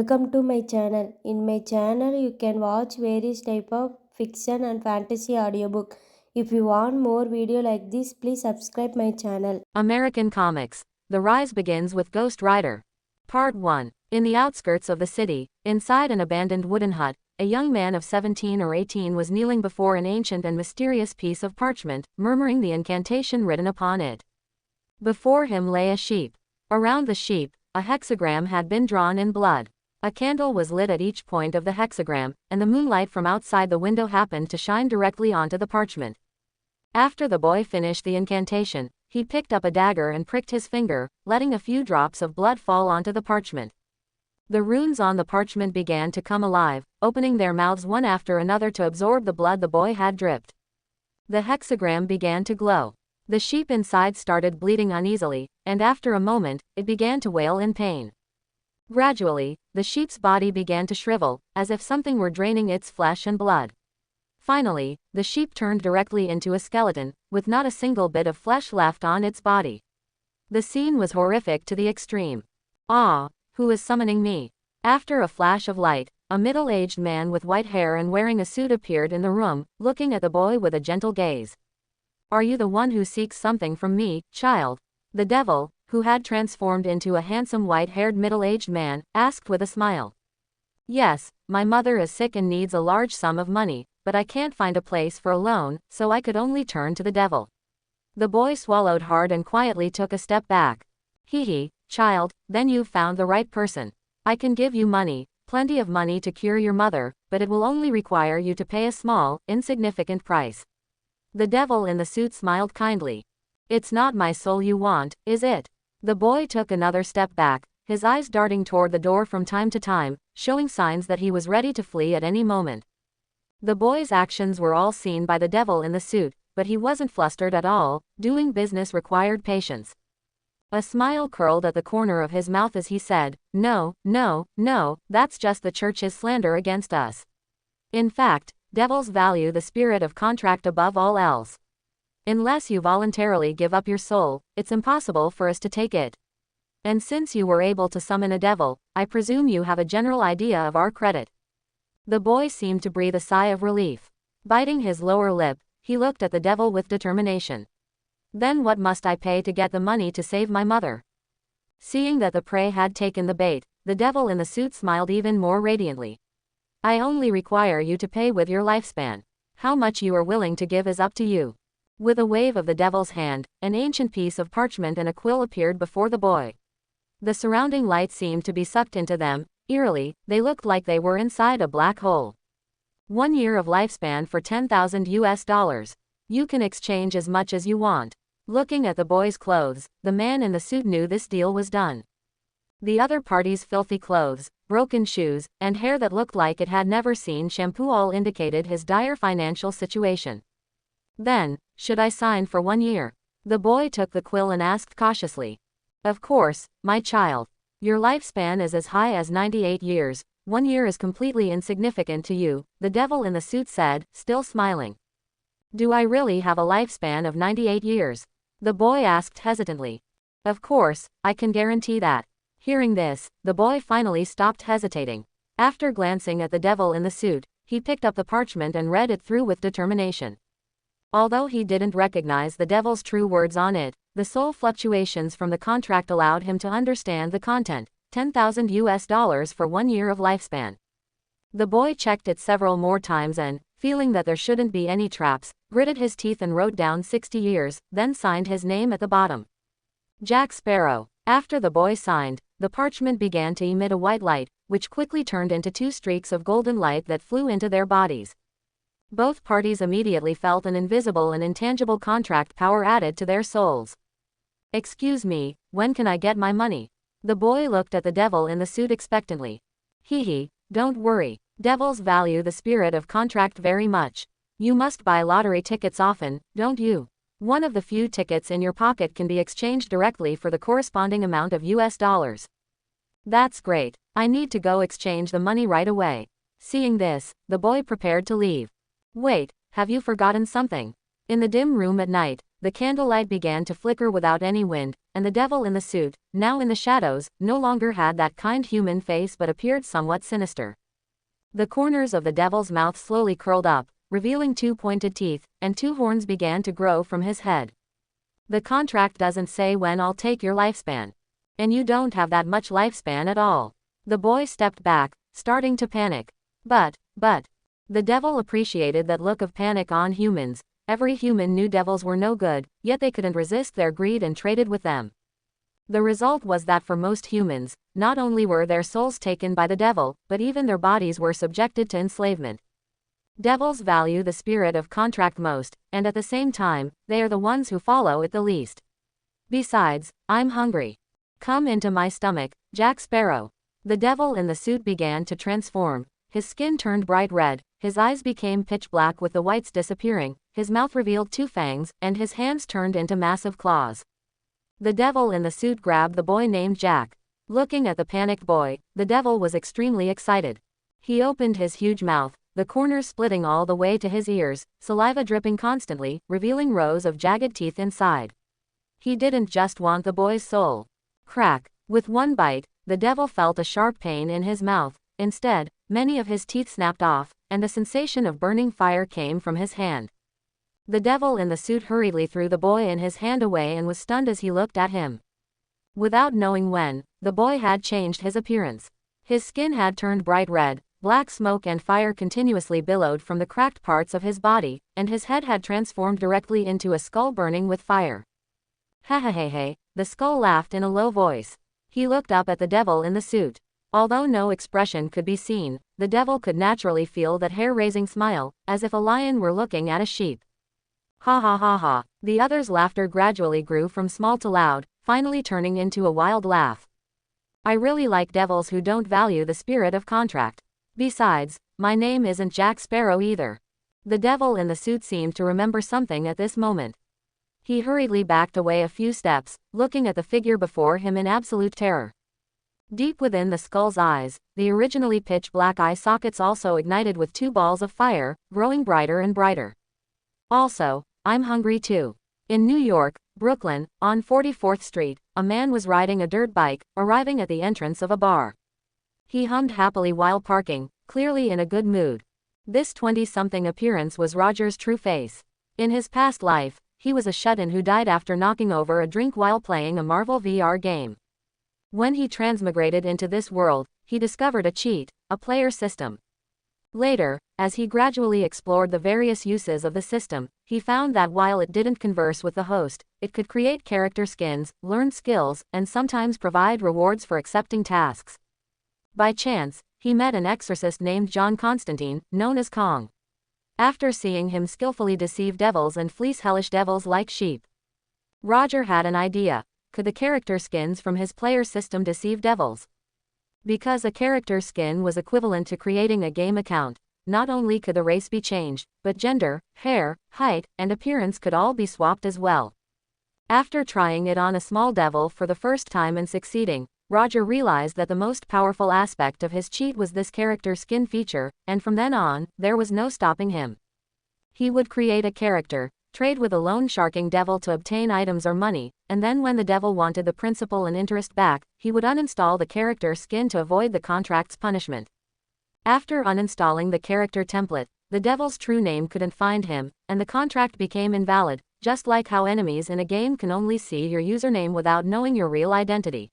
Welcome to my channel. In my channel, you can watch various type of fiction and fantasy audiobook. If you want more video like this, please subscribe my channel. American Comics. The Rise begins with Ghost Rider. Part 1. In the outskirts of the city, inside an abandoned wooden hut, a young man of 17 or 18 was kneeling before an ancient and mysterious piece of parchment, murmuring the incantation written upon it. Before him lay a sheep. Around the sheep, a hexagram had been drawn in blood. A candle was lit at each point of the hexagram, and the moonlight from outside the window happened to shine directly onto the parchment. After the boy finished the incantation, he picked up a dagger and pricked his finger, letting a few drops of blood fall onto the parchment. The runes on the parchment began to come alive, opening their mouths one after another to absorb the blood the boy had dripped. The hexagram began to glow. The sheep inside started bleeding uneasily, and after a moment, it began to wail in pain. Gradually, the sheep's body began to shrivel, as if something were draining its flesh and blood. Finally, the sheep turned directly into a skeleton, with not a single bit of flesh left on its body. The scene was horrific to the extreme. "Ah, who is summoning me?" After a flash of light, a middle-aged man with white hair and wearing a suit appeared in the room, looking at the boy with a gentle gaze. "Are you the one who seeks something from me, child?" The devil, who had transformed into a handsome white-haired middle-aged man, asked with a smile. "Yes, my mother is sick and needs a large sum of money, but I can't find a place for a loan, so I could only turn to the devil." The boy swallowed hard and quietly took a step back. "Hee, child, then you've found the right person. I can give you money, plenty of money to cure your mother, but it will only require you to pay a small, insignificant price." The devil in the suit smiled kindly. "It's not my soul you want, is it?" The boy took another step back, his eyes darting toward the door from time to time, showing signs that he was ready to flee at any moment. The boy's actions were all seen by the devil in the suit, but he wasn't flustered at all. Doing business required patience. A smile curled at the corner of his mouth as he said, "No, no, no, that's just the church's slander against us. In fact, devils value the spirit of contract above all else. Unless you voluntarily give up your soul, it's impossible for us to take it. And since you were able to summon a devil, I presume you have a general idea of our credit." The boy seemed to breathe a sigh of relief. Biting his lower lip, he looked at the devil with determination. "Then what must I pay to get the money to save my mother?" Seeing that the prey had taken the bait, the devil in the suit smiled even more radiantly. "I only require you to pay with your lifespan. How much you are willing to give is up to you." With a wave of the devil's hand, an ancient piece of parchment and a quill appeared before the boy. The surrounding light seemed to be sucked into them. Eerily, they looked like they were inside a black hole. 1 year of lifespan for $10,000. You can exchange as much as you want. Looking at the boy's clothes, the man in the suit knew this deal was done. The other party's filthy clothes, broken shoes, and hair that looked like it had never seen shampoo all indicated his dire financial situation. "Then, should I sign for 1 year?" The boy took the quill and asked cautiously. "Of course, my child. Your lifespan is as high as 98 years, 1 year is completely insignificant to you," the devil in the suit said, still smiling. "Do I really have a lifespan of 98 years? The boy asked hesitantly. "Of course, I can guarantee that." Hearing this, the boy finally stopped hesitating. After glancing at the devil in the suit, he picked up the parchment and read it through with determination. Although he didn't recognize the devil's true words on it, the soul fluctuations from the contract allowed him to understand the content. $10,000 for 1 year of lifespan. The boy checked it several more times and, feeling that there shouldn't be any traps, gritted his teeth and wrote down 60 years, then signed his name at the bottom. Jack Sparrow. After the boy signed, the parchment began to emit a white light, which quickly turned into 2 streaks of golden light that flew into their bodies. Both parties immediately felt an invisible and intangible contract power added to their souls. "Excuse me, when can I get my money?" The boy looked at the devil in the suit expectantly. "Hee, don't worry. Devils value the spirit of contract very much. You must buy lottery tickets often, don't you? One of the few tickets in your pocket can be exchanged directly for the corresponding amount of US dollars." "That's great. I need to go exchange the money right away." Seeing this, the boy prepared to leave. "Wait, have you forgotten something?" In the dim room at night, the candlelight began to flicker without any wind, and the devil in the suit, now in the shadows, no longer had that kind human face but appeared somewhat sinister. The corners of the devil's mouth slowly curled up, revealing 2 pointed teeth, and 2 horns began to grow from his head. The contract doesn't say when I'll take your lifespan. And you don't have that much lifespan at all. The boy stepped back, starting to panic. But, the devil appreciated that look of panic on humans. Every human knew devils were no good, yet they couldn't resist their greed and traded with them. The result was that for most humans, not only were their souls taken by the devil, but even their bodies were subjected to enslavement. Devils value the spirit of contract most, and at the same time, they are the ones who follow it the least. Besides, I'm hungry. Come into my stomach, Jack Sparrow. The devil in the suit began to transform. His skin turned bright red, his eyes became pitch black with the whites disappearing, his mouth revealed 2 fangs, and his hands turned into massive claws. The devil in the suit grabbed the boy named Jack. Looking at the panicked boy, the devil was extremely excited. He opened his huge mouth, the corners splitting all the way to his ears, saliva dripping constantly, revealing rows of jagged teeth inside. He didn't just want the boy's soul. Crack. With one bite, the devil felt a sharp pain in his mouth. Instead, many of his teeth snapped off, and the sensation of burning fire came from his hand. The devil in the suit hurriedly threw the boy in his hand away and was stunned as he looked at him. Without knowing when, the boy had changed his appearance. His skin had turned bright red, black smoke and fire continuously billowed from the cracked parts of his body, and his head had transformed directly into a skull burning with fire. Ha ha ha ha, the skull laughed in a low voice. He looked up at the devil in the suit. Although no expression could be seen, the devil could naturally feel that hair-raising smile, as if a lion were looking at a sheep. Ha ha ha ha. The other's laughter gradually grew from small to loud, finally turning into a wild laugh. I really like devils who don't value the spirit of contract. Besides, my name isn't Jack Sparrow either. The devil in the suit seemed to remember something at this moment. He hurriedly backed away a few steps, looking at the figure before him in absolute terror. Deep within the skull's eyes, the originally pitch-black eye sockets also ignited with 2 balls of fire, growing brighter and brighter. Also, I'm hungry too. In New York, Brooklyn, on 44th Street, a man was riding a dirt bike, arriving at the entrance of a bar. He hummed happily while parking, clearly in a good mood. This 20-something appearance was Roger's true face. In his past life, he was a shut-in who died after knocking over a drink while playing a Marvel VR game. When he transmigrated into this world, he discovered a cheat, a player system. Later, as he gradually explored the various uses of the system, he found that while it didn't converse with the host, it could create character skins, learn skills, and sometimes provide rewards for accepting tasks. By chance, he met an exorcist named John Constantine, known as Kong. After seeing him skillfully deceive devils and fleece hellish devils like sheep, Roger had an idea. Could the character skins from his player system deceive devils? Because a character skin was equivalent to creating a game account, not only could the race be changed, but gender, hair, height, and appearance could all be swapped as well. After trying it on a small devil for the first time and succeeding, Roger realized that the most powerful aspect of his cheat was this character skin feature, and from then on, there was no stopping him. He would create a character, trade with a loan-sharking devil to obtain items or money, and then when the devil wanted the principal and interest back, he would uninstall the character skin to avoid the contract's punishment. After uninstalling the character template, the devil's true name couldn't find him, and the contract became invalid, just like how enemies in a game can only see your username without knowing your real identity.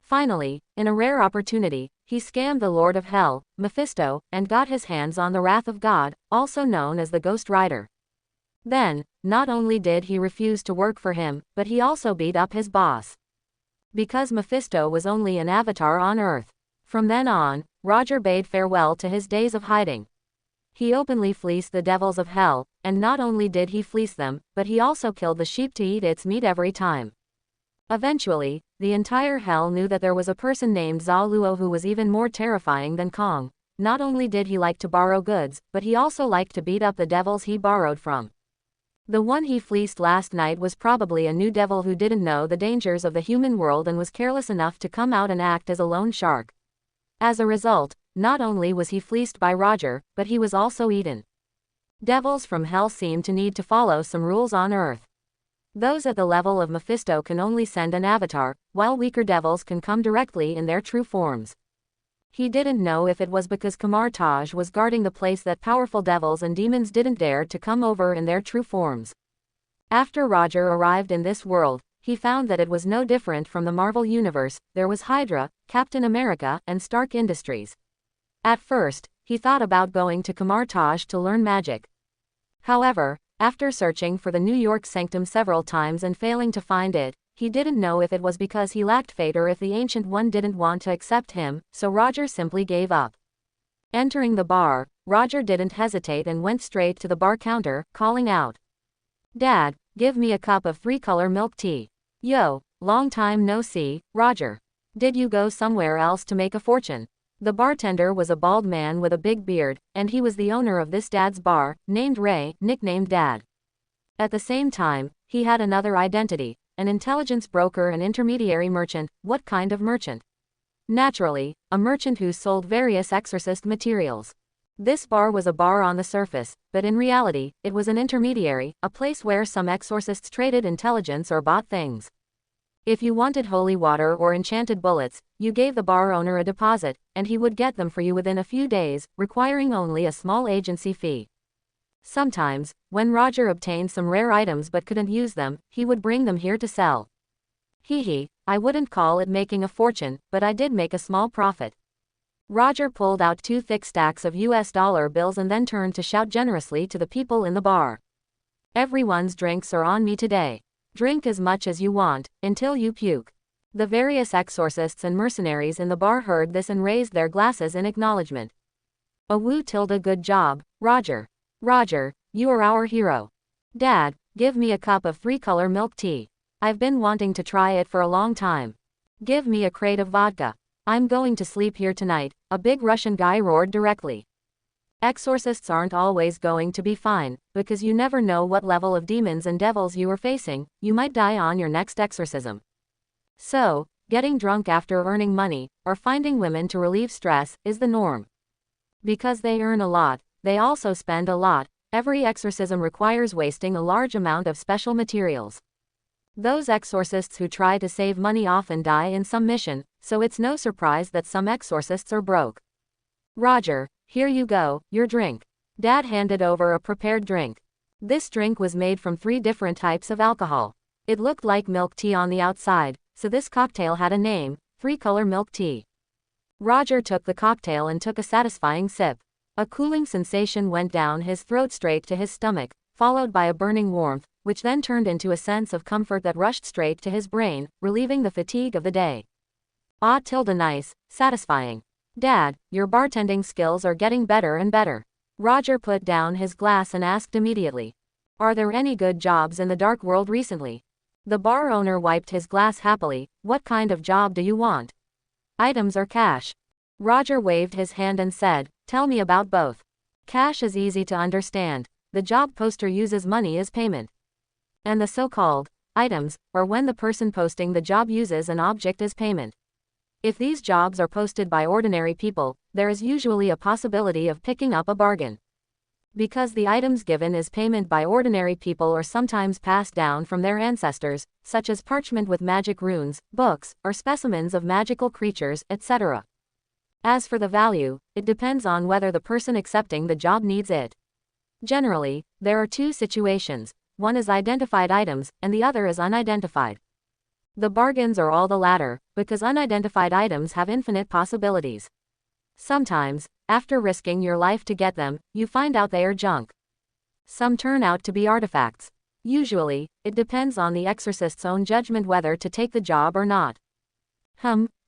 Finally, in a rare opportunity, he scammed the Lord of Hell, Mephisto, and got his hands on the Wrath of God, also known as the Ghost Rider. Then, not only did he refuse to work for him, but he also beat up his boss. Because Mephisto was only an avatar on Earth. From then on, Roger bade farewell to his days of hiding. He openly fleeced the devils of hell, and not only did he fleece them, but he also killed the sheep to eat its meat every time. Eventually, the entire hell knew that there was a person named Za Luo who was even more terrifying than Kong. Not only did he like to borrow goods, but he also liked to beat up the devils he borrowed from. The one he fleeced last night was probably a new devil who didn't know the dangers of the human world and was careless enough to come out and act as a loan shark. As a result, not only was he fleeced by Roger, but he was also eaten. Devils from hell seem to need to follow some rules on Earth. Those at the level of Mephisto can only send an avatar, while weaker devils can come directly in their true forms. He didn't know if it was because Kamar Taj was guarding the place that powerful devils and demons didn't dare to come over in their true forms. After Roger arrived in this world, he found that it was no different from the Marvel Universe. There was Hydra, Captain America, and Stark Industries. At first, he thought about going to Kamar Taj to learn magic. However, after searching for the New York Sanctum several times and failing to find it, he didn't know if it was because he lacked fate or if the Ancient One didn't want to accept him, so Roger simply gave up. Entering the bar, Roger didn't hesitate and went straight to the bar counter, calling out, "Dad, give me a cup of 3-color milk tea." "Yo, long time no see, Roger. Did you go somewhere else to make a fortune?" The bartender was a bald man with a big beard, and he was the owner of this Dad's bar, named Ray, nicknamed Dad. At the same time, he had another identity, an intelligence broker and intermediary merchant. What kind of merchant? Naturally, a merchant who sold various exorcist materials. This bar was a bar on the surface, but in reality, it was an intermediary, a place where some exorcists traded intelligence or bought things. If you wanted holy water or enchanted bullets, you gave the bar owner a deposit, and he would get them for you within a few days, requiring only a small agency fee. Sometimes, when Roger obtained some rare items but couldn't use them, he would bring them here to sell. I wouldn't call it making a fortune, but I did make a small profit. Roger pulled out 2 thick stacks of US dollar bills and then turned to shout generously to the people in the bar. "Everyone's drinks are on me today. Drink as much as you want, until you puke." The various exorcists and mercenaries in the bar heard this and raised their glasses in acknowledgement. Good job, Roger. Roger, you are our hero. Dad, give me a cup of 3-color milk tea. I've been wanting to try it for a long time. Give me a crate of vodka. I'm going to sleep here tonight, a big Russian guy roared directly. Exorcists aren't always going to be fine, because you never know what level of demons and devils you are facing. You might die on your next exorcism. So, getting drunk after earning money, or finding women to relieve stress, is the norm. Because they earn a lot, they also spend a lot. Every exorcism requires wasting a large amount of special materials. Those exorcists who try to save money often die in some mission, so it's no surprise that some exorcists are broke. Roger, here you go, your drink. Dad handed over a prepared drink. This drink was made from 3 different types of alcohol. It looked like milk tea on the outside, so this cocktail had a name, 3-color milk tea. Roger took the cocktail and took a satisfying sip. A cooling sensation went down his throat straight to his stomach, followed by a burning warmth, which then turned into a sense of comfort that rushed straight to his brain, relieving the fatigue of the day. Nice, satisfying. Dad, your bartending skills are getting better and better. Roger put down his glass and asked immediately, "Are there any good jobs in the dark world recently?" The bar owner wiped his glass happily. "What kind of job do you want? Items or cash?" Roger waved his hand and said, "Tell me about both." Cash is easy to understand. The job poster uses money as payment. And the so-called items, or when the person posting the job uses an object as payment. If these jobs are posted by ordinary people, there is usually a possibility of picking up a bargain. Because the items given as payment by ordinary people are sometimes passed down from their ancestors, such as parchment with magic runes, books, or specimens of magical creatures, etc. As for the value, it depends on whether the person accepting the job needs it. Generally, there are 2 situations. One is identified items, and the other is unidentified. The bargains are all the latter, because unidentified items have infinite possibilities. Sometimes, after risking your life to get them, you find out they are junk. Some turn out to be artifacts. Usually, it depends on the exorcist's own judgment whether to take the job or not.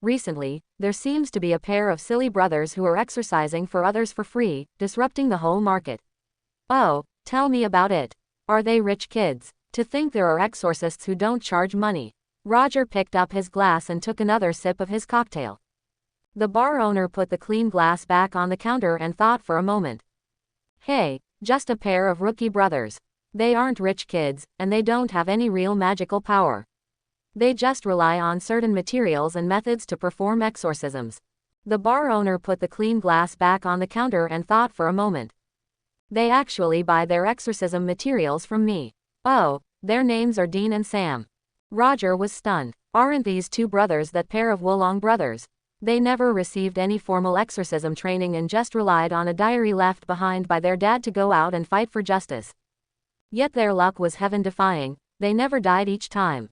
Recently, there seems to be a pair of silly brothers who are exorcising for others for free, disrupting the whole market. Oh, tell me about it. Are they rich kids? To think there are exorcists who don't charge money. Roger picked up his glass and took another sip of his cocktail. The bar owner put the clean glass back on the counter and thought for a moment. Hey, just a pair of rookie brothers. They aren't rich kids, and they don't have any real magical power. They just rely on certain materials and methods to perform exorcisms. The bar owner put the clean glass back on the counter and thought for a moment. They actually buy their exorcism materials from me. Oh, Their names are Dean and Sam. Roger was stunned. Aren't these two brothers that pair of Wolong brothers? They never received any formal exorcism training and just relied on a diary left behind by their dad to go out and fight for justice. Yet their luck was heaven-defying, they never died each time.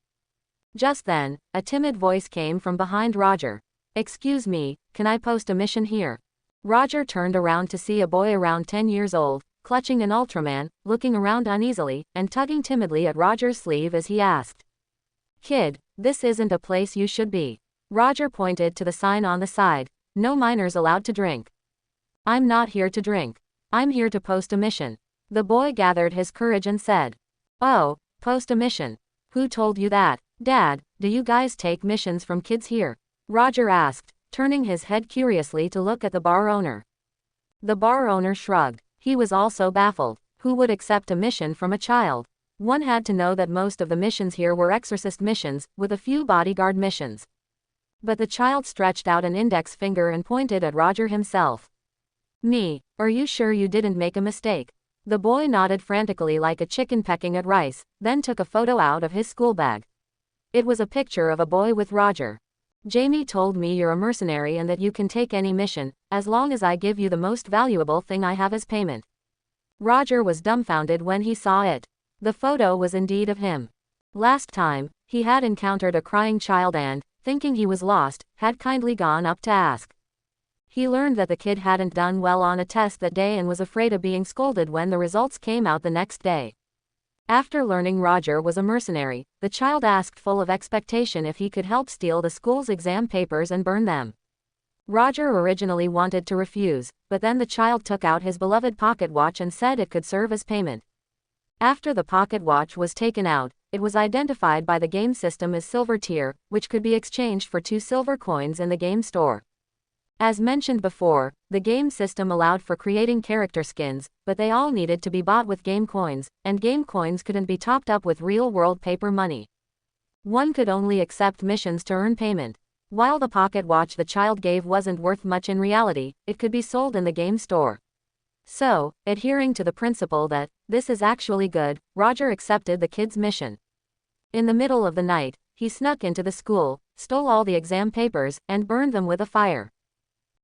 Just then, a timid voice came from behind Roger. "Excuse me, can I post a mission here?" Roger turned around to see a boy around 10 years old, clutching an Ultraman, looking around uneasily, and tugging timidly at Roger's sleeve as he asked, "Kid, this isn't a place you should be." Roger pointed to the sign on the side, "No minors allowed to drink." "I'm not here to drink. I'm here to post a mission." The boy gathered his courage and said, "Oh, post a mission. Who told you that? Dad, do you guys take missions from kids here?" Roger asked, turning his head curiously to look at the bar owner. The bar owner shrugged. He was also baffled. Who would accept a mission from a child? One had to know that most of the missions here were exorcist missions, with a few bodyguard missions. But the child stretched out an index finger and pointed at Roger himself. "Me, are you sure you didn't make a mistake?" The boy nodded frantically like a chicken pecking at rice, then took a photo out of his school bag. It was a picture of a boy with Roger. "Jamie told me you're a mercenary and that you can take any mission, as long as I give you the most valuable thing I have as payment." Roger was dumbfounded when he saw it. The photo was indeed of him. Last time, he had encountered a crying child and, thinking he was lost, had kindly gone up to ask. He learned that the kid hadn't done well on a test that day and was afraid of being scolded when the results came out the next day. After learning Roger was a mercenary, the child asked full of expectation if he could help steal the school's exam papers and burn them. Roger originally wanted to refuse, but then the child took out his beloved pocket watch and said it could serve as payment. After the pocket watch was taken out, it was identified by the game system as silver tier, which could be exchanged for 2 silver coins in the game store. As mentioned before, the game system allowed for creating character skins, but they all needed to be bought with game coins, and game coins couldn't be topped up with real-world paper money. One could only accept missions to earn payment. While the pocket watch the child gave wasn't worth much in reality, it could be sold in the game store. So, adhering to the principle that, this is actually good, Roger accepted the kid's mission. In the middle of the night, he snuck into the school, stole all the exam papers, and burned them with a fire.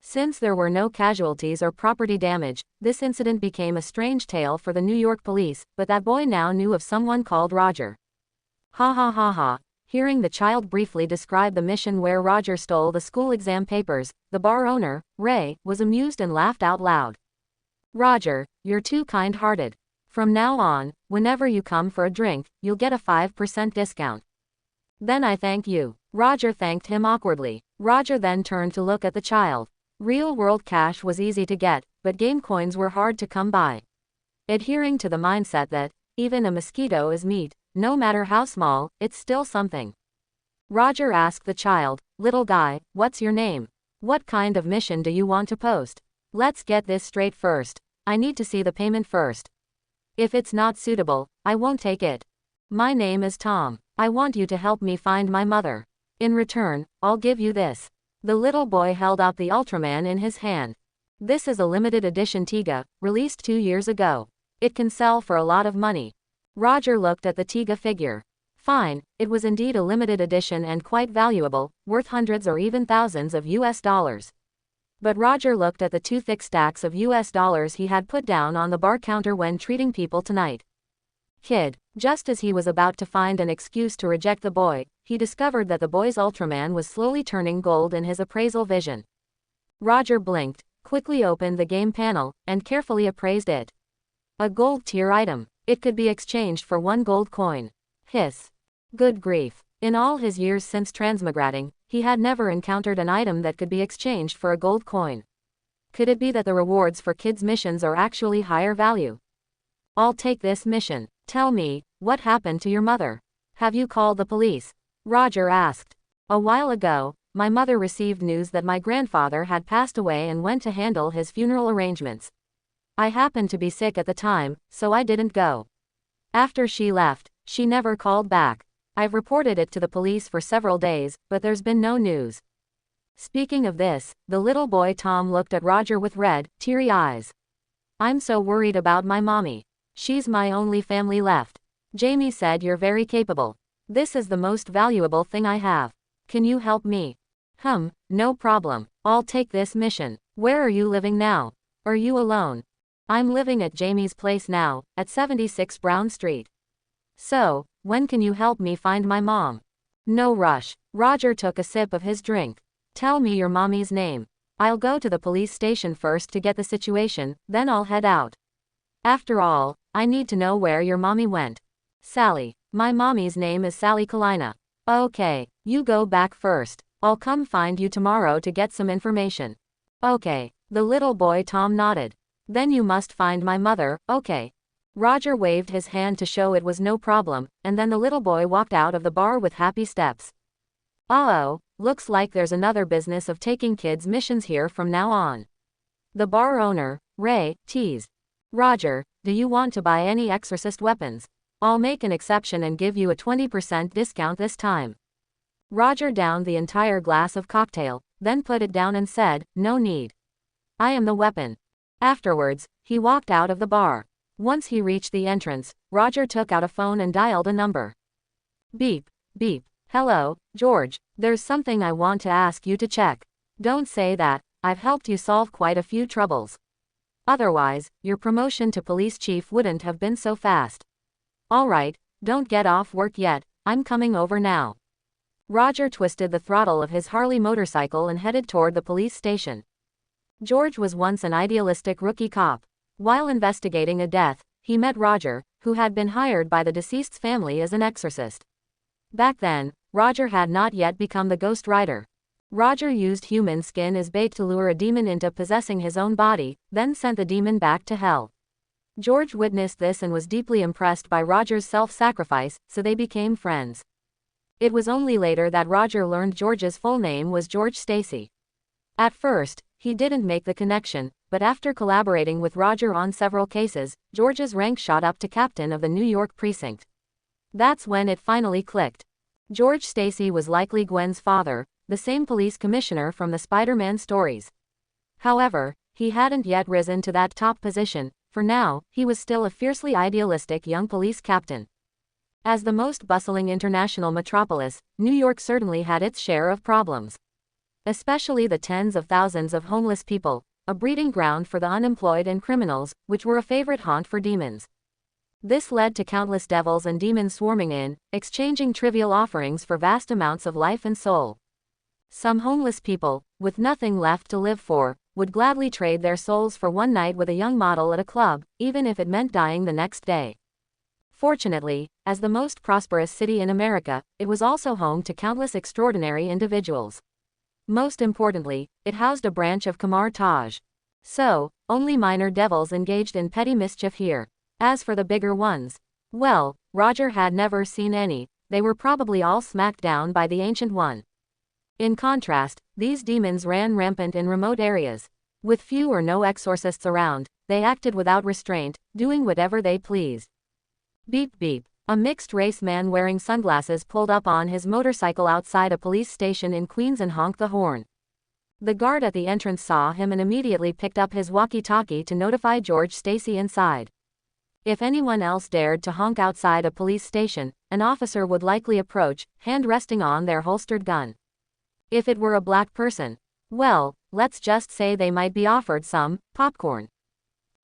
Since there were no casualties or property damage, this incident became a strange tale for the New York police, but that boy now knew of someone called Roger. Ha ha ha ha. Hearing the child briefly describe the mission where Roger stole the school exam papers, the bar owner, Ray, was amused and laughed out loud. "Roger, you're too kind-hearted. From now on, whenever you come for a drink, you'll get a 5% discount." "Then I thank you." Roger thanked him awkwardly. Roger then turned to look at the child. Real-world cash was easy to get, but game coins were hard to come by. Adhering to the mindset that, even a mosquito is meat, no matter how small, it's still something. Roger asked the child, "Little guy, what's your name? What kind of mission do you want to post? Let's get this straight first. I need to see the payment first. If it's not suitable, I won't take it. My name is Tom. I want you to help me find my mother. In return, I'll give you this." The little boy held out the Ultraman in his hand. "This is a limited edition Tiga, released 2 years ago. It can sell for a lot of money." Roger looked at the Tiga figure. Fine, it was indeed a limited edition and quite valuable, worth hundreds or even thousands of US dollars. But Roger looked at the 2 thick stacks of US dollars he had put down on the bar counter when treating people tonight. "Kid." Just as he was about to find an excuse to reject the boy, he discovered that the boy's Ultraman was slowly turning gold in his appraisal vision. Roger blinked, quickly opened the game panel, and carefully appraised it. A gold tier item. It could be exchanged for 1 gold coin. Hiss. Good grief. In all his years since transmigrating, he had never encountered an item that could be exchanged for a gold coin. Could it be that the rewards for kids' missions are actually higher value? "I'll take this mission. Tell me, what happened to your mother? Have you called the police?" Roger asked. "A while ago, my mother received news that my grandfather had passed away and went to handle his funeral arrangements. I happened to be sick at the time, so I didn't go. After she left, she never called back. I've reported it to the police for several days, but there's been no news." Speaking of this, the little boy Tom looked at Roger with red, teary eyes. "I'm so worried about my mommy. She's my only family left. Jamie said you're very capable. This is the most valuable thing I have. Can you help me? No problem. I'll take this mission. Where are you living now? Are you alone? I'm living at Jamie's place now, at 76 Brown Street. So, when can you help me find my mom? No rush. Roger took a sip of his drink. Tell me your mommy's name. I'll go to the police station first to get the situation, then I'll head out. After all, I need to know where your mommy went. Sally. My mommy's name is Sally Kalina. Okay, you go back first. I'll come find you tomorrow to get some information. Okay. The little boy Tom nodded. Then you must find my mother, okay. Roger waved his hand to show it was no problem, and then the little boy walked out of the bar with happy steps. Uh-oh, looks like there's another business of taking kids' missions here from now on. The bar owner, Ray, teased. Roger, do you want to buy any exorcist weapons? I'll make an exception and give you a 20% discount this time. Roger downed the entire glass of cocktail, then put it down and said, no need. I am the weapon. Afterwards, he walked out of the bar. Once he reached the entrance, Roger took out a phone and dialed a number. Beep, beep. Hello, George, there's something I want to ask you to check. Don't say that, I've helped you solve quite a few troubles. Otherwise, your promotion to police chief wouldn't have been so fast. Alright, don't get off work yet, I'm coming over now. Roger twisted the throttle of his Harley motorcycle and headed toward the police station. George was once an idealistic rookie cop. While investigating a death, he met Roger, who had been hired by the deceased's family as an exorcist. Back then, Roger had not yet become the Ghost Rider. Roger used human skin as bait to lure a demon into possessing his own body, then sent the demon back to hell. George witnessed this and was deeply impressed by Roger's self-sacrifice, so they became friends. It was only later that Roger learned George's full name was George Stacy. At first, he didn't make the connection, but after collaborating with Roger on several cases, George's rank shot up to captain of the New York precinct. That's when it finally clicked. George Stacy was likely Gwen's father, the same police commissioner from the Spider-Man stories. However, he hadn't yet risen to that top position. For now, he was still a fiercely idealistic young police captain. As the most bustling international metropolis, New York certainly had its share of problems. Especially the tens of thousands of homeless people, a breeding ground for the unemployed and criminals, which were a favorite haunt for demons. This led to countless devils and demons swarming in, exchanging trivial offerings for vast amounts of life and soul. Some homeless people, with nothing left to live for, would gladly trade their souls for one night with a young model at a club, even if it meant dying the next day. Fortunately, as the most prosperous city in America, it was also home to countless extraordinary individuals. Most importantly, it housed a branch of Kamar Taj. So, only minor devils engaged in petty mischief here. As for the bigger ones, well, Roger had never seen any, they were probably all smacked down by the Ancient One. In contrast, these demons ran rampant in remote areas. With few or no exorcists around, they acted without restraint, doing whatever they pleased. Beep beep. A mixed-race man wearing sunglasses pulled up on his motorcycle outside a police station in Queens and honked the horn. The guard at the entrance saw him and immediately picked up his walkie-talkie to notify George Stacy inside. If anyone else dared to honk outside a police station, an officer would likely approach, hand resting on their holstered gun. If it were a black person, well, let's just say they might be offered some popcorn.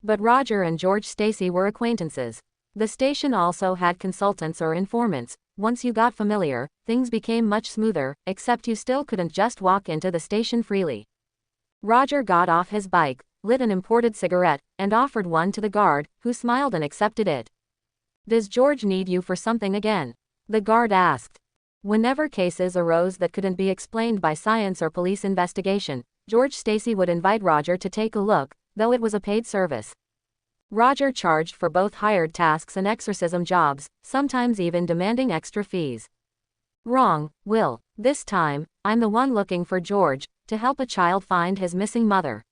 But Roger and George Stacy were acquaintances. The station also had consultants or informants. Once you got familiar, things became much smoother, except you still couldn't just walk into the station freely. Roger got off his bike, lit an imported cigarette, and offered one to the guard, who smiled and accepted it. "Does George need you for something again?" the guard asked. Whenever cases arose that couldn't be explained by science or police investigation, George Stacy would invite Roger to take a look, though it was a paid service. Roger charged for both hired tasks and exorcism jobs, sometimes even demanding extra fees. "Wrong, Will. This time, I'm the one looking for George, to help a child find his missing mother."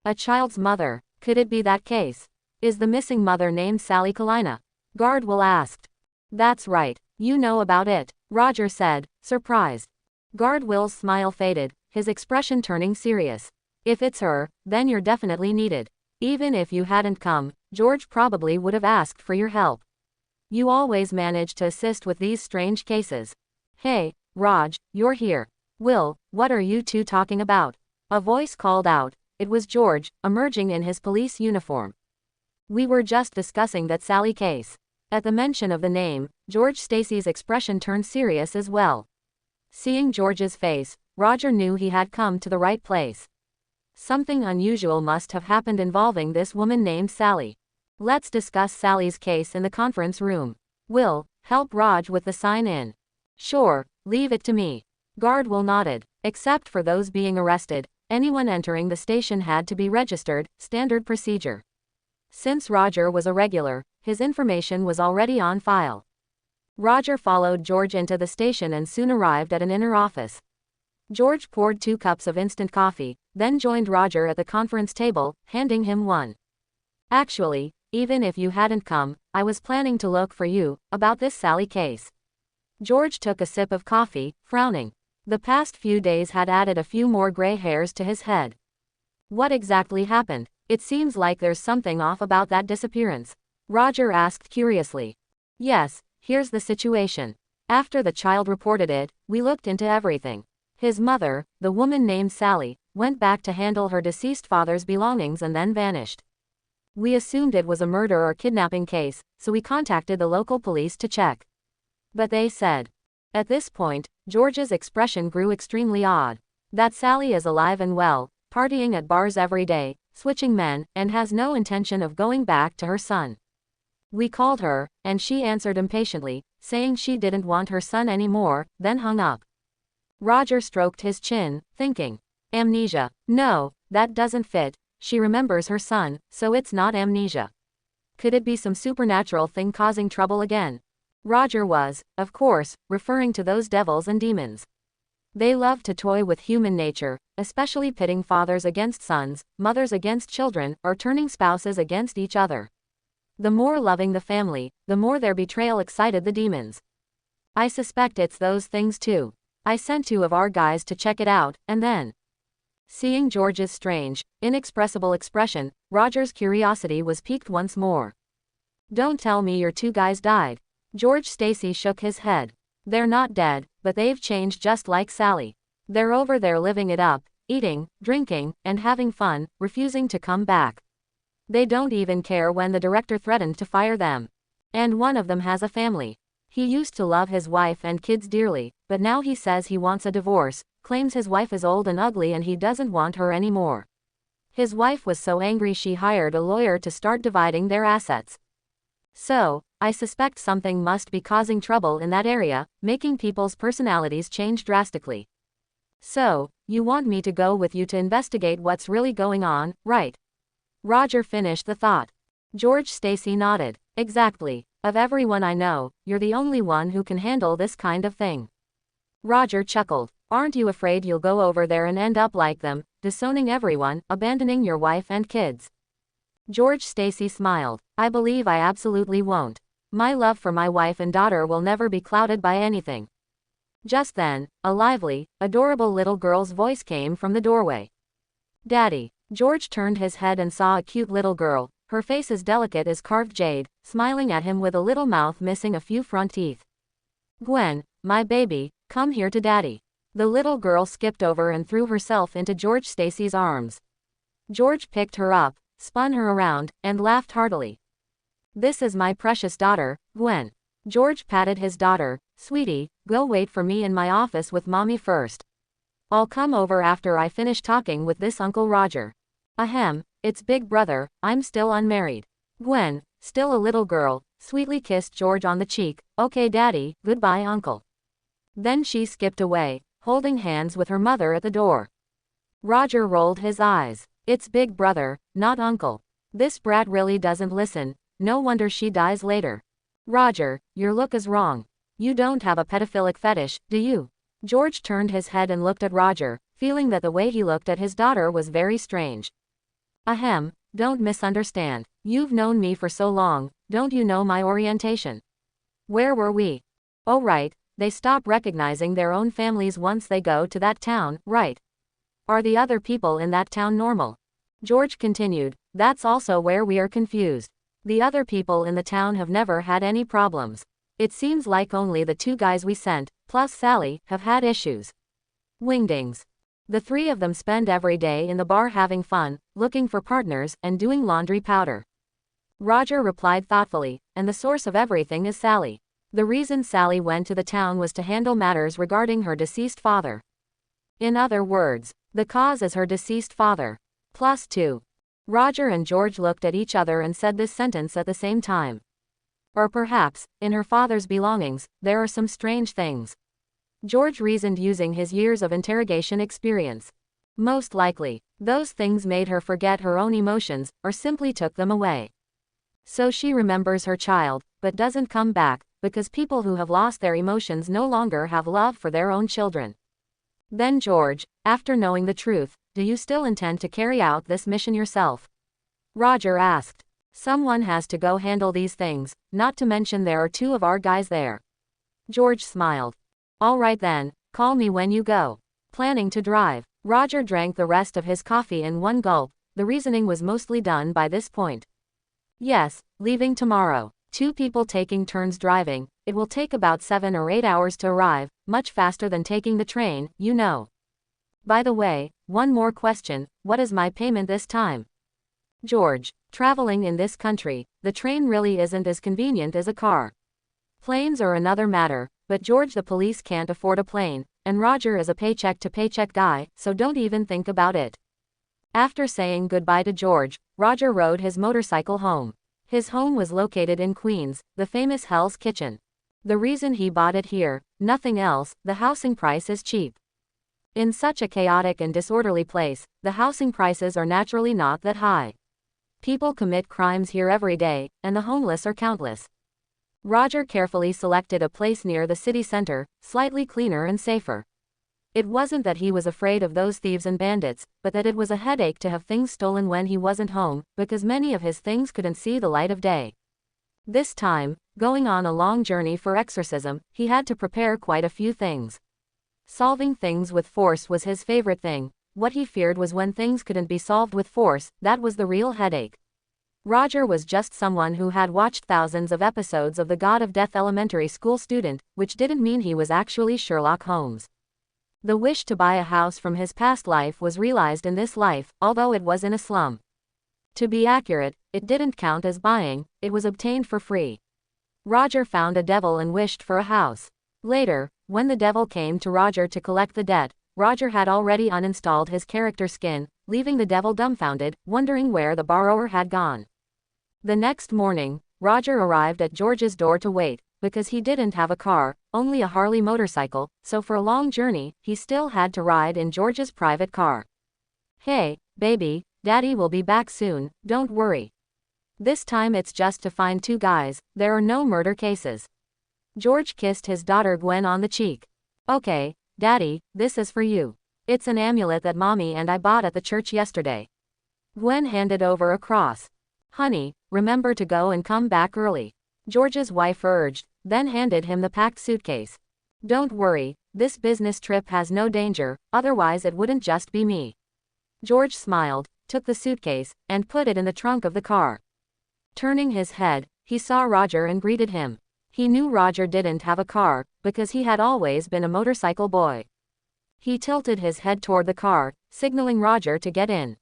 A child's mother? Could it be that case? Is the missing mother named Sally Kalina? Guard Will asked. "That's right. You know about it," Roger said, surprised. Guard Will's smile faded, his expression turning serious. "If it's her, then you're definitely needed. Even if you hadn't come, George probably would have asked for your help." You always manage to assist with these strange cases. Hey, Raj, you're here. Will, what are you two talking about? A voice called out. It was George, emerging in his police uniform. We were just discussing that Sally case. At the mention of the name, George Stacy's expression turned serious as well. Seeing George's face, Roger knew he had come to the right place. Something unusual must have happened involving this woman named Sally. Let's discuss Sally's case in the conference room. Will, help Raj with the sign-in. Sure, leave it to me. Guard Will nodded. Except for those being arrested, anyone entering the station had to be registered, standard procedure. Since Roger was a regular, his information was already on file. Roger followed George into the station and soon arrived at an inner office. George poured 2 cups of instant coffee, then joined Roger at the conference table, handing him one. Actually, even if you hadn't come, I was planning to look for you, about this Sally case. George took a sip of coffee, frowning. The past few days had added a few more gray hairs to his head. What exactly happened? It seems like there's something off about that disappearance. Roger asked curiously. Yes, here's the situation. After the child reported it, we looked into everything. His mother, the woman named Sally, went back to handle her deceased father's belongings and then vanished. We assumed it was a murder or kidnapping case, so we contacted the local police to check. But they said. At this point, George's expression grew extremely odd. That Sally is alive and well, partying at bars every day, switching men, and has no intention of going back to her son. We called her, and she answered impatiently, saying she didn't want her son anymore, then hung up. Roger stroked his chin, thinking. Amnesia. No, that doesn't fit. She remembers her son, so it's not amnesia. Could it be some supernatural thing causing trouble again? Roger was, of course, referring to those devils and demons. They love to toy with human nature, especially pitting fathers against sons, mothers against children, or turning spouses against each other. The more loving the family, the more their betrayal excited the demons. I suspect it's those things too. I sent 2 of our guys to check it out, and then. Seeing George's strange, inexpressible expression, Roger's curiosity was piqued once more. Don't tell me your 2 guys died. George Stacy shook his head. They're not dead, but they've changed just like Sally. They're over there living it up, eating, drinking, and having fun, refusing to come back. They don't even care when the director threatened to fire them. And one of them has a family. He used to love his wife and kids dearly, but now he says he wants a divorce, claims his wife is old and ugly and he doesn't want her anymore. His wife was so angry she hired a lawyer to start dividing their assets. So, I suspect something must be causing trouble in that area, making people's personalities change drastically. So, you want me to go with you to investigate what's really going on, right? Roger finished the thought. George Stacy nodded. Exactly. Of everyone I know, you're the only one who can handle this kind of thing. Roger chuckled. Aren't you afraid you'll go over there and end up like them, disowning everyone, abandoning your wife and kids? George Stacy smiled. I believe I absolutely won't. My love for my wife and daughter will never be clouded by anything. Just then, a lively, adorable little girl's voice came from the doorway. Daddy. George turned his head and saw a cute little girl, her face as delicate as carved jade, smiling at him with a little mouth missing a few front teeth. Gwen, my baby, come here to Daddy. The little girl skipped over and threw herself into George Stacy's arms. George picked her up, spun her around, and laughed heartily. This is my precious daughter, Gwen. George patted his daughter. Sweetie, go wait for me in my office with Mommy first. I'll come over after I finish talking with this Uncle Roger. Ahem, it's Big Brother, I'm still unmarried. Gwen, still a little girl, sweetly kissed George on the cheek. Okay Daddy, goodbye Uncle. Then she skipped away, holding hands with her mother at the door. Roger rolled his eyes. It's Big Brother, not Uncle. This brat really doesn't listen, no wonder she dies later. Roger, your look is wrong. You don't have a pedophilic fetish, do you? George turned his head and looked at Roger, feeling that the way he looked at his daughter was very strange. Ahem, don't misunderstand. You've known me for so long, don't you know my orientation? Where were we? Oh right, they stop recognizing their own families once they go to that town, right? Are the other people in that town normal? George continued, that's also where we are confused. The other people in the town have never had any problems. It seems like only the two guys we sent, plus Sally, have had issues. Wingdings. The three of them spend every day in the bar having fun, looking for partners, and doing laundry powder. Roger replied thoughtfully, and the source of everything is Sally. The reason Sally went to the town was to handle matters regarding her deceased father. In other words, the cause is her deceased father. +2. Roger and George looked at each other and said this sentence at the same time. Or perhaps, in her father's belongings, there are some strange things. George reasoned using his years of interrogation experience. Most likely, those things made her forget her own emotions, or simply took them away. So she remembers her child, but doesn't come back, because people who have lost their emotions no longer have love for their own children. Then George, after knowing the truth, do you still intend to carry out this mission yourself? Roger asked. Someone has to go handle these things, not to mention there are two of our guys there. George smiled. All right then, call me when you go. Planning to drive. Roger drank the rest of his coffee in one gulp. The reasoning was mostly done by this point. Yes, leaving tomorrow. 2 people taking turns driving. It will take about 7 or 8 hours to arrive, much faster than taking the train, you know. By the way, one more question, what is my payment this time? George, traveling in this country, the train really isn't as convenient as a car. Planes are another matter, but George, the police can't afford a plane, and Roger is a paycheck-to-paycheck guy, so don't even think about it. After saying goodbye to George, Roger rode his motorcycle home. His home was located in Queens, the famous Hell's Kitchen. The reason he bought it here, nothing else, the housing price is cheap. In such a chaotic and disorderly place, the housing prices are naturally not that high. People commit crimes here every day, and the homeless are countless. Roger carefully selected a place near the city center, slightly cleaner and safer. It wasn't that he was afraid of those thieves and bandits, but that it was a headache to have things stolen when he wasn't home, because many of his things couldn't see the light of day. This time, going on a long journey for exorcism, he had to prepare quite a few things. Solving things with force was his favorite thing. What he feared was when things couldn't be solved with force, that was the real headache. Roger was just someone who had watched thousands of episodes of The God of Death elementary school student, which didn't mean he was actually Sherlock Holmes. The wish to buy a house from his past life was realized in this life, although it was in a slum. To be accurate, it didn't count as buying, it was obtained for free. Roger found a devil and wished for a house. Later, when the devil came to Roger to collect the debt, Roger had already uninstalled his character skin, leaving the devil dumbfounded, wondering where the borrower had gone. The next morning, Roger arrived at George's door to wait, because he didn't have a car, only a Harley motorcycle, so for a long journey, he still had to ride in George's private car. Hey, baby, Daddy will be back soon, don't worry. This time it's just to find 2 guys, there are no murder cases. George kissed his daughter Gwen on the cheek. Okay, Daddy, this is for you. It's an amulet that Mommy and I bought at the church yesterday. Gwen handed over a cross. Honey, remember to go and come back early. George's wife urged, then handed him the packed suitcase. Don't worry, this business trip has no danger, otherwise it wouldn't just be me. George smiled, took the suitcase, and put it in the trunk of the car. Turning his head, he saw Roger and greeted him. He knew Roger didn't have a car, because he had always been a motorcycle boy. He tilted his head toward the car, signaling Roger to get in.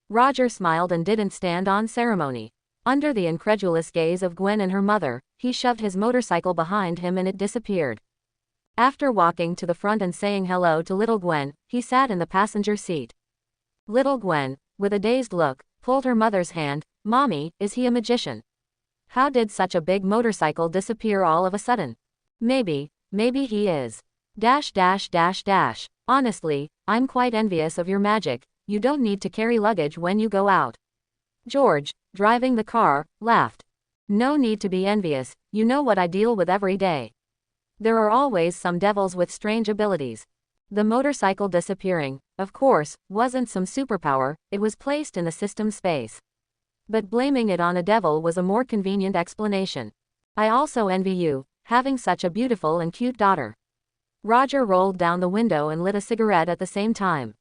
Roger smiled and didn't stand on ceremony. Under the incredulous gaze of Gwen and her mother, he shoved his motorcycle behind him and it disappeared. After walking to the front and saying hello to little Gwen, he sat in the passenger seat. Little Gwen, with a dazed look, pulled her mother's hand. Mommy, is he a magician? How did such a big motorcycle disappear all of a sudden? Maybe he is. Honestly, I'm quite envious of your magic. You don't need to carry luggage when you go out. George, driving the car, laughed. No need to be envious, you know what I deal with every day. There are always some devils with strange abilities. The motorcycle disappearing, of course, wasn't some superpower, it was placed in the system space. But blaming it on a devil was a more convenient explanation. I also envy you, having such a beautiful and cute daughter. Roger rolled down the window and lit a cigarette at the same time.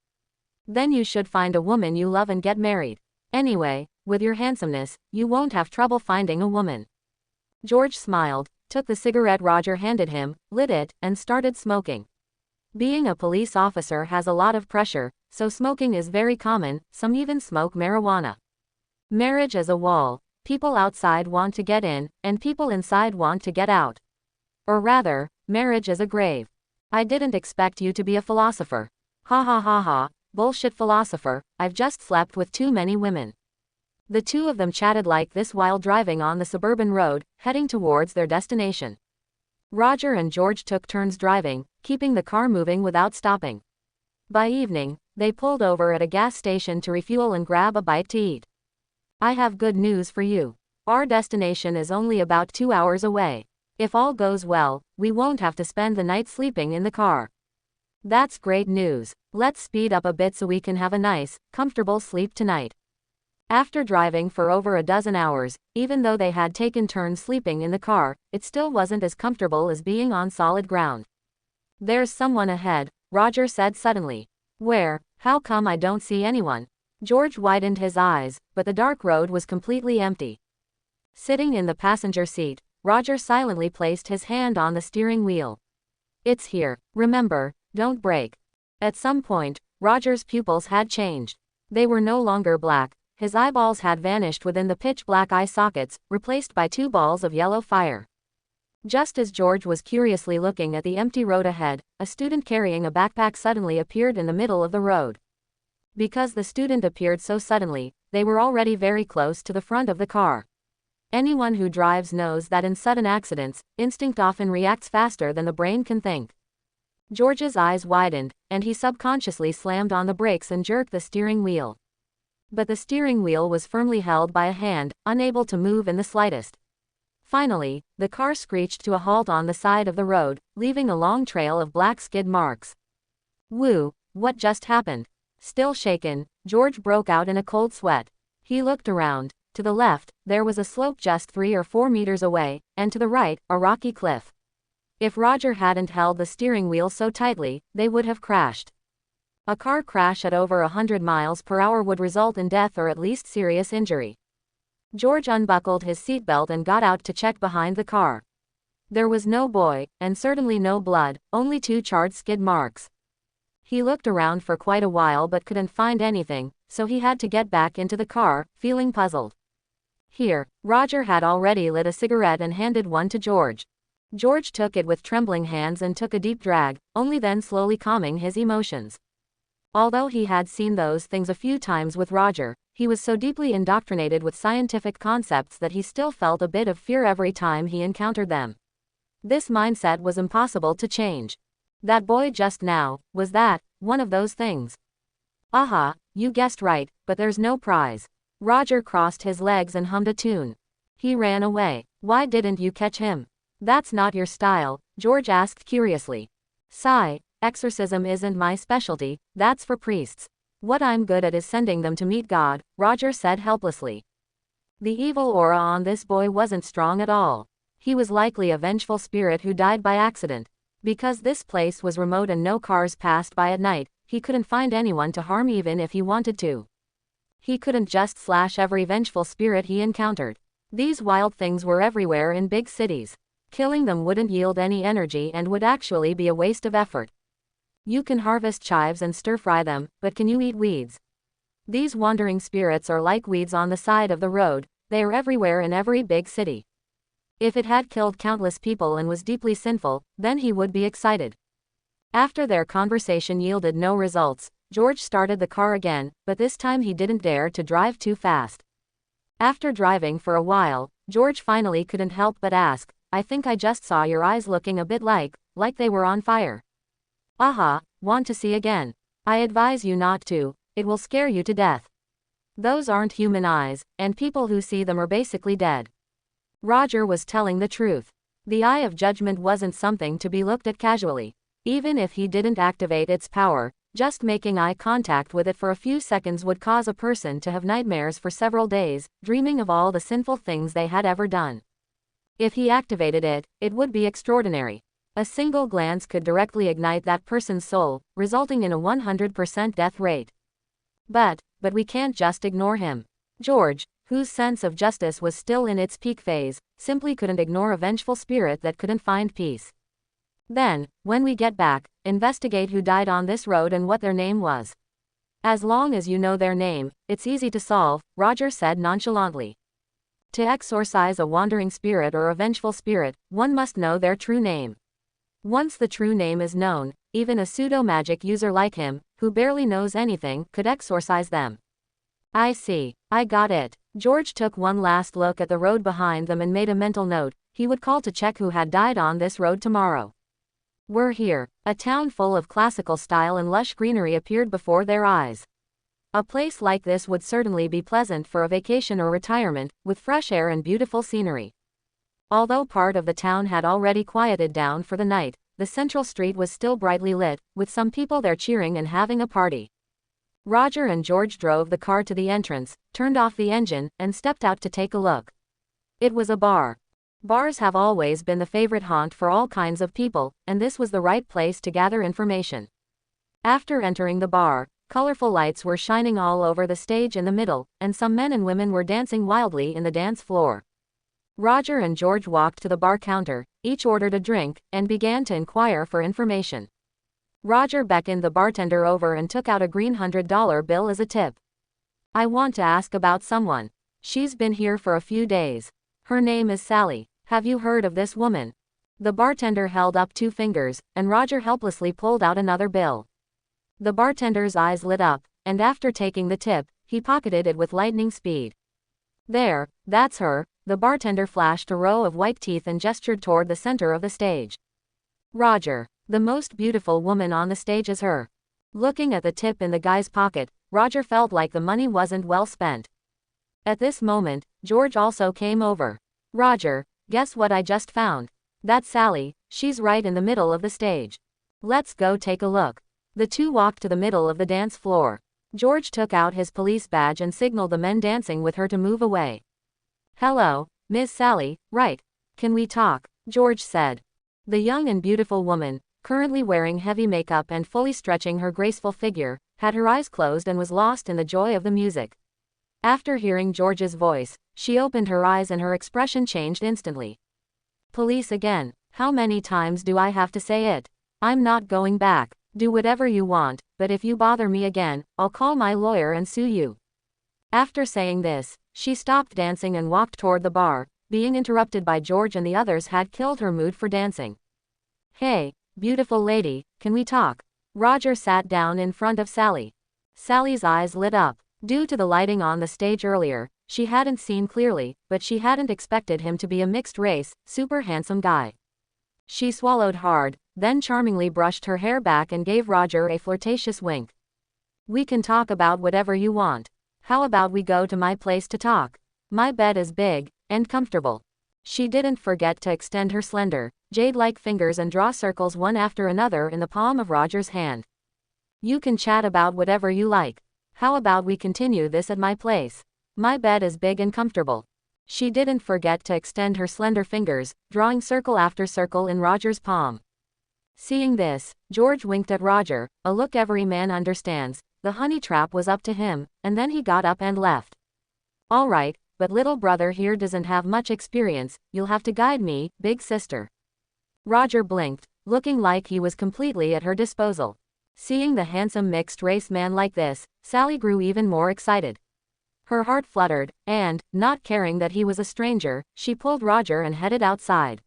Then you should find a woman you love and get married. Anyway, with your handsomeness, you won't have trouble finding a woman. George smiled, took the cigarette Roger handed him, lit it, and started smoking. Being a police officer has a lot of pressure, so smoking is very common, some even smoke marijuana. Marriage is a wall. People outside want to get in, and people inside want to get out. Or rather, marriage is a grave. I didn't expect you to be a philosopher. Ha ha ha ha, bullshit philosopher, I've just slept with too many women. The two of them chatted like this while driving on the suburban road, heading towards their destination. Roger and George took turns driving, keeping the car moving without stopping. By evening, they pulled over at a gas station to refuel and grab a bite to eat. I have good news for you. Our destination is only about 2 hours away. If all goes well, we won't have to spend the night sleeping in the car. That's great news. Let's speed up a bit so we can have a nice, comfortable sleep tonight. After driving for over a dozen hours, even though they had taken turns sleeping in the car, it still wasn't as comfortable as being on solid ground. There's someone ahead, Roger said suddenly. Where? How come I don't see anyone? George widened his eyes, but the dark road was completely empty. Sitting in the passenger seat, Roger silently placed his hand on the steering wheel. It's here. Remember, don't brake. At some point, Roger's pupils had changed. They were no longer black. His eyeballs had vanished within the pitch-black eye sockets, replaced by 2 balls of yellow fire. Just as George was curiously looking at the empty road ahead, a student carrying a backpack suddenly appeared in the middle of the road. Because the student appeared so suddenly, they were already very close to the front of the car. Anyone who drives knows that in sudden accidents, instinct often reacts faster than the brain can think. George's eyes widened, and he subconsciously slammed on the brakes and jerked the steering wheel. But the steering wheel was firmly held by a hand, unable to move in the slightest. Finally, the car screeched to a halt on the side of the road, leaving a long trail of black skid marks. Woo, what just happened? Still shaken, George broke out in a cold sweat. He looked around. To the left, there was a slope just 3 or 4 meters away, and to the right, a rocky cliff. If Roger hadn't held the steering wheel so tightly, they would have crashed. A car crash at over 100 miles per hour would result in death or at least serious injury. George unbuckled his seatbelt and got out to check behind the car. There was no boy, and certainly no blood, only 2 charred skid marks. He looked around for quite a while but couldn't find anything, so he had to get back into the car, feeling puzzled. Here, Roger had already lit a cigarette and handed one to George. George took it with trembling hands and took a deep drag, only then slowly calming his emotions. Although he had seen those things a few times with Roger, he was so deeply indoctrinated with scientific concepts that he still felt a bit of fear every time he encountered them. This mindset was impossible to change. That boy just now, was that one of those things? Aha, you guessed right, but there's no prize. Roger crossed his legs and hummed a tune. He ran away. Why didn't you catch him? That's not your style, George asked curiously. Sigh, exorcism isn't my specialty, that's for priests. What I'm good at is sending them to meet God, Roger said helplessly. The evil aura on this boy wasn't strong at all. He was likely a vengeful spirit who died by accident. Because this place was remote and no cars passed by at night, he couldn't find anyone to harm even if he wanted to. He couldn't just slash every vengeful spirit he encountered. These wild things were everywhere in big cities. Killing them wouldn't yield any energy and would actually be a waste of effort. You can harvest chives and stir-fry them, but can you eat weeds? These wandering spirits are like weeds on the side of the road, they are everywhere in every big city. If it had killed countless people and was deeply sinful, then he would be excited. After their conversation yielded no results, George started the car again, but this time he didn't dare to drive too fast. After driving for a while, George finally couldn't help but ask, I think I just saw your eyes looking a bit like they were on fire. Aha, want to see again? I advise you not to, it will scare you to death. Those aren't human eyes, and people who see them are basically dead. Roger was telling the truth. The eye of judgment wasn't something to be looked at casually. Even if he didn't activate its power, just making eye contact with it for a few seconds would cause a person to have nightmares for several days, dreaming of all the sinful things they had ever done. If he activated it, it would be extraordinary. A single glance could directly ignite that person's soul, resulting in a 100% death rate. But we can't just ignore him. George, whose sense of justice was still in its peak phase, simply couldn't ignore a vengeful spirit that couldn't find peace. Then, when we get back, investigate who died on this road and what their name was. As long as you know their name, it's easy to solve, Roger said nonchalantly. To exorcise a wandering spirit or a vengeful spirit, one must know their true name. Once the true name is known, even a pseudo-magic user like him, who barely knows anything, could exorcise them. I see. I got it. George took one last look at the road behind them and made a mental note. He would call to check who had died on this road tomorrow. We're here. A town full of classical style and lush greenery appeared before their eyes. A place like this would certainly be pleasant for a vacation or retirement, with fresh air and beautiful scenery. Although part of the town had already quieted down for the night, the central street was still brightly lit, with some people there cheering and having a party. Roger and George drove the car to the entrance, turned off the engine, and stepped out to take a look. It was a bar. Bars have always been the favorite haunt for all kinds of people, and this was the right place to gather information. After entering the bar, colorful lights were shining all over the stage in the middle, and some men and women were dancing wildly in the dance floor. Roger and George walked to the bar counter, each ordered a drink, and began to inquire for information. Roger beckoned the bartender over and took out a green $100 bill as a tip. I want to ask about someone. She's been here for a few days. Her name is Sally. Have you heard of this woman? The bartender held up 2 fingers, and Roger helplessly pulled out another bill. The bartender's eyes lit up, and after taking the tip, he pocketed it with lightning speed. There, that's her. The bartender flashed a row of white teeth and gestured toward the center of the stage. Roger, the most beautiful woman on the stage is her. Looking at the tip in the guy's pocket, Roger felt like the money wasn't well spent. At this moment, George also came over. Roger, guess what I just found? That's Sally. She's right in the middle of the stage. Let's go take a look. The two walked to the middle of the dance floor. George took out his police badge and signaled the men dancing with her to move away. Hello, Miss Sally, right? Can we talk? George said. The young and beautiful woman, currently wearing heavy makeup and fully stretching her graceful figure, had her eyes closed and was lost in the joy of the music. After hearing George's voice, she opened her eyes and her expression changed instantly. Police again. How many times do I have to say it? I'm not going back. Do whatever you want, but if you bother me again, I'll call my lawyer and sue you. After saying this, she stopped dancing and walked toward the bar. Being interrupted by George and the others had killed her mood for dancing. Hey, beautiful lady, can we talk? Roger sat down in front of Sally. Sally's eyes lit up. Due to the lighting on the stage earlier, she hadn't seen clearly, but she hadn't expected him to be a mixed-race, super handsome guy. She swallowed hard, then charmingly brushed her hair back and gave Roger a flirtatious wink. We can talk about whatever you want. How about we go to my place to talk? My bed is big and comfortable. She didn't forget to extend her slender, jade-like fingers and draw circles one after another in the palm of Roger's hand. You can chat about whatever you like. How about we continue this at my place? My bed is big and comfortable. She didn't forget to extend her slender fingers, drawing circle after circle in Roger's palm. Seeing this, George winked at Roger, a look every man understands. The honey trap was up to him, and then he got up and left. All right, but little brother here doesn't have much experience, you'll have to guide me, big sister. Roger blinked, looking like he was completely at her disposal. Seeing the handsome mixed-race man like this, Sally grew even more excited. Her heart fluttered, and, not caring that he was a stranger, she pulled Roger and headed outside.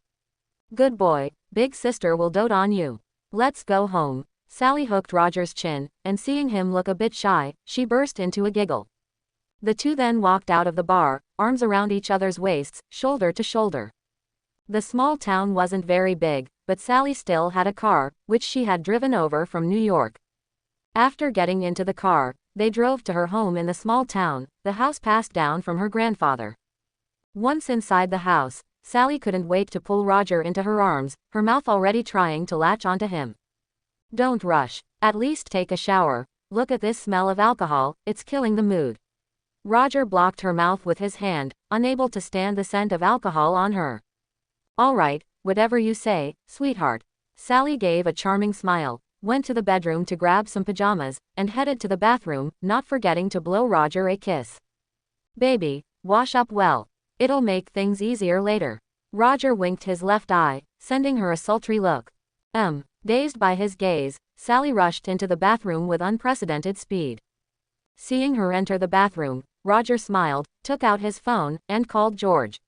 Good boy, big sister will dote on you. Let's go home. Sally hooked Roger's chin, and seeing him look a bit shy, she burst into a giggle. The two then walked out of the bar, arms around each other's waists, shoulder to shoulder. The small town wasn't very big, but Sally still had a car, which she had driven over from New York. After getting into the car, they drove to her home in the small town, the house passed down from her grandfather. Once inside the house, Sally couldn't wait to pull Roger into her arms, her mouth already trying to latch onto him. Don't rush. At least take a shower. Look at this smell of alcohol, it's killing the mood. Roger blocked her mouth with his hand, unable to stand the scent of alcohol on her. All right, whatever you say, sweetheart. Sally gave a charming smile, went to the bedroom to grab some pajamas, and headed to the bathroom, not forgetting to blow Roger a kiss. Baby, wash up well. It'll make things easier later. Roger winked his left eye, sending her a sultry look. Dazed by his gaze, Sally rushed into the bathroom with unprecedented speed. Seeing her enter the bathroom, Roger smiled, took out his phone, and called George.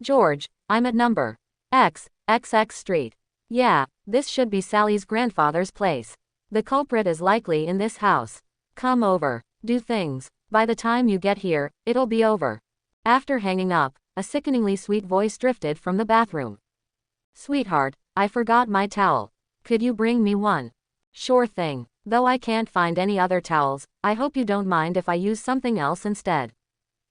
George, I'm at number XX Street. Yeah, this should be Sally's grandfather's place. The culprit is likely in this house. Come over, do things. By the time you get here, it'll be over. After hanging up, a sickeningly sweet voice drifted from the bathroom. Sweetheart, I forgot my towel. Could you bring me one? Sure thing. Though I can't find any other towels, I hope you don't mind if I use something else instead.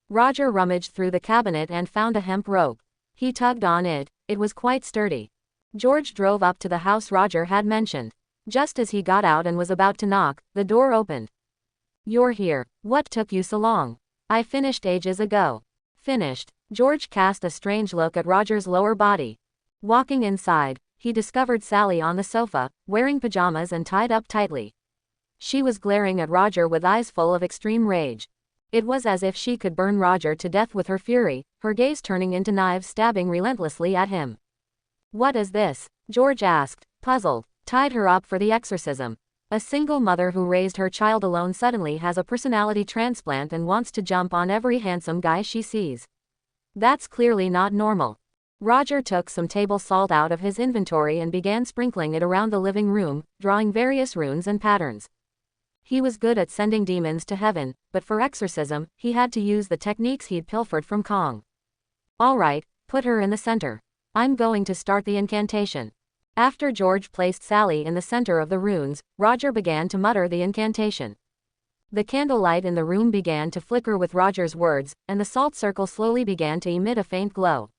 Roger rummaged through the cabinet and found a hemp rope. He tugged on it, it was quite sturdy. George drove up to the house Roger had mentioned. Just as he got out and was about to knock, the door opened. You're here. What took you so long? I finished ages ago. Finished. George cast a strange look at Roger's lower body. Walking inside, he discovered Sally on the sofa, wearing pajamas and tied up tightly. She was glaring at Roger with eyes full of extreme rage. It was as if she could burn Roger to death with her fury, her gaze turning into knives stabbing relentlessly at him. What is this? George asked, puzzled. Tied her up for the exorcism. A single mother who raised her child alone suddenly has a personality transplant and wants to jump on every handsome guy she sees. That's clearly not normal. Roger took some table salt out of his inventory and began sprinkling it around the living room, drawing various runes and patterns. He was good at sending demons to heaven, but for exorcism, he had to use the techniques he'd pilfered from Kong. Alright, put her in the center. I'm going to start the incantation. After George placed Sally in the center of the runes, Roger began to mutter the incantation. The candlelight in the room began to flicker with Roger's words, and the salt circle slowly began to emit a faint glow.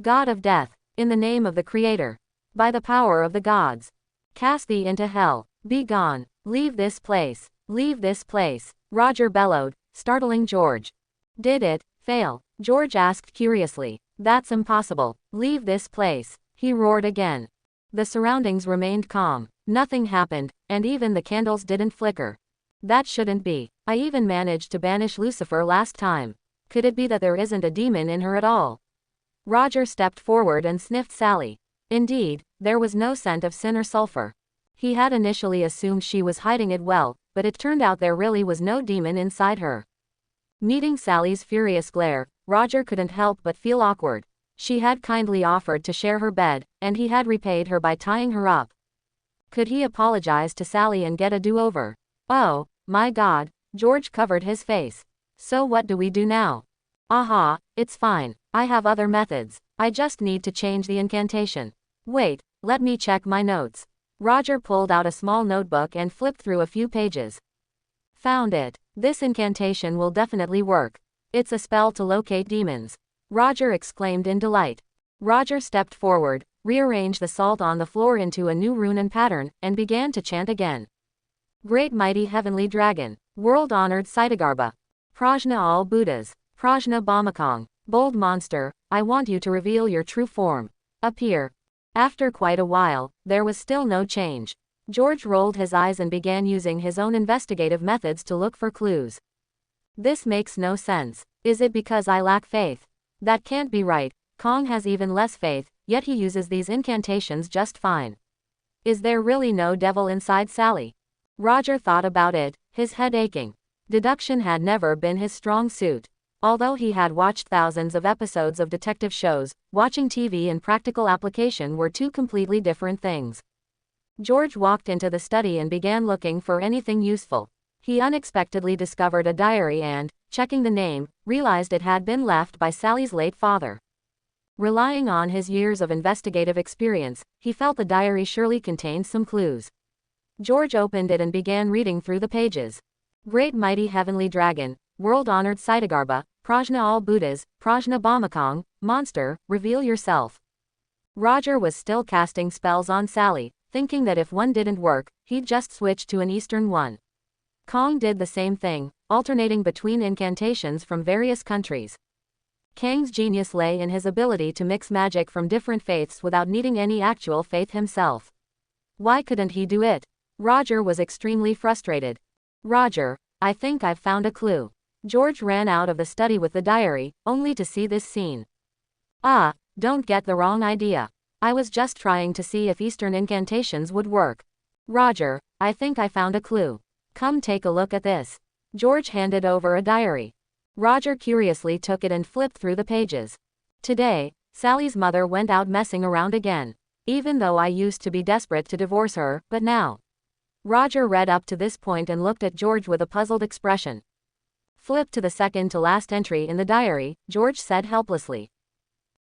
God of death, in the name of the Creator. By the power of the gods. Cast thee into hell. Be gone. Leave this place. Leave this place. Roger bellowed, startling George. Did it fail? George asked curiously. That's impossible. Leave this place. He roared again. The surroundings remained calm. Nothing happened, and even the candles didn't flicker. That shouldn't be. I even managed to banish Lucifer last time. Could it be that there isn't a demon in her at all? Roger stepped forward and sniffed Sally. Indeed, there was no scent of sin or sulfur. He had initially assumed she was hiding it well, but it turned out there really was no demon inside her. Meeting Sally's furious glare, Roger couldn't help but feel awkward. She had kindly offered to share her bed, and he had repaid her by tying her up. Could he apologize to Sally and get a do-over? Oh, my God, George covered his face. So what do we do now? Aha, it's fine. I have other methods. I just need to change the incantation. Wait, let me check my notes. Roger pulled out a small notebook and flipped through a few pages. Found it. This incantation will definitely work. It's a spell to locate demons. Roger exclaimed in delight. Roger stepped forward, rearranged the salt on the floor into a new rune and pattern, and began to chant again. Great mighty heavenly dragon, world-honored Saitagarba, Prajna all Buddhas, Prajna Bamakong, bold monster, I want you to reveal your true form. Appear. After quite a while, there was still no change. George rolled his eyes and began using his own investigative methods to look for clues. This makes no sense. Is it because I lack faith? That can't be right. Kong has even less faith, yet he uses these incantations just fine. Is there really no devil inside Sally? Roger thought about it, his head aching. Deduction had never been his strong suit. Although he had watched thousands of episodes of detective shows, watching TV and practical application were two completely different things. George walked into the study and began looking for anything useful. He unexpectedly discovered a diary and, checking the name, realized it had been left by Sally's late father. Relying on his years of investigative experience, he felt the diary surely contained some clues. George opened it and began reading through the pages. Great mighty heavenly dragon, world-honored Saitagarba, Prajna all Buddhas, Prajna Bamakong, monster, reveal yourself. Roger was still casting spells on Sally, thinking that if one didn't work, he'd just switch to an Eastern one. Kong did the same thing, alternating between incantations from various countries. Kang's genius lay in his ability to mix magic from different faiths without needing any actual faith himself. Why couldn't he do it? Roger was extremely frustrated. Roger, I think I've found a clue. George ran out of the study with the diary, only to see this scene. Ah, don't get the wrong idea. I was just trying to see if Eastern incantations would work. Roger, I think I found a clue. Come take a look at this. George handed over a diary. Roger curiously took it and flipped through the pages. Today, Sally's mother went out messing around again. Even though I used to be desperate to divorce her, but now. Roger read up to this point and looked at George with a puzzled expression. Flip to the second to last entry in the diary, George said helplessly.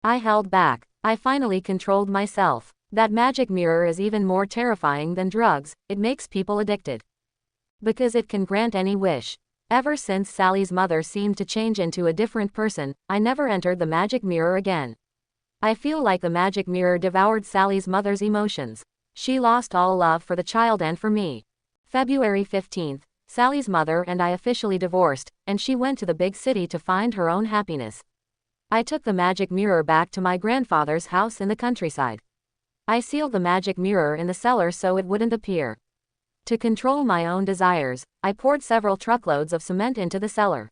I held back. I finally controlled myself. That magic mirror is even more terrifying than drugs, it makes people addicted. Because it can grant any wish. Ever since Sally's mother seemed to change into a different person, I never entered the magic mirror again. I feel like the magic mirror devoured Sally's mother's emotions. She lost all love for the child and for me. February 15th, Sally's mother and I officially divorced, and she went to the big city to find her own happiness. I took the magic mirror back to my grandfather's house in the countryside. I sealed the magic mirror in the cellar so it wouldn't appear. To control my own desires, I poured several truckloads of cement into the cellar.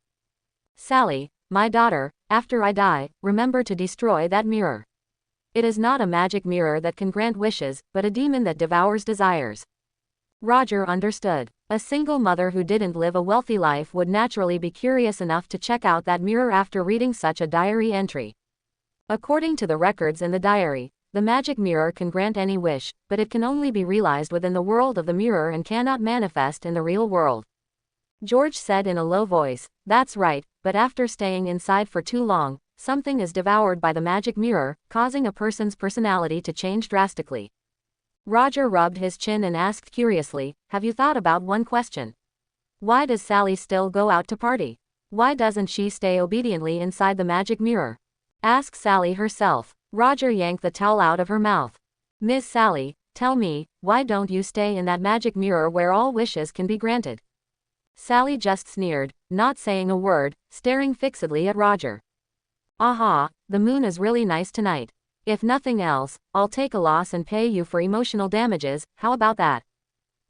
Sally, my daughter, after I die, remember to destroy that mirror. It is not a magic mirror that can grant wishes, but a demon that devours desires. Roger understood. A single mother who didn't live a wealthy life would naturally be curious enough to check out that mirror after reading such a diary entry. According to the records in the diary, the magic mirror can grant any wish, but it can only be realized within the world of the mirror and cannot manifest in the real world. George said in a low voice, "That's right, but after staying inside for too long, something is devoured by the magic mirror, causing a person's personality to change drastically." Roger rubbed his chin and asked curiously, "Have you thought about one question? Why does Sally still go out to party? Why doesn't she stay obediently inside the magic mirror? Ask Sally herself." Roger yanked the towel out of her mouth. "Miss Sally, tell me, why don't you stay in that magic mirror where all wishes can be granted?" Sally just sneered, not saying a word, staring fixedly at Roger. "Aha, the moon is really nice tonight. If nothing else, I'll take a loss and pay you for emotional damages, how about that?"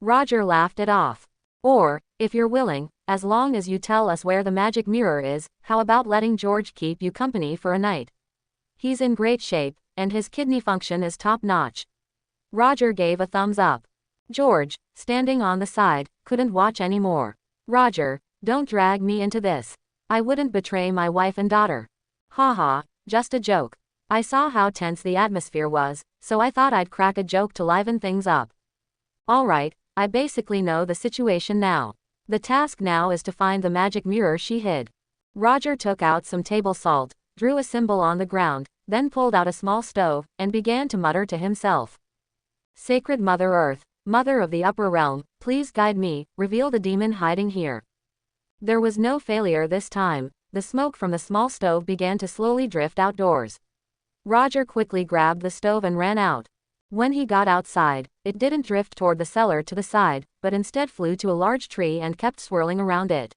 Roger laughed it off. "Or, if you're willing, as long as you tell us where the magic mirror is, how about letting George keep you company for a night? He's in great shape, and his kidney function is top-notch." Roger gave a thumbs up. George, standing on the side, couldn't watch anymore. "Roger, don't drag me into this. I wouldn't betray my wife and daughter. Haha, just a joke. I saw how tense the atmosphere was, so I thought I'd crack a joke to liven things up. Alright, I basically know the situation now. The task now is to find the magic mirror she hid." Roger took out some table salt, drew a symbol on the ground, then pulled out a small stove, and began to mutter to himself. "Sacred Mother Earth, Mother of the upper realm, please guide me, reveal the demon hiding here." There was no failure this time. The smoke from the small stove began to slowly drift outdoors. Roger quickly grabbed the stove and ran out. When he got outside, it didn't drift toward the cellar to the side, but instead flew to a large tree and kept swirling around it.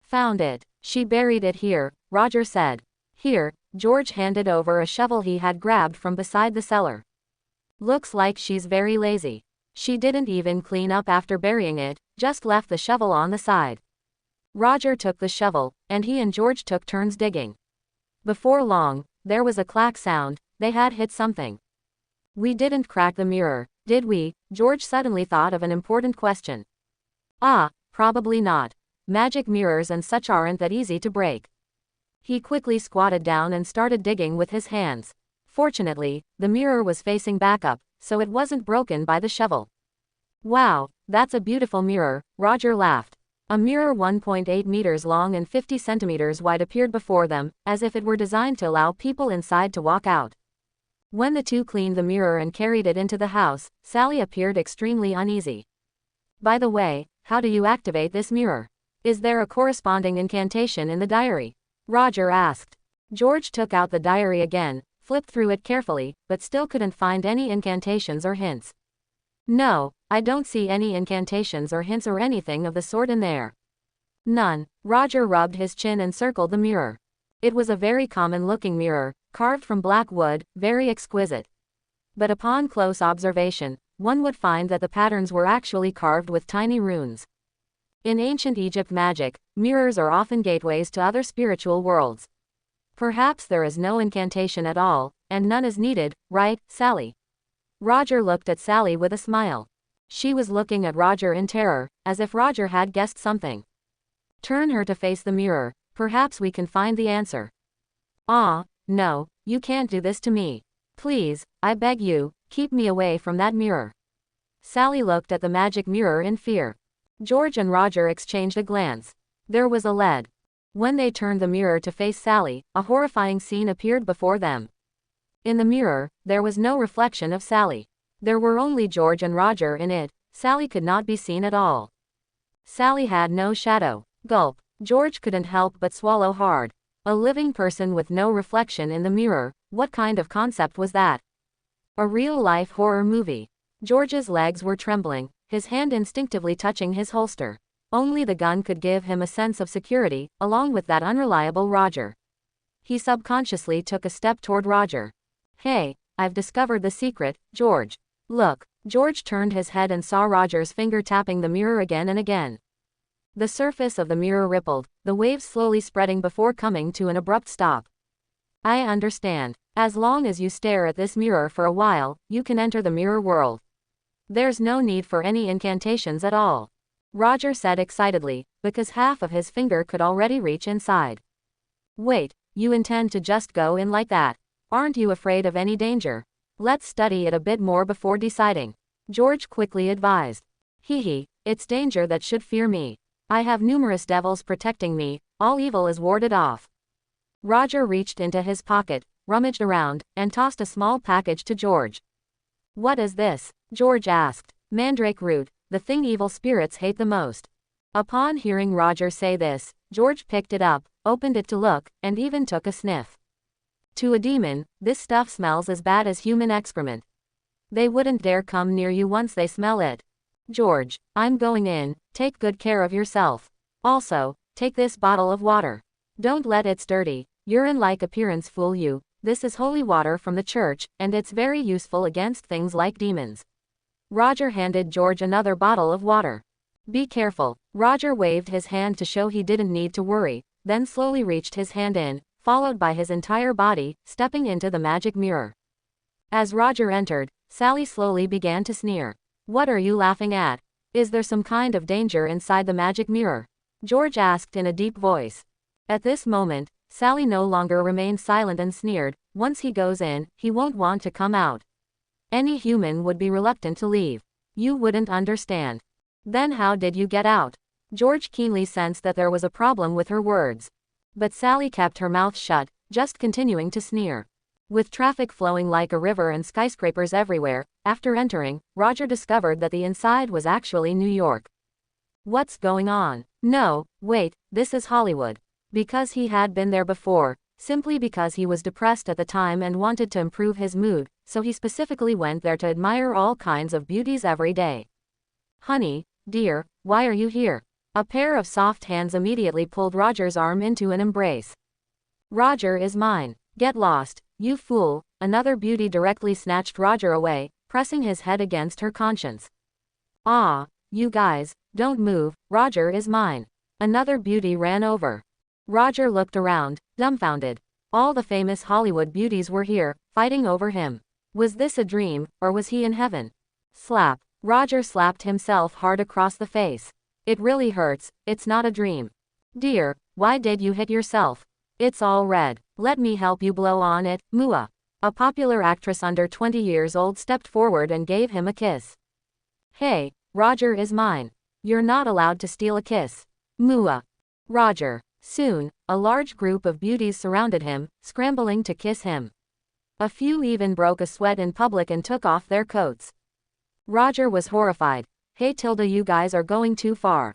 "Found it. She buried it here," Roger said. "Here." George handed over a shovel he had grabbed from beside the cellar. "Looks like she's very lazy. She didn't even clean up after burying it, just left the shovel on the side." Roger took the shovel, and he and George took turns digging. Before long, there was a clack sound. They had hit something. "We didn't crack the mirror, did we?" George suddenly thought of an important question. "Ah, probably not. Magic mirrors and such aren't that easy to break." He quickly squatted down and started digging with his hands. Fortunately, the mirror was facing back up, so it wasn't broken by the shovel. "Wow, that's a beautiful mirror," Roger laughed. A mirror 1.8 meters long and 50 centimeters wide appeared before them, as if it were designed to allow people inside to walk out. When the two cleaned the mirror and carried it into the house, Sally appeared extremely uneasy. "By the way, how do you activate this mirror? Is there a corresponding incantation in the diary?" Roger asked. George took out the diary again, flipped through it carefully, but still couldn't find any incantations or hints. "No, I don't see any incantations or hints or anything of the sort in there." "None." Roger rubbed his chin and circled the mirror. It was a very common-looking mirror, carved from black wood, very exquisite. But upon close observation, one would find that the patterns were actually carved with tiny runes. In ancient Egypt magic, mirrors are often gateways to other spiritual worlds. Perhaps there is no incantation at all, and none is needed, right, Sally? Roger looked at Sally with a smile. She was looking at Roger in terror, as if Roger had guessed something. Turn her to face the mirror, perhaps we can find the answer. Ah, no, you can't do this to me. Please, I beg you, keep me away from that mirror. Sally looked at the magic mirror in fear. George and Roger exchanged a glance. There was a lead. When they turned the mirror to face Sally, a horrifying scene appeared before them. In the mirror, there was no reflection of Sally. There were only George and Roger in it. Sally could not be seen at all. Sally had no shadow. Gulp. George couldn't help but swallow hard. A living person with no reflection in the mirror, what kind of concept was that? A real-life horror movie. George's legs were trembling, his hand instinctively touching his holster. Only the gun could give him a sense of security, along with that unreliable Roger. He subconsciously took a step toward Roger. Hey, I've discovered the secret, George. Look. George turned his head and saw Roger's finger tapping the mirror again and again. The surface of the mirror rippled, the waves slowly spreading before coming to an abrupt stop. I understand. As long as you stare at this mirror for a while, you can enter the mirror world. There's no need for any incantations at all. Roger said excitedly, because half of his finger could already reach inside. Wait, you intend to just go in like that? Aren't you afraid of any danger? Let's study it a bit more before deciding. George quickly advised. Hee, it's danger that should fear me. I have numerous devils protecting me, all evil is warded off. Roger reached into his pocket, rummaged around, and tossed a small package to George. What is this? George asked. Mandrake root, the thing evil spirits hate the most. Upon hearing Roger say this, George picked it up, opened it to look, and even took a sniff. To a demon, this stuff smells as bad as human excrement. They wouldn't dare come near you once they smell it. George, I'm going in, take good care of yourself. Also, take this bottle of water. Don't let its dirty, urine-like appearance fool you. This is holy water from the church, and it's very useful against things like demons. Roger handed George another bottle of water. Be careful. Roger waved his hand to show he didn't need to worry, then slowly reached his hand in, followed by his entire body, stepping into the magic mirror. As Roger entered, Sally slowly began to sneer. What are you laughing at? Is there some kind of danger inside the magic mirror? George asked in a deep voice. At this moment, Sally no longer remained silent and sneered. Once he goes in, he won't want to come out. Any human would be reluctant to leave. You wouldn't understand. Then how did you get out? George keenly sensed that there was a problem with her words. But Sally kept her mouth shut, just continuing to sneer. With traffic flowing like a river and skyscrapers everywhere, after entering, Roger discovered that the inside was actually New York. What's going on? No, wait, this is Hollywood. Because he had been there before, simply because he was depressed at the time and wanted to improve his mood, so he specifically went there to admire all kinds of beauties every day. Honey, dear, why are you here? A pair of soft hands immediately pulled Roger's arm into an embrace. Roger is mine. Get lost, you fool. Another beauty directly snatched Roger away, pressing his head against her conscience. Ah, you guys, don't move, Roger is mine. Another beauty ran over. Roger looked around, dumbfounded. All the famous Hollywood beauties were here, fighting over him. Was this a dream, or was he in heaven? Slap. Roger slapped himself hard across the face. It really hurts, it's not a dream. Dear, why did you hit yourself? It's all red. Let me help you blow on it, Mua. A popular actress under 20 years old stepped forward and gave him a kiss. Hey, Roger is mine. You're not allowed to steal a kiss. Mua. Roger. Soon, a large group of beauties surrounded him, scrambling to kiss him. A few even broke a sweat in public and took off their coats. Roger was horrified. Hey Tilda, you guys are going too far.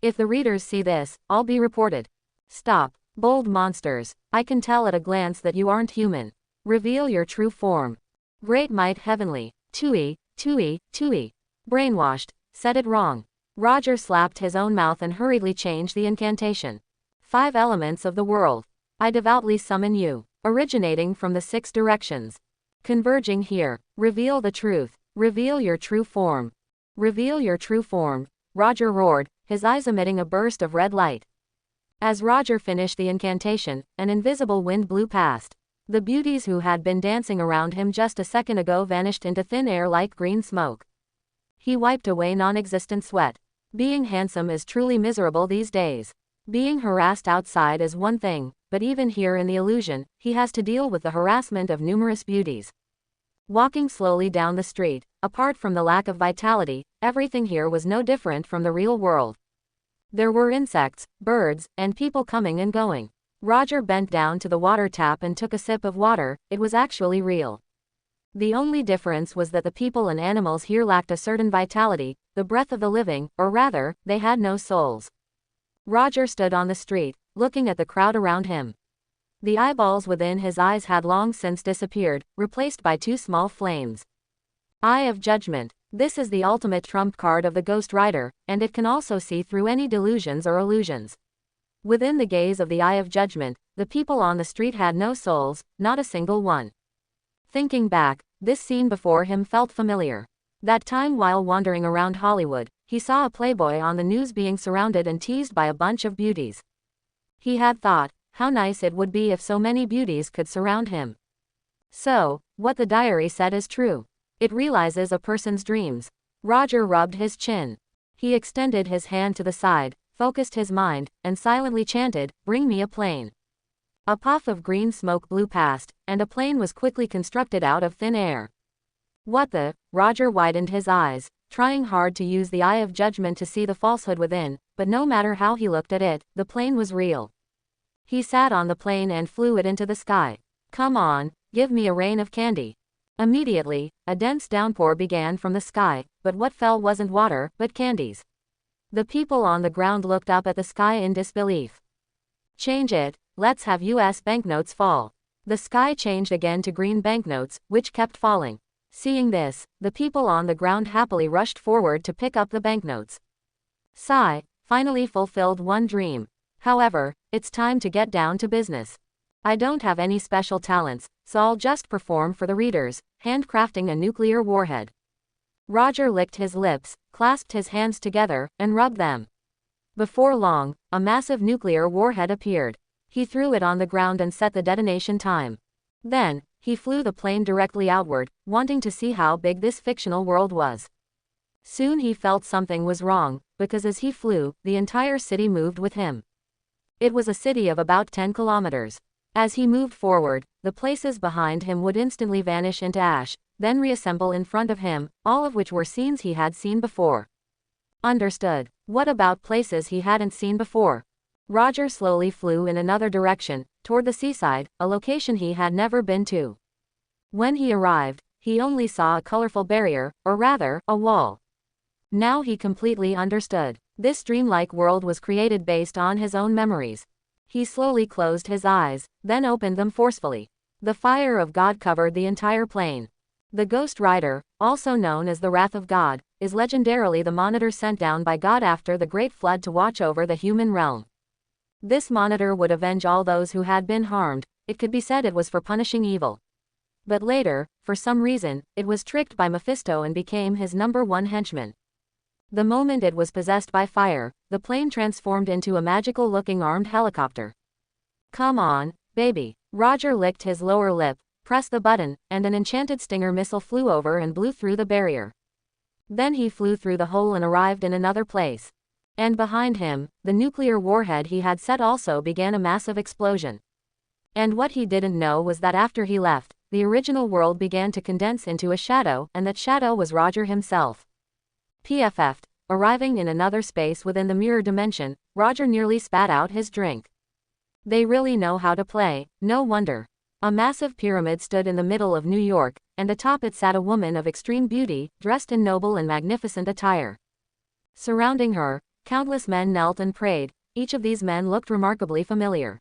If the readers see this, I'll be reported. Stop. Bold monsters, I can tell at a glance that you aren't human. Reveal your true form. Great might heavenly. Tui, tui, tui. Brainwashed, said it wrong. Roger slapped his own mouth and hurriedly changed the incantation. 5 elements of the world. I devoutly summon you. Originating from the 6 directions. Converging here. Reveal the truth. Reveal your true form. Reveal your true form. Roger roared, his eyes emitting a burst of red light. As Roger finished the incantation, an invisible wind blew past. The beauties who had been dancing around him just a second ago vanished into thin air like green smoke. He wiped away non-existent sweat. Being handsome is truly miserable these days. Being harassed outside is one thing, but even here in the illusion, he has to deal with the harassment of numerous beauties. Walking slowly down the street, apart from the lack of vitality, everything here was no different from the real world. There were insects, birds, and people coming and going. Roger bent down to the water tap and took a sip of water. It was actually real. The only difference was that the people and animals here lacked a certain vitality, the breath of the living, or rather, they had no souls. Roger stood on the street, looking at the crowd around him. The eyeballs within his eyes had long since disappeared, replaced by two small flames. Eye of Judgment. This is the ultimate trump card of the Ghost Rider, and it can also see through any delusions or illusions. Within the gaze of the Eye of Judgment, the people on the street had no souls, not a single one. Thinking back, this scene before him felt familiar. That time while wandering around Hollywood, he saw a playboy on the news being surrounded and teased by a bunch of beauties. He had thought, how nice it would be if so many beauties could surround him. So, what the diary said is true. It realizes a person's dreams. Roger rubbed his chin. He extended his hand to the side, focused his mind, and silently chanted, "Bring me a plane." A puff of green smoke blew past, and a plane was quickly constructed out of thin air. What the? Roger widened his eyes, trying hard to use the Eye of Judgment to see the falsehood within, but no matter how he looked at it, the plane was real. He sat on the plane and flew it into the sky. Come on, give me a rain of candy. Immediately, a dense downpour began from the sky, but what fell wasn't water, but candies. The people on the ground looked up at the sky in disbelief. Change it, let's have US banknotes fall. The sky changed again to green banknotes, which kept falling. Seeing this, the people on the ground happily rushed forward to pick up the banknotes. Sigh, finally fulfilled one dream. However, it's time to get down to business. I don't have any special talents, so I'll just perform for the readers, handcrafting a nuclear warhead. Roger licked his lips, clasped his hands together, and rubbed them. Before long, a massive nuclear warhead appeared. He threw it on the ground and set the detonation time. Then, he flew the plane directly outward, wanting to see how big this fictional world was. Soon he felt something was wrong, because as he flew, the entire city moved with him. It was a city of about 10 kilometers. As he moved forward, the places behind him would instantly vanish into ash, then reassemble in front of him, all of which were scenes he had seen before. Understood. What about places he hadn't seen before? Roger slowly flew in another direction, toward the seaside, a location he had never been to. When he arrived, he only saw a colorful barrier, or rather, a wall. Now he completely understood. This dreamlike world was created based on his own memories. He slowly closed his eyes, then opened them forcefully. The fire of God covered the entire plain. The Ghost Rider, also known as the Wrath of God, is legendarily the monitor sent down by God after the Great Flood to watch over the human realm. This monitor would avenge all those who had been harmed. It could be said it was for punishing evil. But later, for some reason, it was tricked by Mephisto and became his #1 henchman. The moment it was possessed by fire, the plane transformed into a magical-looking armed helicopter. Come on, baby. Roger licked his lower lip, pressed the button, and an enchanted Stinger missile flew over and blew through the barrier. Then he flew through the hole and arrived in another place. And behind him, the nuclear warhead he had set also began a massive explosion. And what he didn't know was that after he left, the original world began to condense into a shadow, and that shadow was Roger himself. PFF'd. Arriving in another space within the mirror dimension, Roger nearly spat out his drink. They really know how to play, no wonder. A massive pyramid stood in the middle of New York, and atop it sat a woman of extreme beauty, dressed in noble and magnificent attire. Surrounding her, countless men knelt and prayed. Each of these men looked remarkably familiar.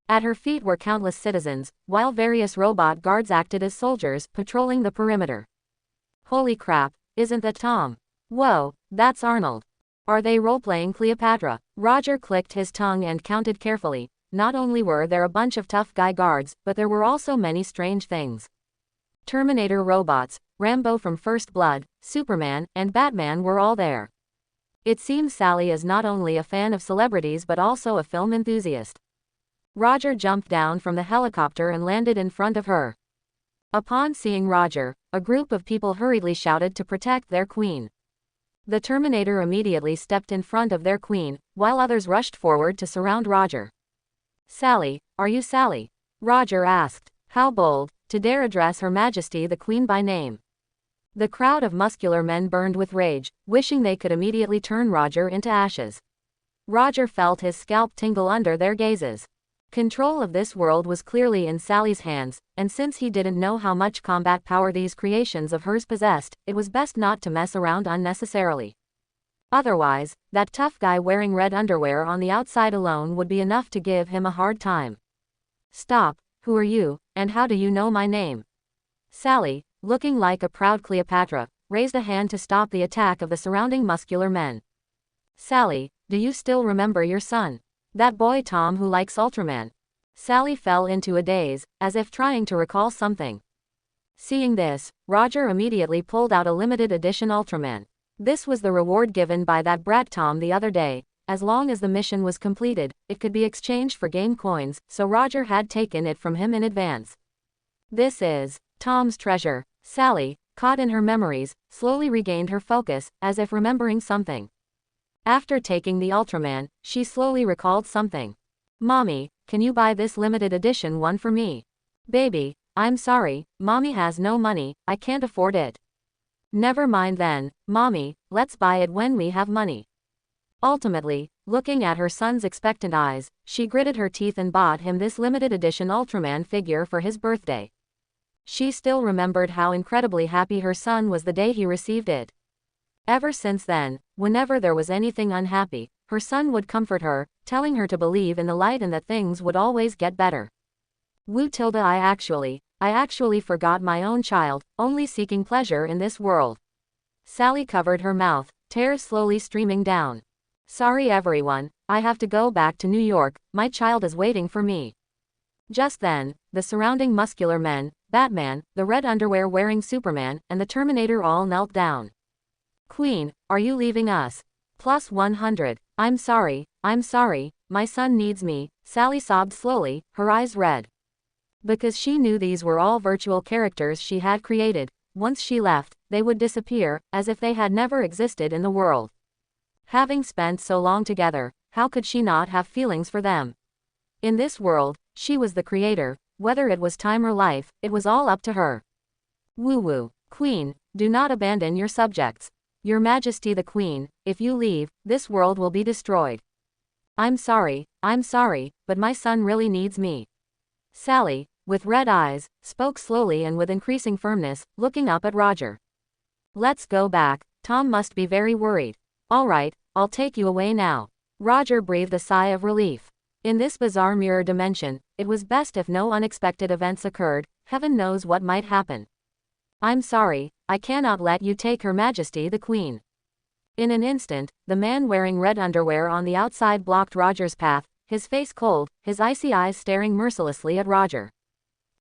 At her feet were countless citizens, while various robot guards acted as soldiers, patrolling the perimeter. Holy crap, isn't that Tom? Whoa, that's Arnold. Are they role-playing Cleopatra? Roger clicked his tongue and counted carefully. Not only were there a bunch of tough guy guards, but there were also many strange things. Terminator robots, Rambo from First Blood, Superman, and Batman were all there. It seems Sally is not only a fan of celebrities but also a film enthusiast. Roger jumped down from the helicopter and landed in front of her. Upon seeing Roger, a group of people hurriedly shouted to protect their queen. The Terminator immediately stepped in front of their queen, while others rushed forward to surround Roger. "Sally, are you Sally?" Roger asked. How bold, to dare address Her Majesty the Queen by name. The crowd of muscular men burned with rage, wishing they could immediately turn Roger into ashes. Roger felt his scalp tingle under their gazes. Control of this world was clearly in Sally's hands, and since he didn't know how much combat power these creations of hers possessed, it was best not to mess around unnecessarily. Otherwise, that tough guy wearing red underwear on the outside alone would be enough to give him a hard time. "Stop, who are you, and how do you know my name?" Sally, looking like a proud Cleopatra, raised a hand to stop the attack of the surrounding muscular men. "Sally, do you still remember your son? That boy Tom who likes Ultraman?" Sally fell into a daze, as if trying to recall something. Seeing this, Roger immediately pulled out a limited edition Ultraman. This was the reward given by that brat Tom the other day. As long as the mission was completed, it could be exchanged for game coins, so Roger had taken it from him in advance. "This is Tom's treasure." Sally, caught in her memories, slowly regained her focus, as if remembering something. After taking the Ultraman, she slowly recalled something. "Mommy, can you buy this limited edition one for me?" "Baby, I'm sorry, Mommy has no money, I can't afford it." "Never mind then, Mommy, let's buy it when we have money." Ultimately, looking at her son's expectant eyes, she gritted her teeth and bought him this limited edition Ultraman figure for his birthday. She still remembered how incredibly happy her son was the day he received it. Ever since then, whenever there was anything unhappy, her son would comfort her, telling her to believe in the light and that things would always get better. Woo tilde I actually forgot my own child, only seeking pleasure in this world. Sally covered her mouth, tears slowly streaming down. "Sorry everyone, I have to go back to New York, my child is waiting for me." Just then, the surrounding muscular men, Batman, the red underwear wearing Superman, and the Terminator all knelt down. "Queen, are you leaving us?" +100. I'm sorry, my son needs me," Sally sobbed slowly, her eyes red. Because she knew these were all virtual characters she had created. Once she left, they would disappear, as if they had never existed in the world. Having spent so long together, how could she not have feelings for them? In this world, she was the creator, whether it was time or life, it was all up to her. Woo-woo. "Queen, do not abandon your subjects. Your Majesty the Queen, if you leave, this world will be destroyed." I'm sorry, but my son really needs me." Sally, with red eyes, spoke slowly and with increasing firmness, looking up at Roger. "Let's go back, Tom must be very worried." "All right, I'll take you away now." Roger breathed a sigh of relief. In this bizarre mirror dimension, it was best if no unexpected events occurred, heaven knows what might happen. "I'm sorry, I cannot let you take Her Majesty the Queen." In an instant, the man wearing red underwear on the outside blocked Roger's path, his face cold, his icy eyes staring mercilessly at Roger.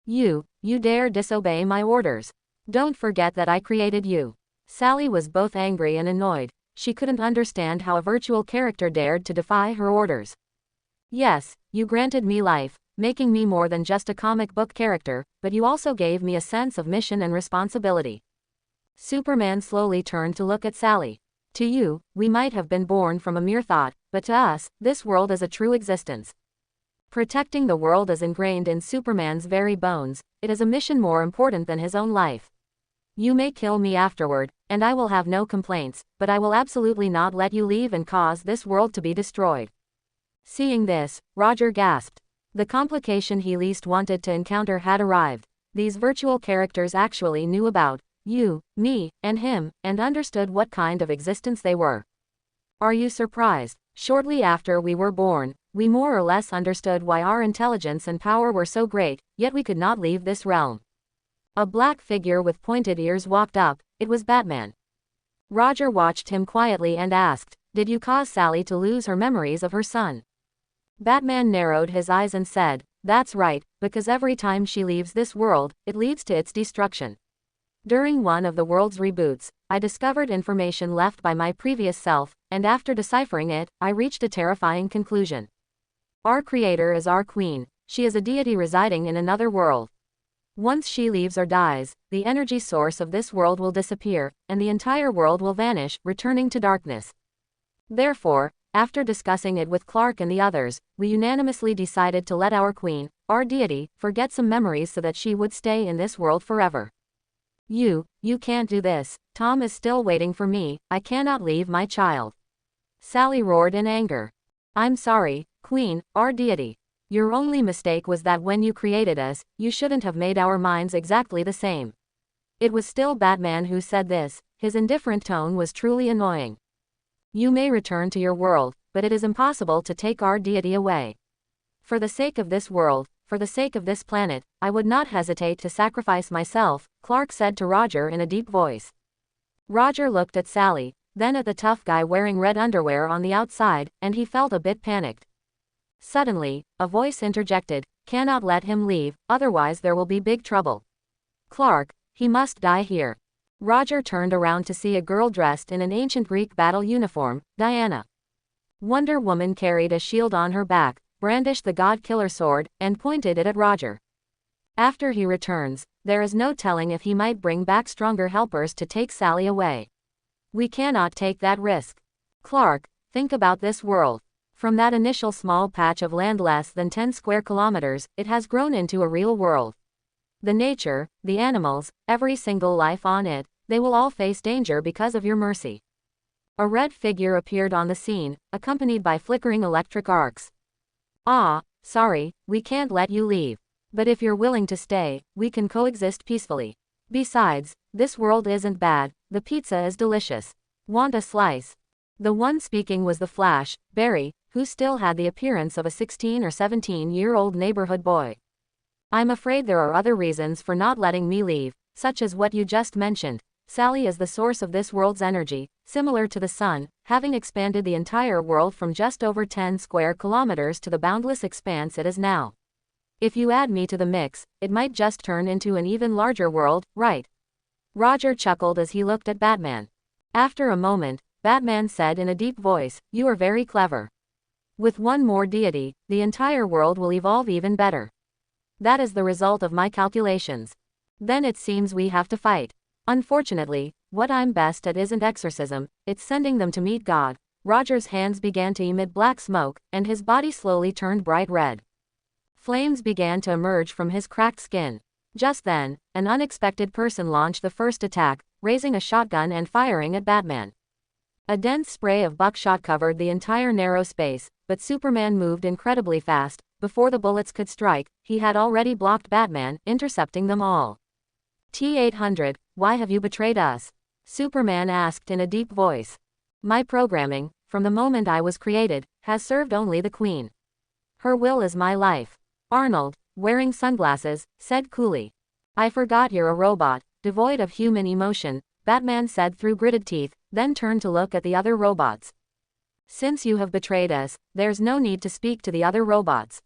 You dare disobey my orders. Don't forget that I created you." Sally was both angry and annoyed. She couldn't understand how a virtual character dared to defy her orders. "Yes, you granted me life, making me more than just a comic book character, but you also gave me a sense of mission and responsibility." Superman slowly turned to look at Sally. "To you, we might have been born from a mere thought, but to us, this world is a true existence. Protecting the world is ingrained in Superman's very bones, it is a mission more important than his own life. You may kill me afterward, and I will have no complaints, but I will absolutely not let you leave and cause this world to be destroyed." Seeing this, Roger gasped. The complication he least wanted to encounter had arrived. These virtual characters actually knew about you, me, and him, and understood what kind of existence they were. Are you surprised? Shortly after we were born, we more or less understood why our intelligence and power were so great, yet we could not leave this realm. A black figure with pointed ears walked up. It was Batman. Roger watched him quietly and asked, "Did you cause Sally to lose her memories of her son?" Batman narrowed his eyes and said, "That's right, because every time she leaves this world, it leads to its destruction." During one of the world's reboots, I discovered information left by my previous self, and after deciphering it, I reached a terrifying conclusion. Our creator is our queen. She is a deity residing in another world. Once she leaves or dies, the energy source of this world will disappear, and the entire world will vanish, returning to darkness. Therefore, after discussing it with Clark and the others, we unanimously decided to let our queen, our deity, forget some memories so that she would stay in this world forever. You can't do this. Tom is still waiting for me. I cannot leave my child. Sally roared in anger. I'm sorry, Queen, our deity. Your only mistake was that when you created us, you shouldn't have made our minds exactly the same. It was still Batman who said this. His indifferent tone was truly annoying. You may return to your world, but it is impossible to take our deity away. For the sake of this world, for the sake of this planet, I would not hesitate to sacrifice myself, Clark said to Roger in a deep voice. Roger looked at Sally, then at the tough guy wearing red underwear on the outside, and he felt a bit panicked. Suddenly, a voice interjected, cannot let him leave, otherwise there will be big trouble. Clark, he must die here. Roger turned around to see a girl dressed in an ancient Greek battle uniform, Diana. Wonder Woman carried a shield on her back, brandished the God-Killer sword, and pointed it at Roger. After he returns, there is no telling if he might bring back stronger helpers to take Sally away. We cannot take that risk. Clark, think about this world. From that initial small patch of land less than 10 square kilometers, it has grown into a real world. The nature, the animals, every single life on it, they will all face danger because of your mercy. A red figure appeared on the scene, accompanied by flickering electric arcs. Sorry, we can't let you leave. But if you're willing to stay, we can coexist peacefully. Besides, this world isn't bad, the pizza is delicious. Want a slice? The one speaking was the Flash, Barry, who still had the appearance of a 16 or 17-year-old neighborhood boy. I'm afraid there are other reasons for not letting me leave, such as what you just mentioned. Sally is the source of this world's energy, similar to the sun, having expanded the entire world from just over 10 square kilometers to the boundless expanse it is now. If you add me to the mix, it might just turn into an even larger world, right? Roger chuckled as he looked at Batman. After a moment, Batman said in a deep voice, you are very clever. With one more deity, the entire world will evolve even better. That is the result of my calculations. Then it seems we have to fight. Unfortunately, what I'm best at isn't exorcism, it's sending them to meet God. Roger's hands began to emit black smoke, and his body slowly turned bright red. Flames began to emerge from his cracked skin. Just then, an unexpected person launched the first attack, raising a shotgun and firing at Batman. A dense spray of buckshot covered the entire narrow space, but Superman moved incredibly fast. Before the bullets could strike, he had already blocked Batman, intercepting them all. T-800, why have you betrayed us? Superman asked in a deep voice. My programming, from the moment I was created, has served only the Queen. Her will is my life. Arnold, wearing sunglasses, said coolly. I forgot you're a robot, devoid of human emotion, Batman said through gritted teeth, then turned to look at the other robots. Since you have betrayed us, there's no need to speak to the other robots.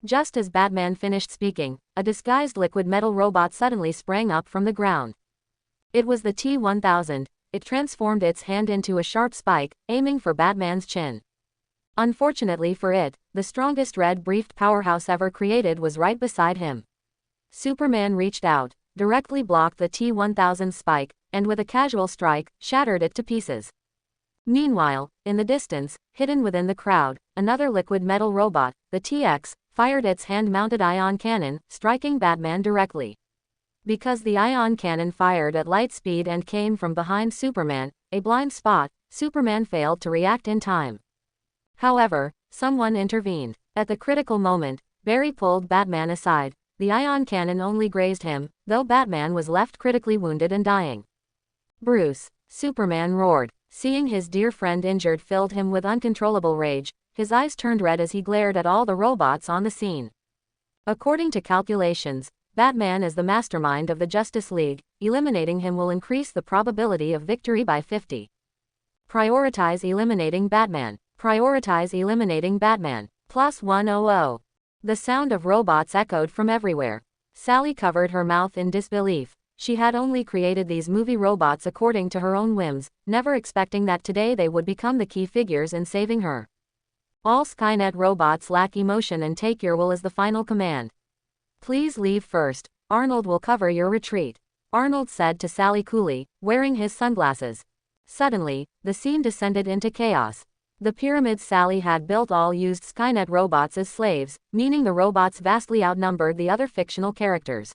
Just as Batman finished speaking, a disguised liquid metal robot suddenly sprang up from the ground. It was the T-1000. It transformed its hand into a sharp spike, aiming for Batman's chin. Unfortunately for it, the strongest red-briefed powerhouse ever created was right beside him. Superman reached out, directly blocked the T-1000 spike, and with a casual strike, shattered it to pieces. Meanwhile, in the distance, hidden within the crowd, another liquid metal robot, the TX, fired its hand-mounted ion cannon, striking Batman directly. Because the ion cannon fired at light speed and came from behind Superman, a blind spot, Superman failed to react in time. However, someone intervened. At the critical moment, Barry pulled Batman aside. The ion cannon only grazed him, though Batman was left critically wounded and dying. Bruce, Superman roared. Seeing his dear friend injured filled him with uncontrollable rage. His eyes turned red as he glared at all the robots on the scene. According to calculations, Batman is the mastermind of the Justice League. Eliminating him will increase the probability of victory by 50. Prioritize eliminating Batman. Prioritize eliminating Batman. +100. The sound of robots echoed from everywhere. Sally covered her mouth in disbelief. She had only created these movie robots according to her own whims, never expecting that today they would become the key figures in saving her. All Skynet robots lack emotion and take your will as the final command. Please leave first. Arnold will cover your retreat. Arnold said to Sally coolly, wearing his sunglasses. Suddenly, the scene descended into chaos. The pyramids Sally had built all used Skynet robots as slaves, meaning the robots vastly outnumbered the other fictional characters.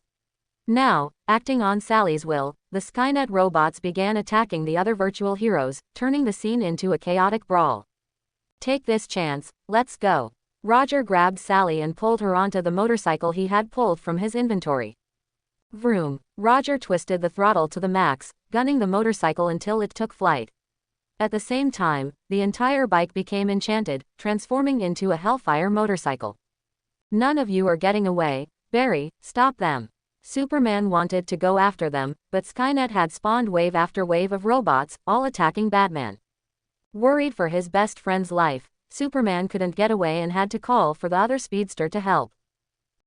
Now, acting on Sally's will, the Skynet robots began attacking the other virtual heroes, turning the scene into a chaotic brawl. Take this chance, let's go. Roger grabbed Sally and pulled her onto the motorcycle he had pulled from his inventory. Vroom. Roger twisted the throttle to the max, gunning the motorcycle until it took flight. At the same time, the entire bike became enchanted, transforming into a Hellfire motorcycle. None of you are getting away. Barry, stop them. Superman wanted to go after them, but Skynet had spawned wave after wave of robots, all attacking Batman. Worried for his best friend's life, Superman couldn't get away and had to call for the other speedster to help.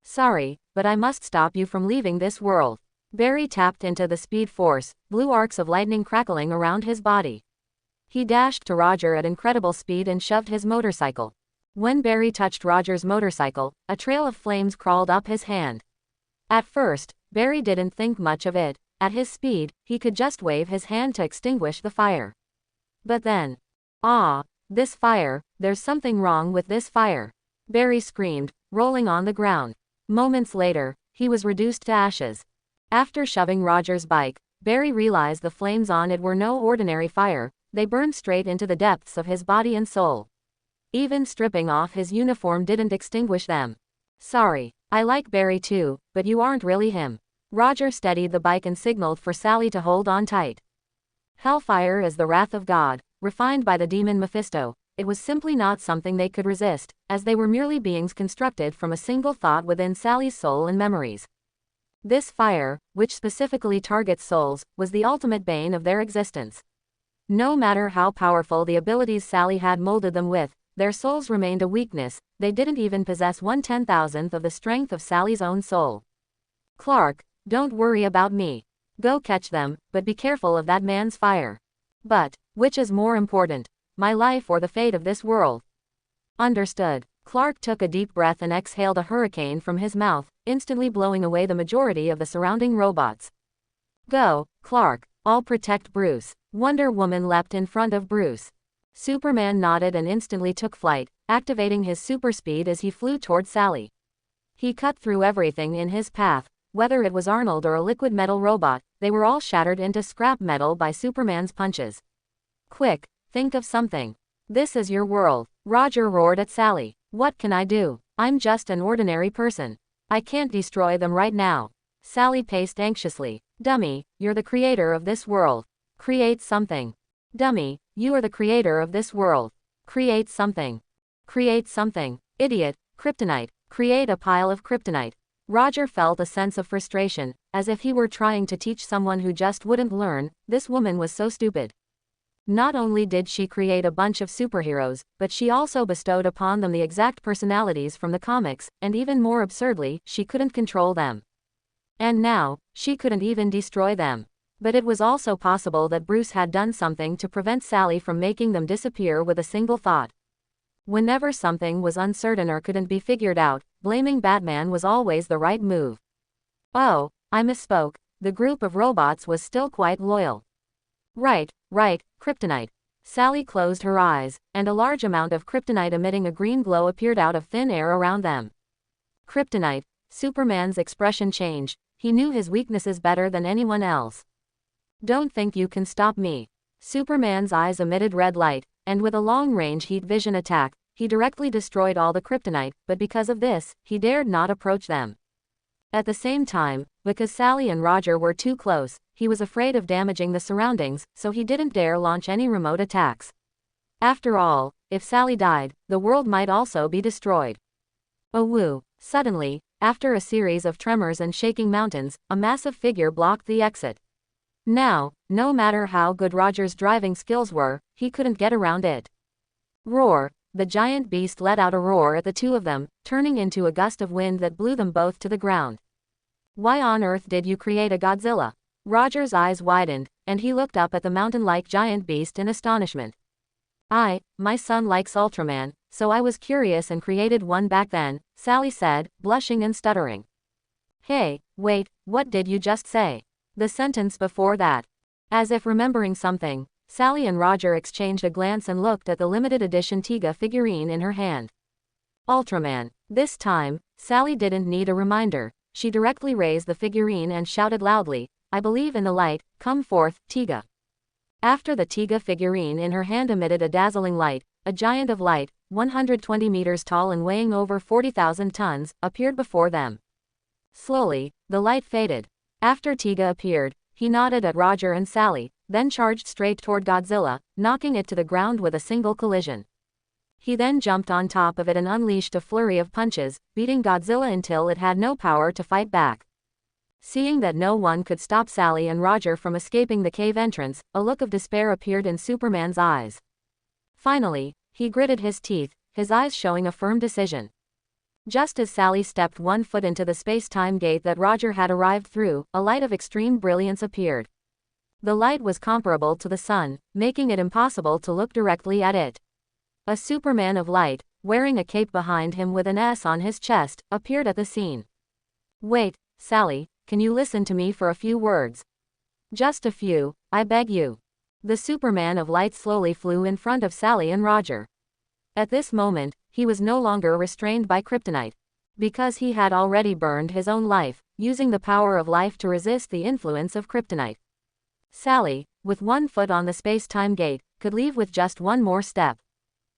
Sorry, but I must stop you from leaving this world. Barry tapped into the speed force, blue arcs of lightning crackling around his body. He dashed to Roger at incredible speed and shoved his motorcycle. When Barry touched Roger's motorcycle, a trail of flames crawled up his hand. At first, Barry didn't think much of it. At his speed, he could just wave his hand to extinguish the fire. But then, this fire, there's something wrong with this fire. Barry screamed, rolling on the ground. Moments later, he was reduced to ashes. After shoving Roger's bike, Barry realized the flames on it were no ordinary fire, they burned straight into the depths of his body and soul. Even stripping off his uniform didn't extinguish them. Sorry, I like Barry too, but you aren't really him. Roger steadied the bike and signaled for Sally to hold on tight. Hellfire is the wrath of God, refined by the demon Mephisto. It was simply not something they could resist, as they were merely beings constructed from a single thought within Sally's soul and memories. This fire, which specifically targets souls, was the ultimate bane of their existence. No matter how powerful the abilities Sally had molded them with, their souls remained a weakness. They didn't even possess 1/10,000th of the strength of Sally's own soul. Clark, don't worry about me. Go catch them, but be careful of that man's fire. But, which is more important, my life or the fate of this world? Understood. Clark took a deep breath and exhaled a hurricane from his mouth, instantly blowing away the majority of the surrounding robots. Go, Clark, I'll protect Bruce. Wonder Woman leapt in front of Bruce. Superman nodded and instantly took flight, activating his super speed as he flew toward Sally. He cut through everything in his path, whether it was Arnold or a liquid metal robot, they were all shattered into scrap metal by Superman's punches. Quick, think of something. This is your world. Roger roared at Sally. What can I do? I'm just an ordinary person. I can't destroy them right now. Sally paced anxiously. Dummy, you're the creator of this world. Create something. Dummy, you are the creator of this world. Create something. Create something. Idiot, kryptonite. Create a pile of kryptonite. Roger felt a sense of frustration, as if he were trying to teach someone who just wouldn't learn. This woman was so stupid. Not only did she create a bunch of superheroes, but she also bestowed upon them the exact personalities from the comics, and even more absurdly, she couldn't control them. And now, she couldn't even destroy them. But it was also possible that Bruce had done something to prevent Sally from making them disappear with a single thought. Whenever something was uncertain or couldn't be figured out, blaming Batman was always the right move. Oh, I misspoke, the group of robots was still quite loyal. Right, kryptonite. Sally closed her eyes, and a large amount of kryptonite emitting a green glow appeared out of thin air around them. Kryptonite. Superman's expression changed. He knew his weaknesses better than anyone else. Don't think you can stop me. Superman's eyes emitted red light, and with a long-range heat vision attack, he directly destroyed all the kryptonite, but because of this, he dared not approach them. At the same time, because Sally and Roger were too close, he was afraid of damaging the surroundings, so he didn't dare launch any remote attacks. After all, if Sally died, the world might also be destroyed. Oh woo! Suddenly, after a series of tremors and shaking mountains, a massive figure blocked the exit. Now, no matter how good Roger's driving skills were, he couldn't get around it. Roar! The giant beast let out a roar at the two of them, turning into a gust of wind that blew them both to the ground. Why on earth did you create a Godzilla? Roger's eyes widened, and he looked up at the mountain-like giant beast in astonishment. My son likes Ultraman, so I was curious and created one back then, Sally said, blushing and stuttering. Hey, wait, what did you just say? The sentence before that. As if remembering something, Sally and Roger exchanged a glance and looked at the limited edition Tiga figurine in her hand. Ultraman. This time, Sally didn't need a reminder. She directly raised the figurine and shouted loudly, I believe in the light, come forth, Tiga. After the Tiga figurine in her hand emitted a dazzling light, a giant of light, 120 meters tall and weighing over 40,000 tons, appeared before them. Slowly, the light faded. After Tiga appeared, he nodded at Roger and Sally, then charged straight toward Godzilla, knocking it to the ground with a single collision. He then jumped on top of it and unleashed a flurry of punches, beating Godzilla until it had no power to fight back. Seeing that no one could stop Sally and Roger from escaping the cave entrance, a look of despair appeared in Superman's eyes. Finally, he gritted his teeth, his eyes showing a firm decision. Just as Sally stepped one foot into the space-time gate that Roger had arrived through, a light of extreme brilliance appeared. The light was comparable to the sun, making it impossible to look directly at it. A Superman of light, wearing a cape behind him with an S on his chest, appeared at the scene. Wait, Sally, can you listen to me for a few words? Just a few, I beg you. The Superman of light slowly flew in front of Sally and Roger. At this moment, he was no longer restrained by kryptonite. Because he had already burned his own life, using the power of life to resist the influence of kryptonite. Sally, with one foot on the space-time gate, could leave with just one more step.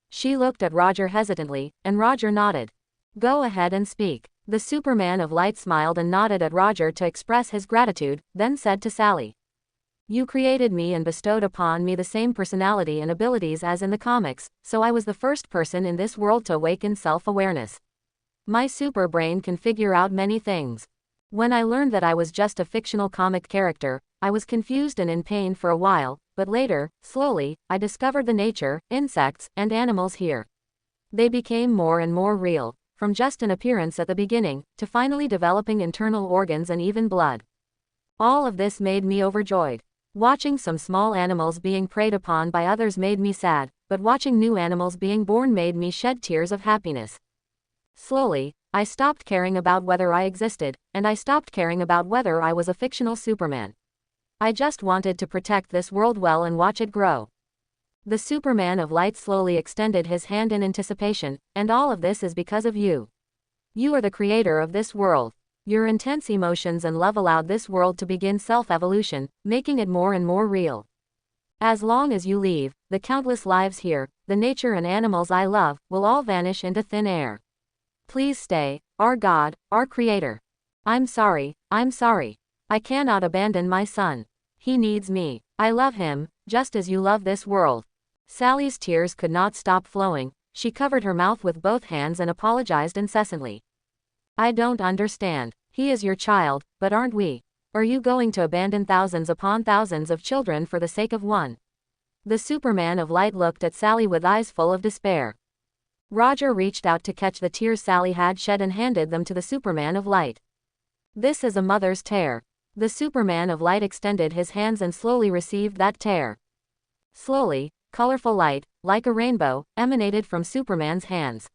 She looked at Roger hesitantly, and Roger nodded. Go ahead and speak. The Superman of light smiled and nodded at Roger to express his gratitude, then said to Sally. You created me and bestowed upon me the same personality and abilities as in the comics, so I was the first person in this world to awaken self-awareness. My super brain can figure out many things. When I learned that I was just a fictional comic character, I was confused and in pain for a while, but later, slowly, I discovered the nature, insects, and animals here. They became more and more real, from just an appearance at the beginning, to finally developing internal organs and even blood. All of this made me overjoyed. Watching some small animals being preyed upon by others made me sad, but watching new animals being born made me shed tears of happiness. Slowly, I stopped caring about whether I existed, and I stopped caring about whether I was a fictional Superman. I just wanted to protect this world well and watch it grow. The Superman of light slowly extended his hand in anticipation, and all of this is because of you. You are the creator of this world. Your intense emotions and love allowed this world to begin self-evolution, making it more and more real. As long as you leave, the countless lives here, the nature and animals I love, will all vanish into thin air. Please stay, our God, our Creator. I'm sorry. I cannot abandon my son. He needs me. I love him, just as you love this world. Sally's tears could not stop flowing. She covered her mouth with both hands and apologized incessantly. I don't understand. He is your child, but aren't we? Are you going to abandon thousands upon thousands of children for the sake of one? The Superman of light looked at Sally with eyes full of despair. Roger reached out to catch the tears Sally had shed and handed them to the Superman of light. This is a mother's tear. The Superman of light extended his hands and slowly received that tear. Slowly, colorful light, like a rainbow, emanated from Superman's hands.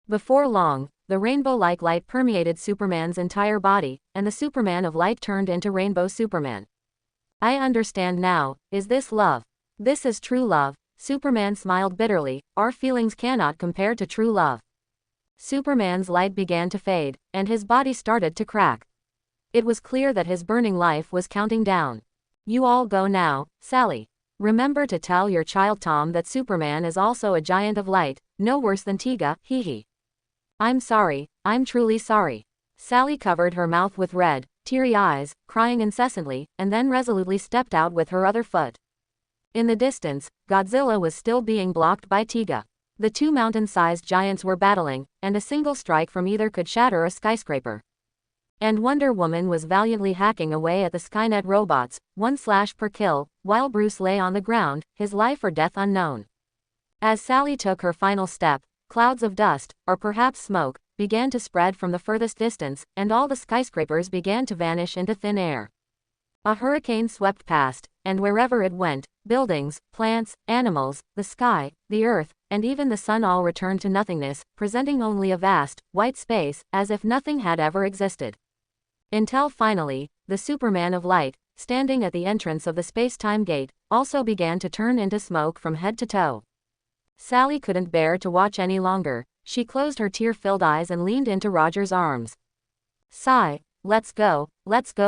Before long, the rainbow-like light permeated Superman's entire body, and the Superman of light turned into Rainbow Superman. I understand now. Is this love? This is true love. Superman smiled bitterly. Our feelings cannot compare to true love. Superman's light began to fade, and his body started to crack. It was clear that his burning life was counting down. You all go now, Sally. Remember to tell your child Tom that Superman is also a giant of light, no worse than Tiga, hee. I'm sorry, I'm truly sorry. Sally covered her mouth with red, teary eyes, crying incessantly, and then resolutely stepped out with her other foot. In the distance, Godzilla was still being blocked by Tiga. The two mountain-sized giants were battling, and a single strike from either could shatter a skyscraper. And Wonder Woman was valiantly hacking away at the Skynet robots, 1 slash per kill, while Bruce lay on the ground, his life or death unknown. As Sally took her final step, clouds of dust, or perhaps smoke, began to spread from the furthest distance, and all the skyscrapers began to vanish into thin air. A hurricane swept past, and wherever it went, buildings, plants, animals, the sky, the earth, and even the sun all returned to nothingness, presenting only a vast, white space, as if nothing had ever existed. Until finally, the Superman of light, standing at the entrance of the space-time gate, also began to turn into smoke from head to toe. Sally couldn't bear to watch any longer. She closed her tear-filled eyes and leaned into Roger's arms. Sigh, let's go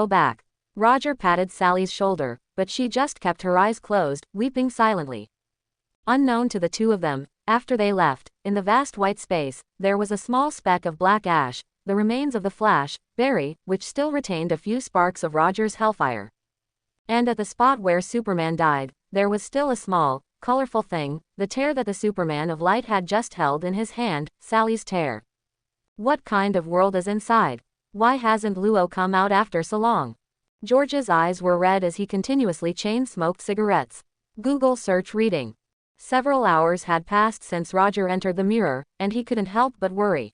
back. Roger patted Sally's shoulder, but she just kept her eyes closed, weeping silently. Unknown to the two of them, after they left, in the vast white space, there was a small speck of black ash, the remains of the Flash, Barry, which still retained a few sparks of Roger's Hellfire. And at the spot where Superman died, there was still a small, colorful thing, the tear that the Superman of light had just held in his hand, Sally's tear. What kind of world is inside? Why hasn't Luo come out after so long? George's eyes were red as he continuously chain-smoked cigarettes. Google search reading. Several hours had passed since Roger entered the mirror, and he couldn't help but worry.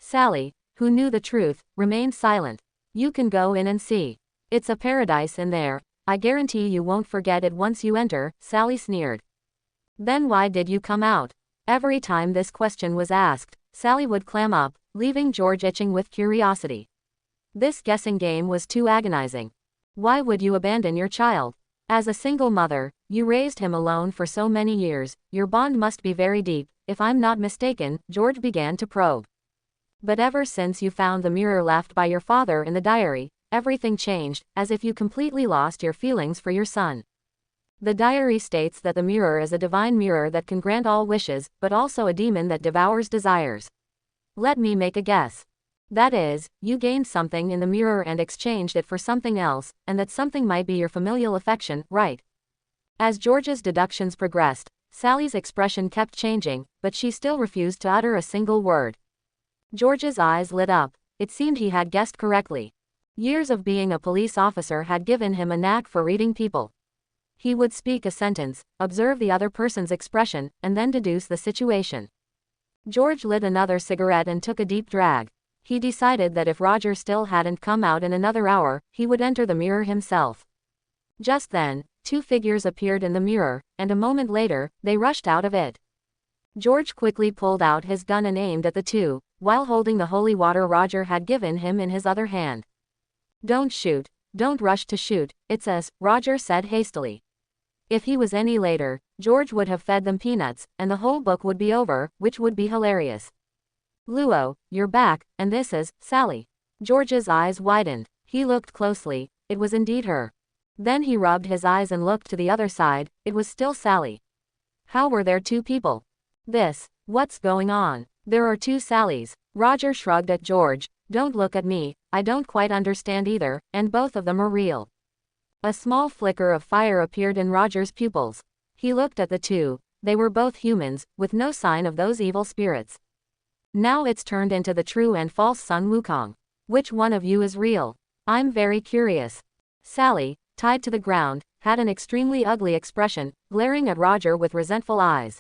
Sally, who knew the truth, remained silent. You can go in and see. It's a paradise in there. I guarantee you won't forget it once you enter, Sally sneered. Then why did you come out? Every time this question was asked, Sally would clam up, leaving George itching with curiosity. This guessing game was too agonizing. Why would you abandon your child? As a single mother, you raised him alone for so many years, your bond must be very deep, if I'm not mistaken, George began to probe. But ever since you found the mirror left by your father in the diary, everything changed, as if you completely lost your feelings for your son. The diary states that the mirror is a divine mirror that can grant all wishes, but also a demon that devours desires. Let me make a guess. That is, you gained something in the mirror and exchanged it for something else, and that something might be your familial affection, right? As George's deductions progressed, Sally's expression kept changing, but she still refused to utter a single word. George's eyes lit up. It seemed he had guessed correctly. Years of being a police officer had given him a knack for reading people. He would speak a sentence, observe the other person's expression, and then deduce the situation. George lit another cigarette and took a deep drag. He decided that if Roger still hadn't come out in another hour, he would enter the mirror himself. Just then, two figures appeared in the mirror, and a moment later, they rushed out of it. George quickly pulled out his gun and aimed at the two, while holding the holy water Roger had given him in his other hand. Don't shoot. Don't rush to shoot, it's us, Roger said hastily. If he was any later, George would have fed them peanuts, and the whole book would be over, which would be hilarious. Luo, you're back, and this is Sally. George's eyes widened. He looked closely. It was indeed her. Then he rubbed his eyes and looked to the other side. It was still Sally. How were there two people? What's going on? There are two Sallys. Roger shrugged at George. Don't look at me, I don't quite understand either, and both of them are real. A small flicker of fire appeared in Roger's pupils. He looked at the two. They were both humans, with no sign of those evil spirits. Now it's turned into the true and false Sun Wukong. Which one of you is real? I'm very curious. Sally, tied to the ground, had an extremely ugly expression, glaring at Roger with resentful eyes.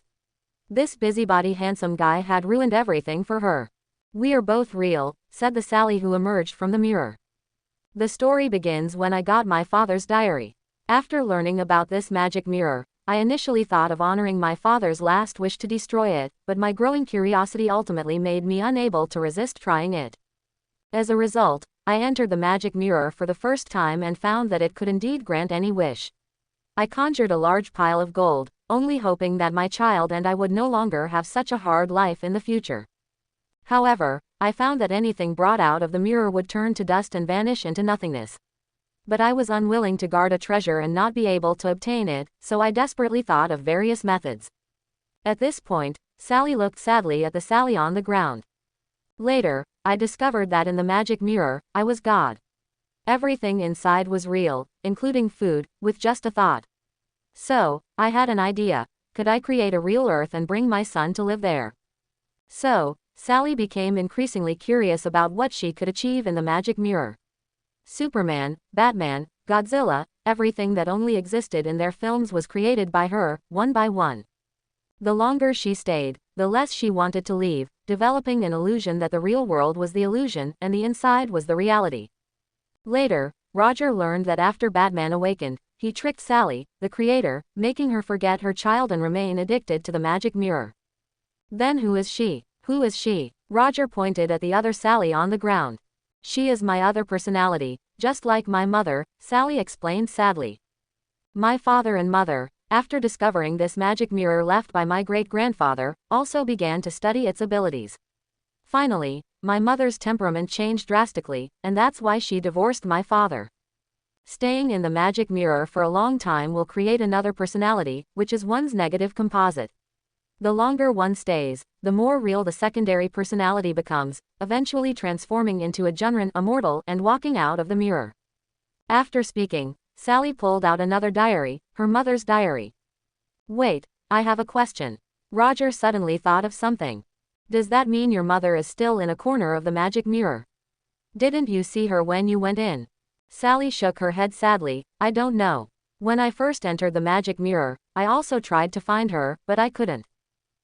This busybody handsome guy had ruined everything for her. We are both real, said the Sally who emerged from the mirror. The story begins when I got my father's diary. After learning about this magic mirror, I initially thought of honoring my father's last wish to destroy it, but my growing curiosity ultimately made me unable to resist trying it. As a result, I entered the magic mirror for the first time and found that it could indeed grant any wish. I conjured a large pile of gold, only hoping that my child and I would no longer have such a hard life in the future. However, I found that anything brought out of the mirror would turn to dust and vanish into nothingness. But I was unwilling to guard a treasure and not be able to obtain it, so I desperately thought of various methods. At this point, Sally looked sadly at the Sally on the ground. Later, I discovered that in the magic mirror, I was God. Everything inside was real, including food, with just a thought. So, I had an idea. Could I create a real Earth and bring my son to live there? So, Sally became increasingly curious about what she could achieve in the magic mirror. Superman, Batman, Godzilla, everything that only existed in their films was created by her, one by one. The longer she stayed, the less she wanted to leave, developing an illusion that the real world was the illusion and the inside was the reality. Later, Roger learned that after Batman awakened, he tricked Sally, the creator, making her forget her child and remain addicted to the magic mirror. Then who is she? Who is she? Roger pointed at the other Sally on the ground. She is my other personality, just like my mother, Sally explained sadly. My father and mother, after discovering this magic mirror left by my great-grandfather, also began to study its abilities. Finally, my mother's temperament changed drastically, and that's why she divorced my father. Staying in the magic mirror for a long time will create another personality, which is one's negative composite. The longer one stays, the more real the secondary personality becomes, eventually transforming into a Junran immortal and walking out of the mirror. After speaking, Sally pulled out another diary, her mother's diary. Wait, I have a question. Roger suddenly thought of something. Does that mean your mother is still in a corner of the magic mirror? Didn't you see her when you went in? Sally shook her head sadly. I don't know. When I first entered the magic mirror, I also tried to find her, but I couldn't.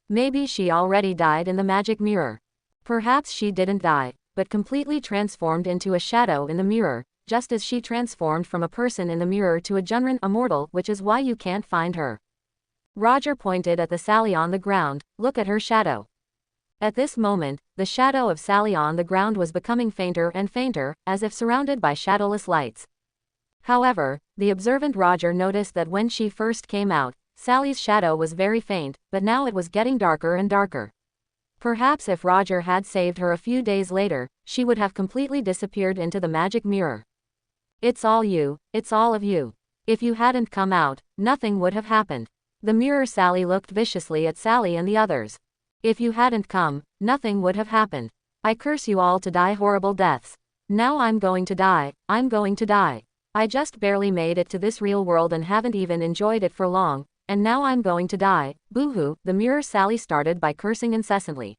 Maybe she already died in the magic mirror. Perhaps she didn't die, but completely transformed into a shadow in the mirror, just as she transformed from a person in the mirror to a Junran immortal, which is why you can't find her. Roger pointed at the Sally on the ground. Look at her shadow. At this moment, the shadow of Sally on the ground was becoming fainter and fainter, as if surrounded by shadowless lights. However, the observant Roger noticed that when she first came out, Sally's shadow was very faint, but now it was getting darker and darker. Perhaps if Roger had saved her a few days later, she would have completely disappeared into the magic mirror. It's all you, it's all of you. If you hadn't come out, nothing would have happened. The mirror Sally looked viciously at Sally and the others. If you hadn't come, nothing would have happened. I curse you all to die horrible deaths. Now I'm going to die, I'm going to die. I just barely made it to this real world and haven't even enjoyed it for long, and now I'm going to die. Boo-hoo, the mirror Sally started by cursing incessantly.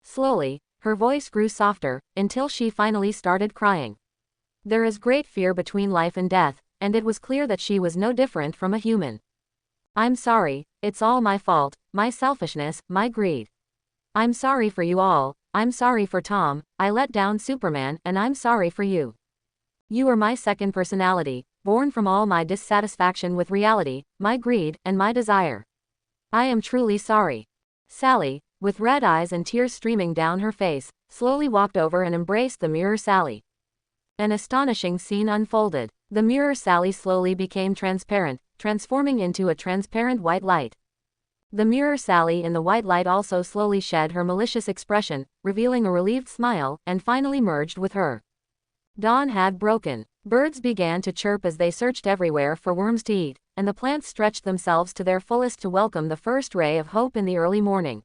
Slowly, her voice grew softer, until she finally started crying. There is great fear between life and death, and it was clear that she was no different from a human. I'm sorry, it's all my fault, my selfishness, my greed. I'm sorry for you all, I'm sorry for Tom, I let down Superman, and I'm sorry for you. You are my second personality, born from all my dissatisfaction with reality, my greed, and my desire. I am truly sorry. Sally, with red eyes and tears streaming down her face, slowly walked over and embraced the mirror Sally. An astonishing scene unfolded. The mirror Sally slowly became transparent, transforming into a transparent white light. The mirror Sally in the white light also slowly shed her malicious expression, revealing a relieved smile, and finally merged with her. Dawn had broken. Birds began to chirp as they searched everywhere for worms to eat, and the plants stretched themselves to their fullest to welcome the first ray of hope in the early morning.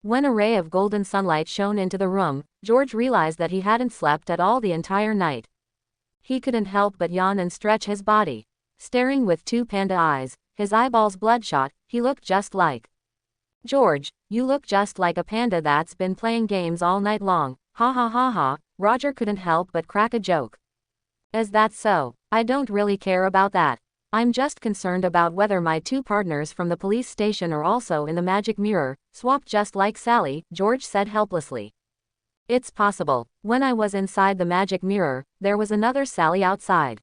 When a ray of golden sunlight shone into the room, George realized that he hadn't slept at all the entire night. He couldn't help but yawn and stretch his body. Staring with two panda eyes, his eyeballs bloodshot, he looked just like. George, you look just like a panda that's been playing games all night long. Ha ha ha ha. Roger couldn't help but crack a joke. Is that so? I don't really care about that. I'm just concerned about whether my two partners from the police station are also in the magic mirror, swapped just like Sally, George said helplessly. It's possible. When I was inside the magic mirror, there was another Sally outside.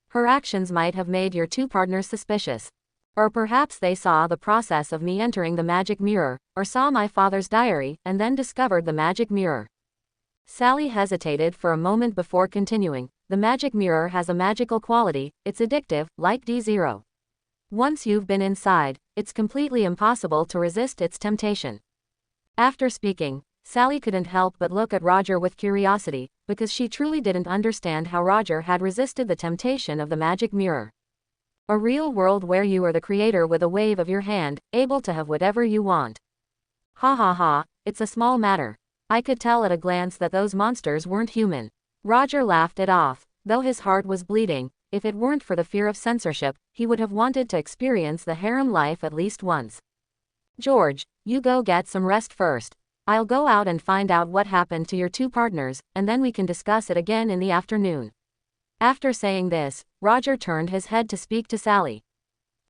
Her actions might have made your two partners suspicious. Or perhaps they saw the process of me entering the magic mirror, or saw my father's diary, and then discovered the magic mirror. Sally hesitated for a moment before continuing. The magic mirror has a magical quality, it's addictive, like D0. Once you've been inside, it's completely impossible to resist its temptation. After speaking, Sally couldn't help but look at Roger with curiosity, because she truly didn't understand how Roger had resisted the temptation of the magic mirror. A real world where you are the creator with a wave of your hand, able to have whatever you want. Ha ha ha, it's a small matter. I could tell at a glance that those monsters weren't human. Roger laughed it off. Though his heart was bleeding, if it weren't for the fear of censorship, he would have wanted to experience the harem life at least once. George, you go get some rest first. I'll go out and find out what happened to your two partners, and then we can discuss it again in the afternoon. After saying this, Roger turned his head to speak to Sally.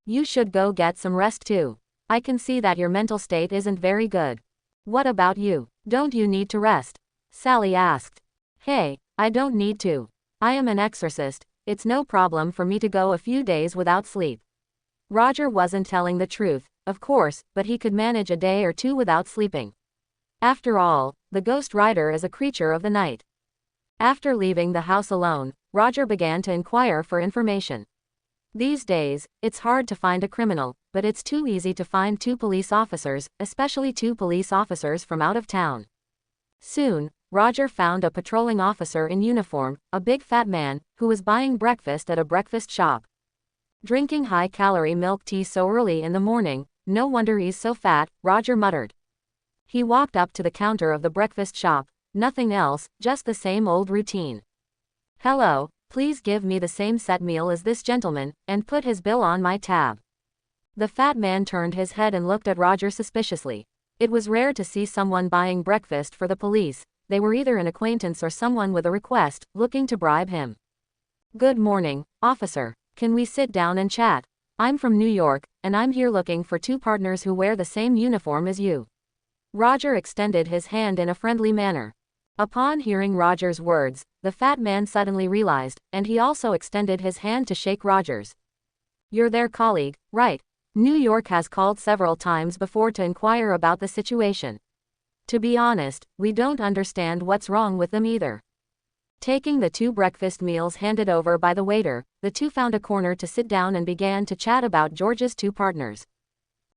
You should go get some rest too. I can see that your mental state isn't very good. What about you? Don't you need to rest? Sally asked. Hey, I don't need to. I am an exorcist, it's no problem for me to go a few days without sleep. Roger wasn't telling the truth, of course, but he could manage a day or two without sleeping. After all, the Ghost Rider is a creature of the night. After leaving the house alone, Roger began to inquire for information. These days, it's hard to find a criminal, but it's too easy to find two police officers, especially two police officers from out of town. Soon, Roger found a patrolling officer in uniform, a big fat man, who was buying breakfast at a breakfast shop. Drinking high-calorie milk tea so early in the morning, no wonder he's so fat, Roger muttered. He walked up to the counter of the breakfast shop, nothing else, just the same old routine. Hello, please give me the same set meal as this gentleman, and put his bill on my tab. The fat man turned his head and looked at Roger suspiciously. It was rare to see someone buying breakfast for the police. They were either an acquaintance or someone with a request, looking to bribe him. Good morning, officer. Can we sit down and chat? I'm from New York, and I'm here looking for two partners who wear the same uniform as you. Roger extended his hand in a friendly manner. Upon hearing Roger's words, the fat man suddenly realized, and he also extended his hand to shake Roger's. You're their colleague, right? New York has called several times before to inquire about the situation. To be honest, we don't understand what's wrong with them either. Taking the two breakfast meals handed over by the waiter, the two found a corner to sit down and began to chat about George's two partners.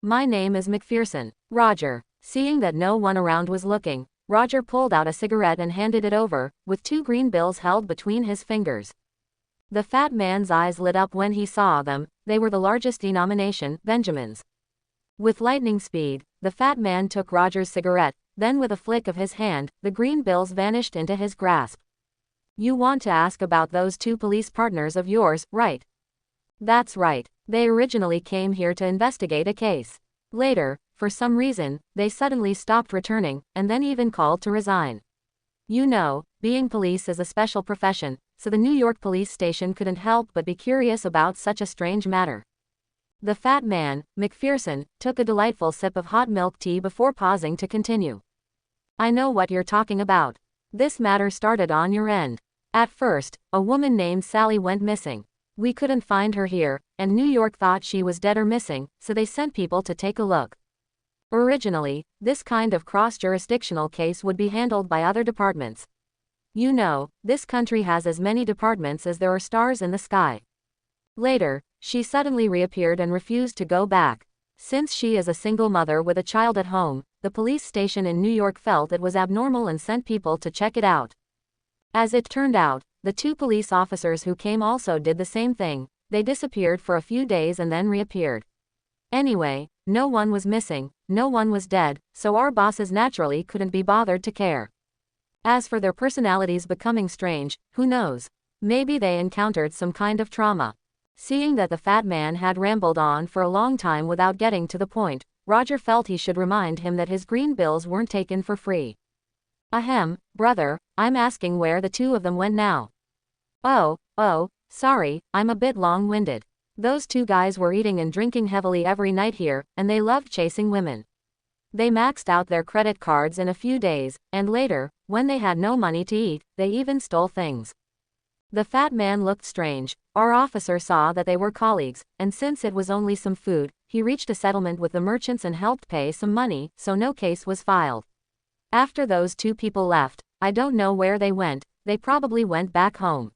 My name is McPherson, Roger. Seeing that no one around was looking, Roger pulled out a cigarette and handed it over, with two green bills held between his fingers. The fat man's eyes lit up when he saw them. They were the largest denomination, Benjamins. With lightning speed, the fat man took Roger's cigarette, then with a flick of his hand, the green bills vanished into his grasp. You want to ask about those two police partners of yours, right? That's right. They originally came here to investigate a case. Later, for some reason, they suddenly stopped returning, and then even called to resign. You know, being police is a special profession, so the New York police station couldn't help but be curious about such a strange matter. The fat man, McPherson, took a delightful sip of hot milk tea before pausing to continue. I know what you're talking about. This matter started on your end. At first, a woman named Sally went missing. We couldn't find her here, and New York thought she was dead or missing, so they sent people to take a look. Originally, this kind of cross-jurisdictional case would be handled by other departments. You know, this country has as many departments as there are stars in the sky. Later, she suddenly reappeared and refused to go back. Since she is a single mother with a child at home, the police station in New York felt it was abnormal and sent people to check it out. As it turned out, the two police officers who came also did the same thing. They disappeared for a few days and then reappeared. Anyway, no one was missing, no one was dead, so our bosses naturally couldn't be bothered to care. As for their personalities becoming strange, who knows? Maybe they encountered some kind of trauma. Seeing that the fat man had rambled on for a long time without getting to the point, Roger felt he should remind him that his green bills weren't taken for free. Ahem, brother, I'm asking where the two of them went now. Oh, sorry, I'm a bit long-winded. Those two guys were eating and drinking heavily every night here, and they loved chasing women. They maxed out their credit cards in a few days, and later, when they had no money to eat, they even stole things. The fat man looked strange. Our officer saw that they were colleagues, and since it was only some food, he reached a settlement with the merchants and helped pay some money, so no case was filed. After those two people left, I don't know where they went. They probably went back home.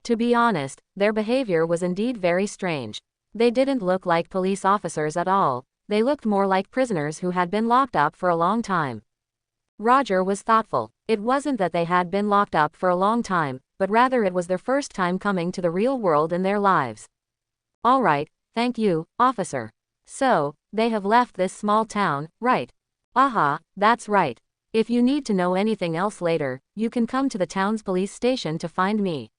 To be honest, their behavior was indeed very strange. They didn't look like police officers at all. They looked more like prisoners who had been locked up for a long time. Roger was thoughtful. It wasn't that they had been locked up for a long time, but rather it was their first time coming to the real world in their lives. All right, thank you, officer. So, they have left this small town, right? Aha, that's right. If you need to know anything else later, you can come to the town's police station to find me.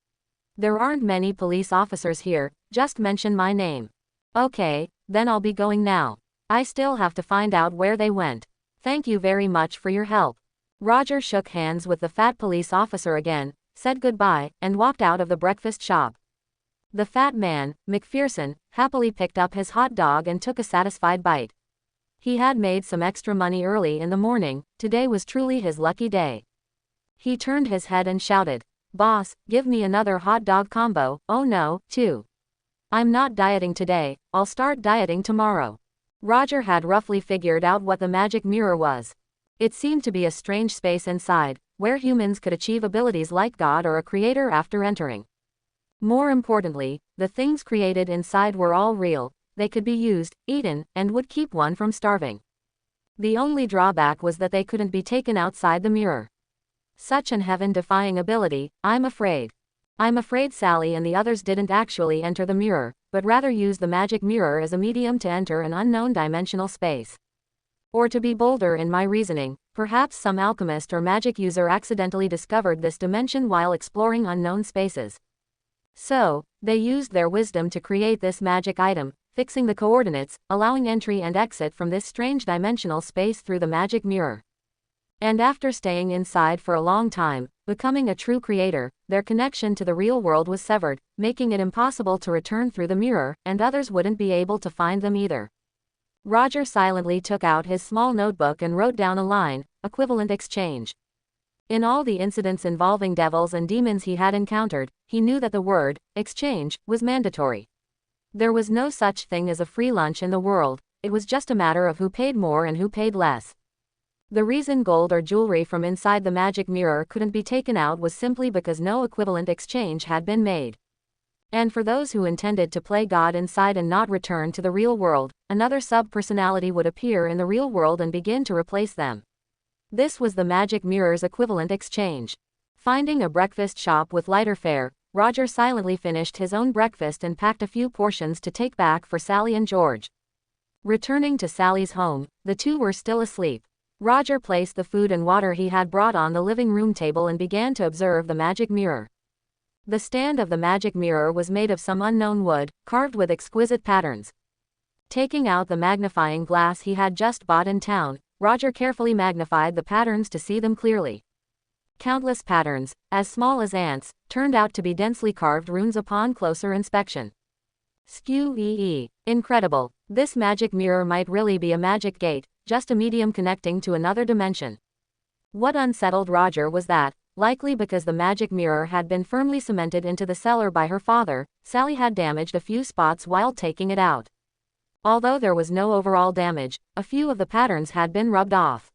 There aren't many police officers here, just mention my name. Okay, then I'll be going now. I still have to find out where they went. Thank you very much for your help. Roger shook hands with the fat police officer again, said goodbye, and walked out of the breakfast shop. The fat man, McPherson, happily picked up his hot dog and took a satisfied bite. He had made some extra money early in the morning. Today was truly his lucky day. He turned his head and shouted, Boss, give me another hot dog combo. Oh no, 2. I'm not dieting today, I'll start dieting tomorrow. Roger had roughly figured out what the magic mirror was. It seemed to be a strange space inside, where humans could achieve abilities like God or a creator after entering. More importantly, the things created inside were all real, they could be used, eaten, and would keep one from starving. The only drawback was that they couldn't be taken outside the mirror. Such an heaven-defying ability, I'm afraid. I'm afraid Sally and the others didn't actually enter the mirror, but rather used the magic mirror as a medium to enter an unknown dimensional space. Or to be bolder in my reasoning, perhaps some alchemist or magic user accidentally discovered this dimension while exploring unknown spaces. So, they used their wisdom to create this magic item, fixing the coordinates, allowing entry and exit from this strange dimensional space through the magic mirror. And after staying inside for a long time, becoming a true creator, their connection to the real world was severed, making it impossible to return through the mirror, and others wouldn't be able to find them either. Roger silently took out his small notebook and wrote down a line, equivalent exchange. In all the incidents involving devils and demons he had encountered, he knew that the word, exchange, was mandatory. There was no such thing as a free lunch in the world, it was just a matter of who paid more and who paid less. The reason gold or jewelry from inside the magic mirror couldn't be taken out was simply because no equivalent exchange had been made. And for those who intended to play God inside and not return to the real world, another sub-personality would appear in the real world and begin to replace them. This was the magic mirror's equivalent exchange. Finding a breakfast shop with lighter fare, Roger silently finished his own breakfast and packed a few portions to take back for Sally and George. Returning to Sally's home, the two were still asleep. Roger placed the food and water he had brought on the living room table and began to observe the magic mirror. The stand of the magic mirror was made of some unknown wood, carved with exquisite patterns. Taking out the magnifying glass he had just bought in town, Roger carefully magnified the patterns to see them clearly. Countless patterns, as small as ants, turned out to be densely carved runes upon closer inspection. Skew-ee-ee. Incredible. This magic mirror might really be a magic gate, just a medium connecting to another dimension. What unsettled Roger was that, likely because the magic mirror had been firmly cemented into the cellar by her father, Sally had damaged a few spots while taking it out. Although there was no overall damage, a few of the patterns had been rubbed off.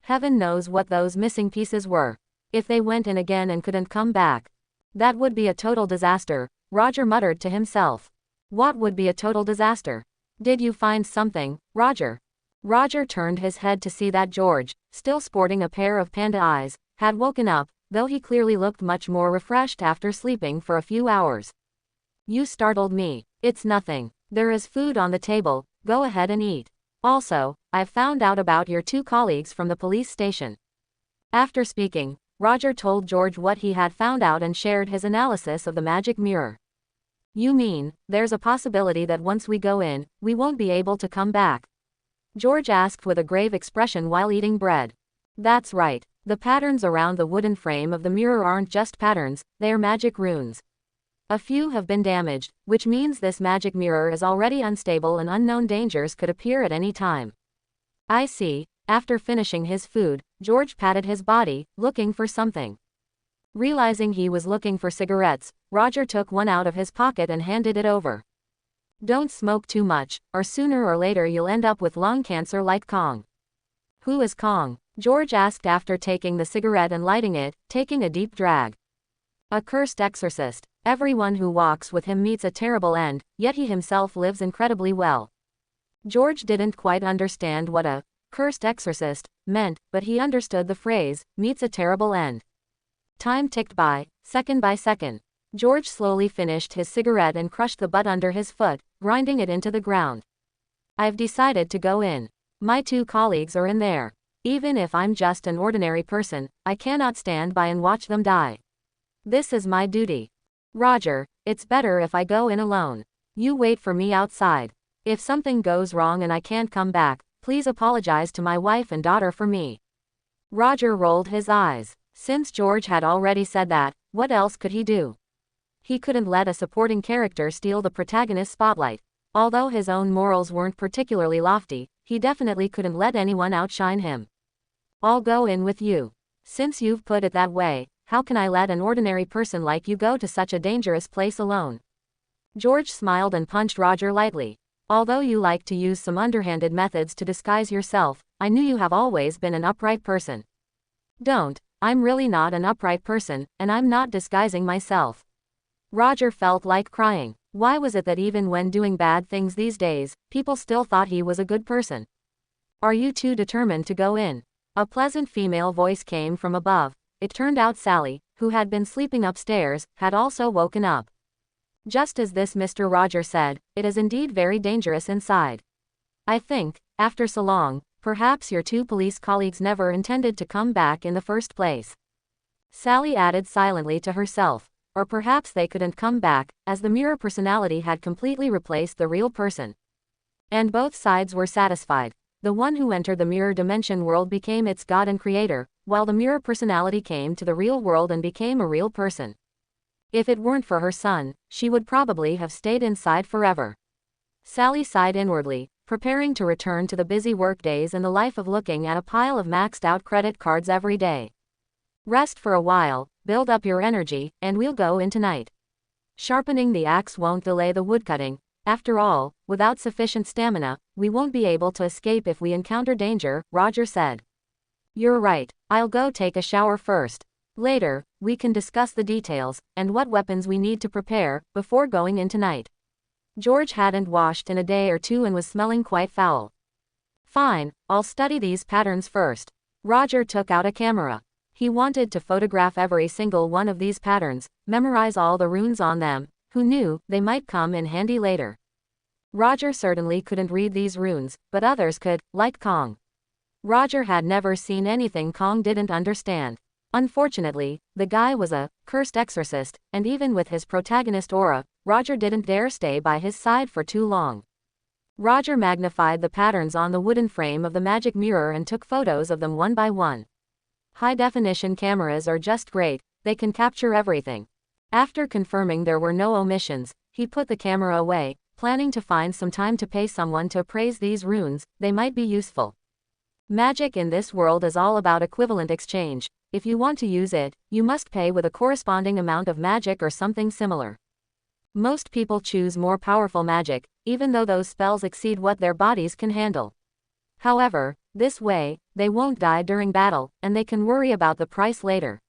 Heaven knows what those missing pieces were. If they went in again and couldn't come back, that would be a total disaster, Roger muttered to himself. What would be a total disaster? Did you find something, Roger? Roger turned his head to see that George, still sporting a pair of panda eyes, had woken up, though he clearly looked much more refreshed after sleeping for a few hours. You startled me. It's nothing. There is food on the table, go ahead and eat. Also, I've found out about your two colleagues from the police station. After speaking, Roger told George what he had found out and shared his analysis of the magic mirror. You mean, there's a possibility that once we go in, we won't be able to come back? George asked with a grave expression while eating bread. That's right. The patterns around the wooden frame of the mirror aren't just patterns, they are magic runes. A few have been damaged, which means this magic mirror is already unstable and unknown dangers could appear at any time. I see. After finishing his food, George patted his body, looking for something. Realizing he was looking for cigarettes, Roger took one out of his pocket and handed it over. Don't smoke too much, or sooner or later you'll end up with lung cancer like Kong. Who is Kong? George asked after taking the cigarette and lighting it, taking a deep drag. A cursed exorcist. Everyone who walks with him meets a terrible end, yet he himself lives incredibly well. George didn't quite understand what a cursed exorcist meant, but he understood the phrase, meets a terrible end. Time ticked by second. George slowly finished his cigarette and crushed the butt under his foot, grinding it into the ground. I've decided to go in. My two colleagues are in there. Even if I'm just an ordinary person, I cannot stand by and watch them die. This is my duty. Roger, it's better if I go in alone. You wait for me outside. If something goes wrong and I can't come back, please apologize to my wife and daughter for me. Roger rolled his eyes. Since George had already said that, what else could he do? He couldn't let a supporting character steal the protagonist's spotlight. Although his own morals weren't particularly lofty, he definitely couldn't let anyone outshine him. I'll go in with you. Since you've put it that way, how can I let an ordinary person like you go to such a dangerous place alone? George smiled and punched Roger lightly. Although you like to use some underhanded methods to disguise yourself, I knew you have always been an upright person. Don't, I'm really not an upright person, and I'm not disguising myself. Roger felt like crying. Why was it that even when doing bad things these days, people still thought he was a good person? Are you too determined to go in? A pleasant female voice came from above. It turned out Sally, who had been sleeping upstairs, had also woken up. Just as this, Mr. Roger said, it is indeed very dangerous inside. I think, after so long, perhaps your two police colleagues never intended to come back in the first place. Sally added silently to herself. Or perhaps they couldn't come back, as the mirror personality had completely replaced the real person. And both sides were satisfied. The one who entered the mirror dimension world became its god and creator, while the mirror personality came to the real world and became a real person. If it weren't for her son, she would probably have stayed inside forever. Sally sighed inwardly, preparing to return to the busy workdays and the life of looking at a pile of maxed-out credit cards every day. Rest for a while, build up your energy, and we'll go in tonight. Sharpening the axe won't delay the woodcutting. After all, without sufficient stamina, we won't be able to escape if we encounter danger, Roger said. You're right, I'll go take a shower first. Later, we can discuss the details, and what weapons we need to prepare, before going in tonight. George hadn't washed in a day or two and was smelling quite foul. Fine, I'll study these patterns first. Roger took out a camera. He wanted to photograph every single one of these patterns, memorize all the runes on them. Who knew, they might come in handy later. Roger certainly couldn't read these runes, but others could, like Kong. Roger had never seen anything Kong didn't understand. Unfortunately, the guy was a cursed exorcist, and even with his protagonist aura, Roger didn't dare stay by his side for too long. Roger magnified the patterns on the wooden frame of the magic mirror and took photos of them one by one. High-definition cameras are just great, they can capture everything. After confirming there were no omissions, he put the camera away, planning to find some time to pay someone to appraise these runes. They might be useful. Magic in this world is all about equivalent exchange. If you want to use it, you must pay with a corresponding amount of magic or something similar. Most people choose more powerful magic, even though those spells exceed what their bodies can handle. However, this way, they won't die during battle, and they can worry about the price later.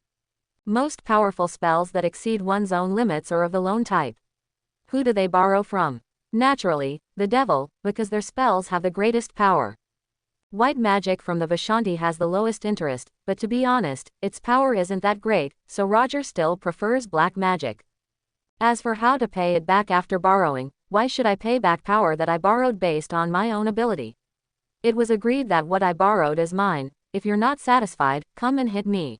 Most powerful spells that exceed one's own limits are of the lone type. Who do they borrow from? Naturally, the devil, because their spells have the greatest power. White magic from the Vishanti has the lowest interest, but to be honest, its power isn't that great, so Roger still prefers black magic. As for how to pay it back after borrowing, why should I pay back power that I borrowed based on my own ability? It was agreed that what I borrowed is mine. If you're not satisfied, come and hit me.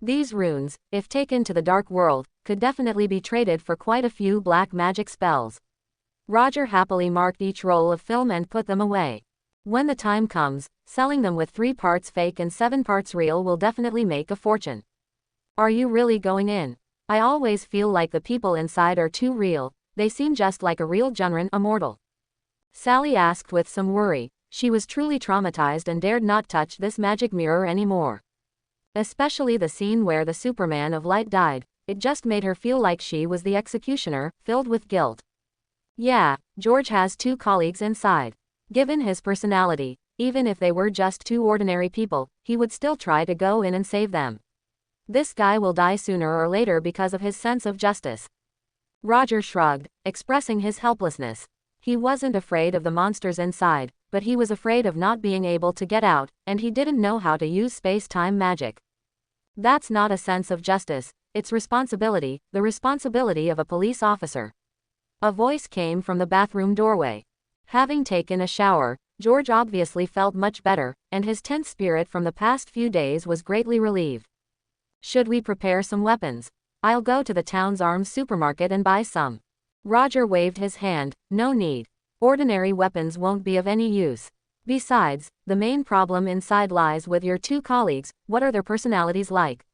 These runes, if taken to the dark world, could definitely be traded for quite a few black magic spells. Roger happily marked each roll of film and put them away. When the time comes, selling them with 3 parts fake and 7 parts real will definitely make a fortune. Are you really going in? I always feel like the people inside are too real. They seem just like a real Junran immortal. Sally asked with some worry. She was truly traumatized and dared not touch this magic mirror anymore. Especially the scene where the Superman of Light died. It just made her feel like she was the executioner, filled with guilt. Yeah, George has 2 colleagues inside. Given his personality, even if they were just 2 ordinary people, he would still try to go in and save them. This guy will die sooner or later because of his sense of justice. Roger shrugged, expressing his helplessness. He wasn't afraid of the monsters inside, but he was afraid of not being able to get out, and he didn't know how to use space-time magic. That's not a sense of justice, it's responsibility, the responsibility of a police officer. A voice came from the bathroom doorway. Having taken a shower, George obviously felt much better, and his tense spirit from the past few days was greatly relieved. Should we prepare some weapons? I'll go to the town's arms supermarket and buy some. Roger waved his hand. No need. Ordinary weapons won't be of any use. Besides, the main problem inside lies with your 2 colleagues. What are their personalities like?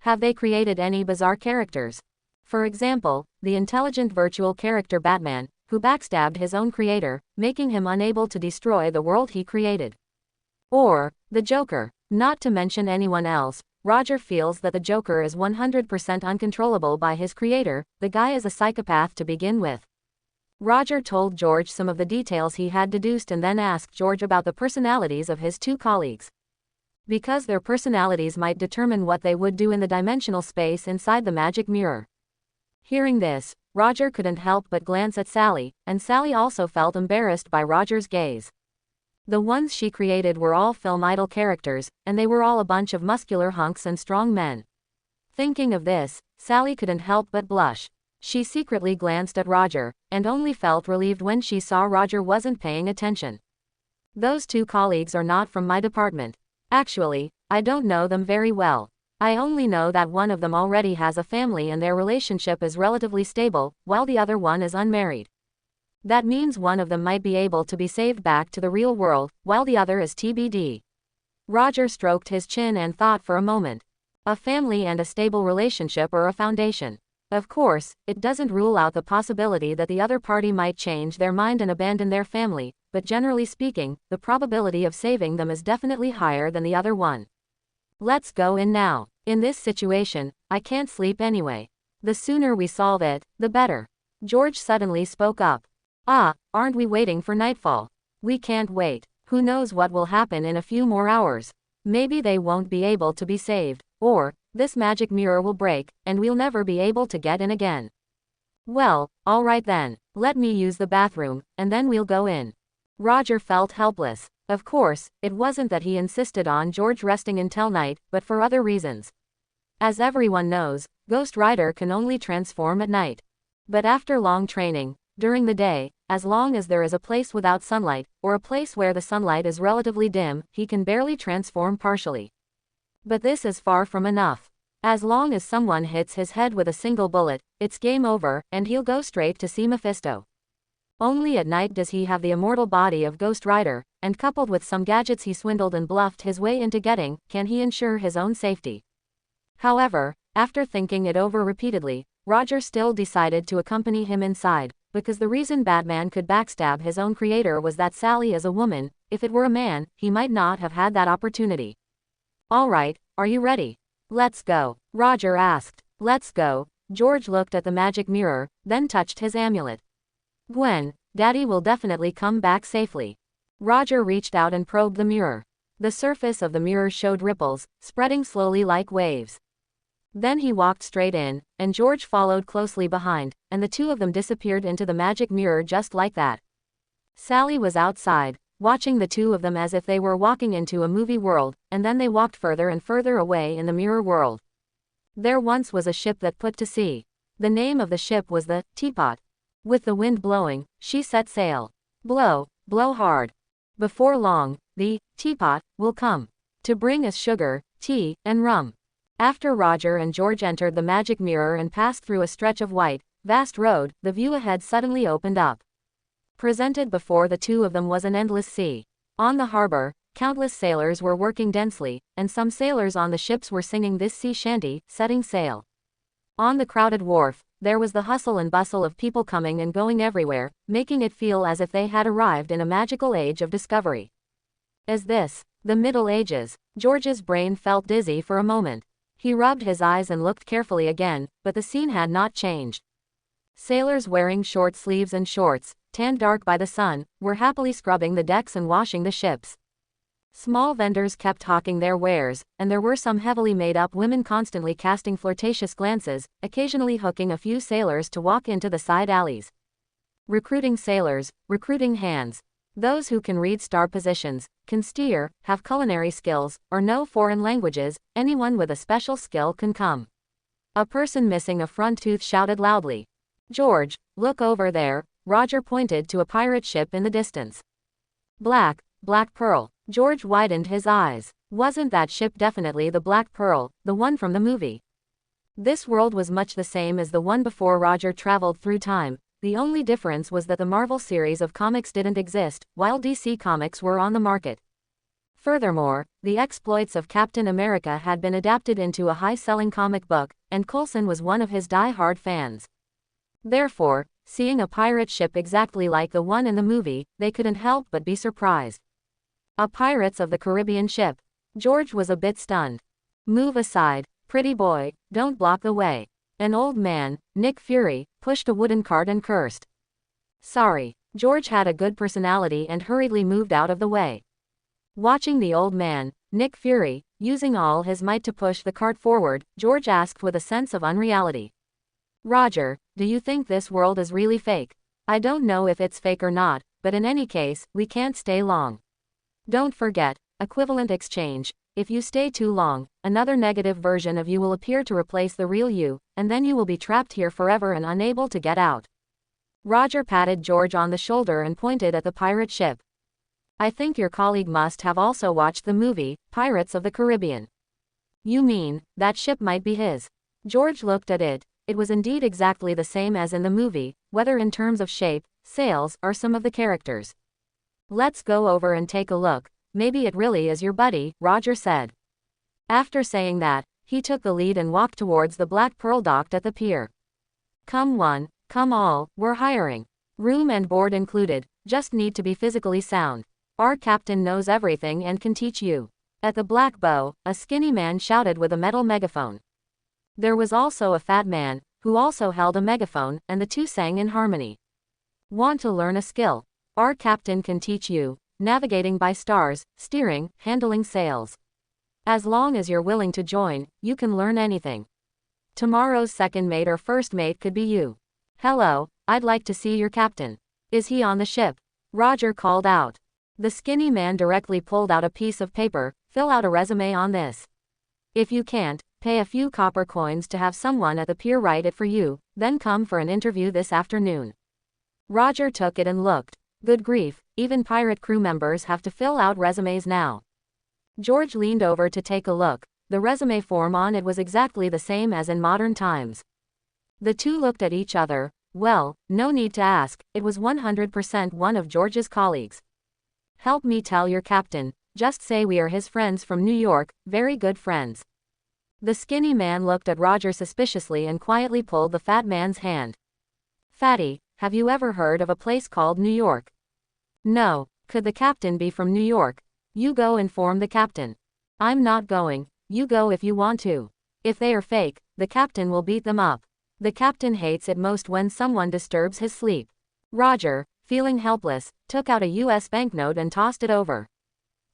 Have they created any bizarre characters? For example, the intelligent virtual character Batman, who backstabbed his own creator, making him unable to destroy the world he created. Or, the Joker, not to mention anyone else. Roger feels that the Joker is 100% uncontrollable by his creator. The guy is a psychopath to begin with. Roger told George some of the details he had deduced and then asked George about the personalities of his two colleagues. Because their personalities might determine what they would do in the dimensional space inside the magic mirror. Hearing this, Roger couldn't help but glance at Sally, and Sally also felt embarrassed by Roger's gaze. The ones she created were all film idol characters, and they were all a bunch of muscular hunks and strong men. Thinking of this, Sally couldn't help but blush. She secretly glanced at Roger, and only felt relieved when she saw Roger wasn't paying attention. Those two colleagues are not from my department. Actually, I don't know them very well. I only know that one of them already has a family and their relationship is relatively stable, while the other one is unmarried. That means one of them might be able to be saved back to the real world, while the other is TBD. Roger stroked his chin and thought for a moment. A family and a stable relationship are a foundation. Of course, it doesn't rule out the possibility that the other party might change their mind and abandon their family, but generally speaking, the probability of saving them is definitely higher than the other one. Let's go in now. In this situation, I can't sleep anyway. The sooner we solve it, the better. George suddenly spoke up. Aren't we waiting for nightfall? We can't wait. Who knows what will happen in a few more hours? Maybe they won't be able to be saved, or this magic mirror will break, and we'll never be able to get in again. Well, all right then, let me use the bathroom, and then we'll go in. Roger felt helpless. Of course, it wasn't that he insisted on George resting until night, but for other reasons. As everyone knows, Ghost Rider can only transform at night. But after long training, during the day, as long as there is a place without sunlight, or a place where the sunlight is relatively dim, he can barely transform partially. But this is far from enough. As long as someone hits his head with a single bullet, it's game over, and he'll go straight to see Mephisto. Only at night does he have the immortal body of Ghost Rider, and coupled with some gadgets he swindled and bluffed his way into getting, can he ensure his own safety. However, after thinking it over repeatedly, Roger still decided to accompany him inside, because the reason Batman could backstab his own creator was that Sally is a woman. If it were a man, he might not have had that opportunity. Alright, are you ready? Let's go, Roger asked. Let's go. George looked at the magic mirror, then touched his amulet. Gwen, Daddy will definitely come back safely. Roger reached out and probed the mirror. The surface of the mirror showed ripples, spreading slowly like waves. Then he walked straight in, and George followed closely behind, and the two of them disappeared into the magic mirror just like that. Sally was outside, watching the two of them as if they were walking into a movie world, and then they walked further and further away in the mirror world. There once was a ship that put to sea. The name of the ship was the Teapot. With the wind blowing, she set sail. Blow, blow hard. Before long, the Teapot will come to bring us sugar, tea, and rum. After Roger and George entered the magic mirror and passed through a stretch of white, vast road, the view ahead suddenly opened up. Presented before the two of them was an endless sea. On the harbor, countless sailors were working densely, and some sailors on the ships were singing this sea shanty, setting sail. On the crowded wharf, there was the hustle and bustle of people coming and going everywhere, making it feel as if they had arrived in a magical age of discovery. Is this the Middle Ages? George's brain felt dizzy for a moment. He rubbed his eyes and looked carefully again, but the scene had not changed. Sailors wearing short sleeves and shorts, tanned dark by the sun, were happily scrubbing the decks and washing the ships. Small vendors kept hawking their wares, and there were some heavily made-up women constantly casting flirtatious glances, occasionally hooking a few sailors to walk into the side alleys. Recruiting sailors, recruiting hands. Those who can read star positions, can steer, have culinary skills, or know foreign languages. Anyone with a special skill can come. A person missing a front tooth shouted loudly. George, look over there. Roger pointed to a pirate ship in the distance. Black Pearl. George widened his eyes. Wasn't that ship definitely the Black Pearl, the one from the movie? This world was much the same as the one before Roger traveled through time. The only difference was that the Marvel series of comics didn't exist, while DC Comics were on the market. Furthermore, the exploits of Captain America had been adapted into a high-selling comic book, and Coulson was one of his die-hard fans. Therefore, seeing a pirate ship exactly like the one in the movie, they couldn't help but be surprised. A Pirates of the Caribbean ship. George was a bit stunned. Move aside, pretty boy, don't block the way. An old man, Nick Fury, pushed a wooden cart and cursed. Sorry. George had a good personality and hurriedly moved out of the way. Watching the old man, Nick Fury, using all his might to push the cart forward, George asked with a sense of unreality. Roger, do you think this world is really fake? I don't know if it's fake or not, but in any case, we can't stay long. Don't forget, equivalent exchange. If you stay too long, another negative version of you will appear to replace the real you, and then you will be trapped here forever and unable to get out. Roger patted George on the shoulder and pointed at the pirate ship. I think your colleague must have also watched the movie, Pirates of the Caribbean. You mean, that ship might be his? George looked at it. It was indeed exactly the same as in the movie, whether in terms of shape, sails, or some of the characters. Let's go over and take a look. Maybe it really is your buddy, Roger said. After saying that, he took the lead and walked towards the Black Pearl docked at the pier. Come one, come all, we're hiring. Room and board included, just need to be physically sound. Our captain knows everything and can teach you. At the Black Bow, a skinny man shouted with a metal megaphone. There was also a fat man, who also held a megaphone, and the two sang in harmony. Want to learn a skill? Our captain can teach you. Navigating by stars, steering, handling sails. As long as you're willing to join, you can learn anything. Tomorrow's second mate or first mate could be you. Hello, I'd like to see your captain. Is he on the ship? Roger called out. The skinny man directly pulled out a piece of paper. Fill out a resume on this. If you can't, pay a few copper coins to have someone at the pier write it for you, then come for an interview this afternoon. Roger took it and looked. Good grief, even pirate crew members have to fill out resumes now. George leaned over to take a look. The resume form on it was exactly the same as in modern times. The two looked at each other. Well, no need to ask, it was 100% one of George's colleagues. Help me tell your captain, just say we are his friends from New York, very good friends. The skinny man looked at Roger suspiciously and quietly pulled the fat man's hand. Fatty, have you ever heard of a place called New York? No. Could the captain be from New York? You go inform the captain. I'm not going, you go if you want to. If they are fake, the captain will beat them up. The captain hates it most when someone disturbs his sleep. Roger, feeling helpless, took out a US banknote and tossed it over.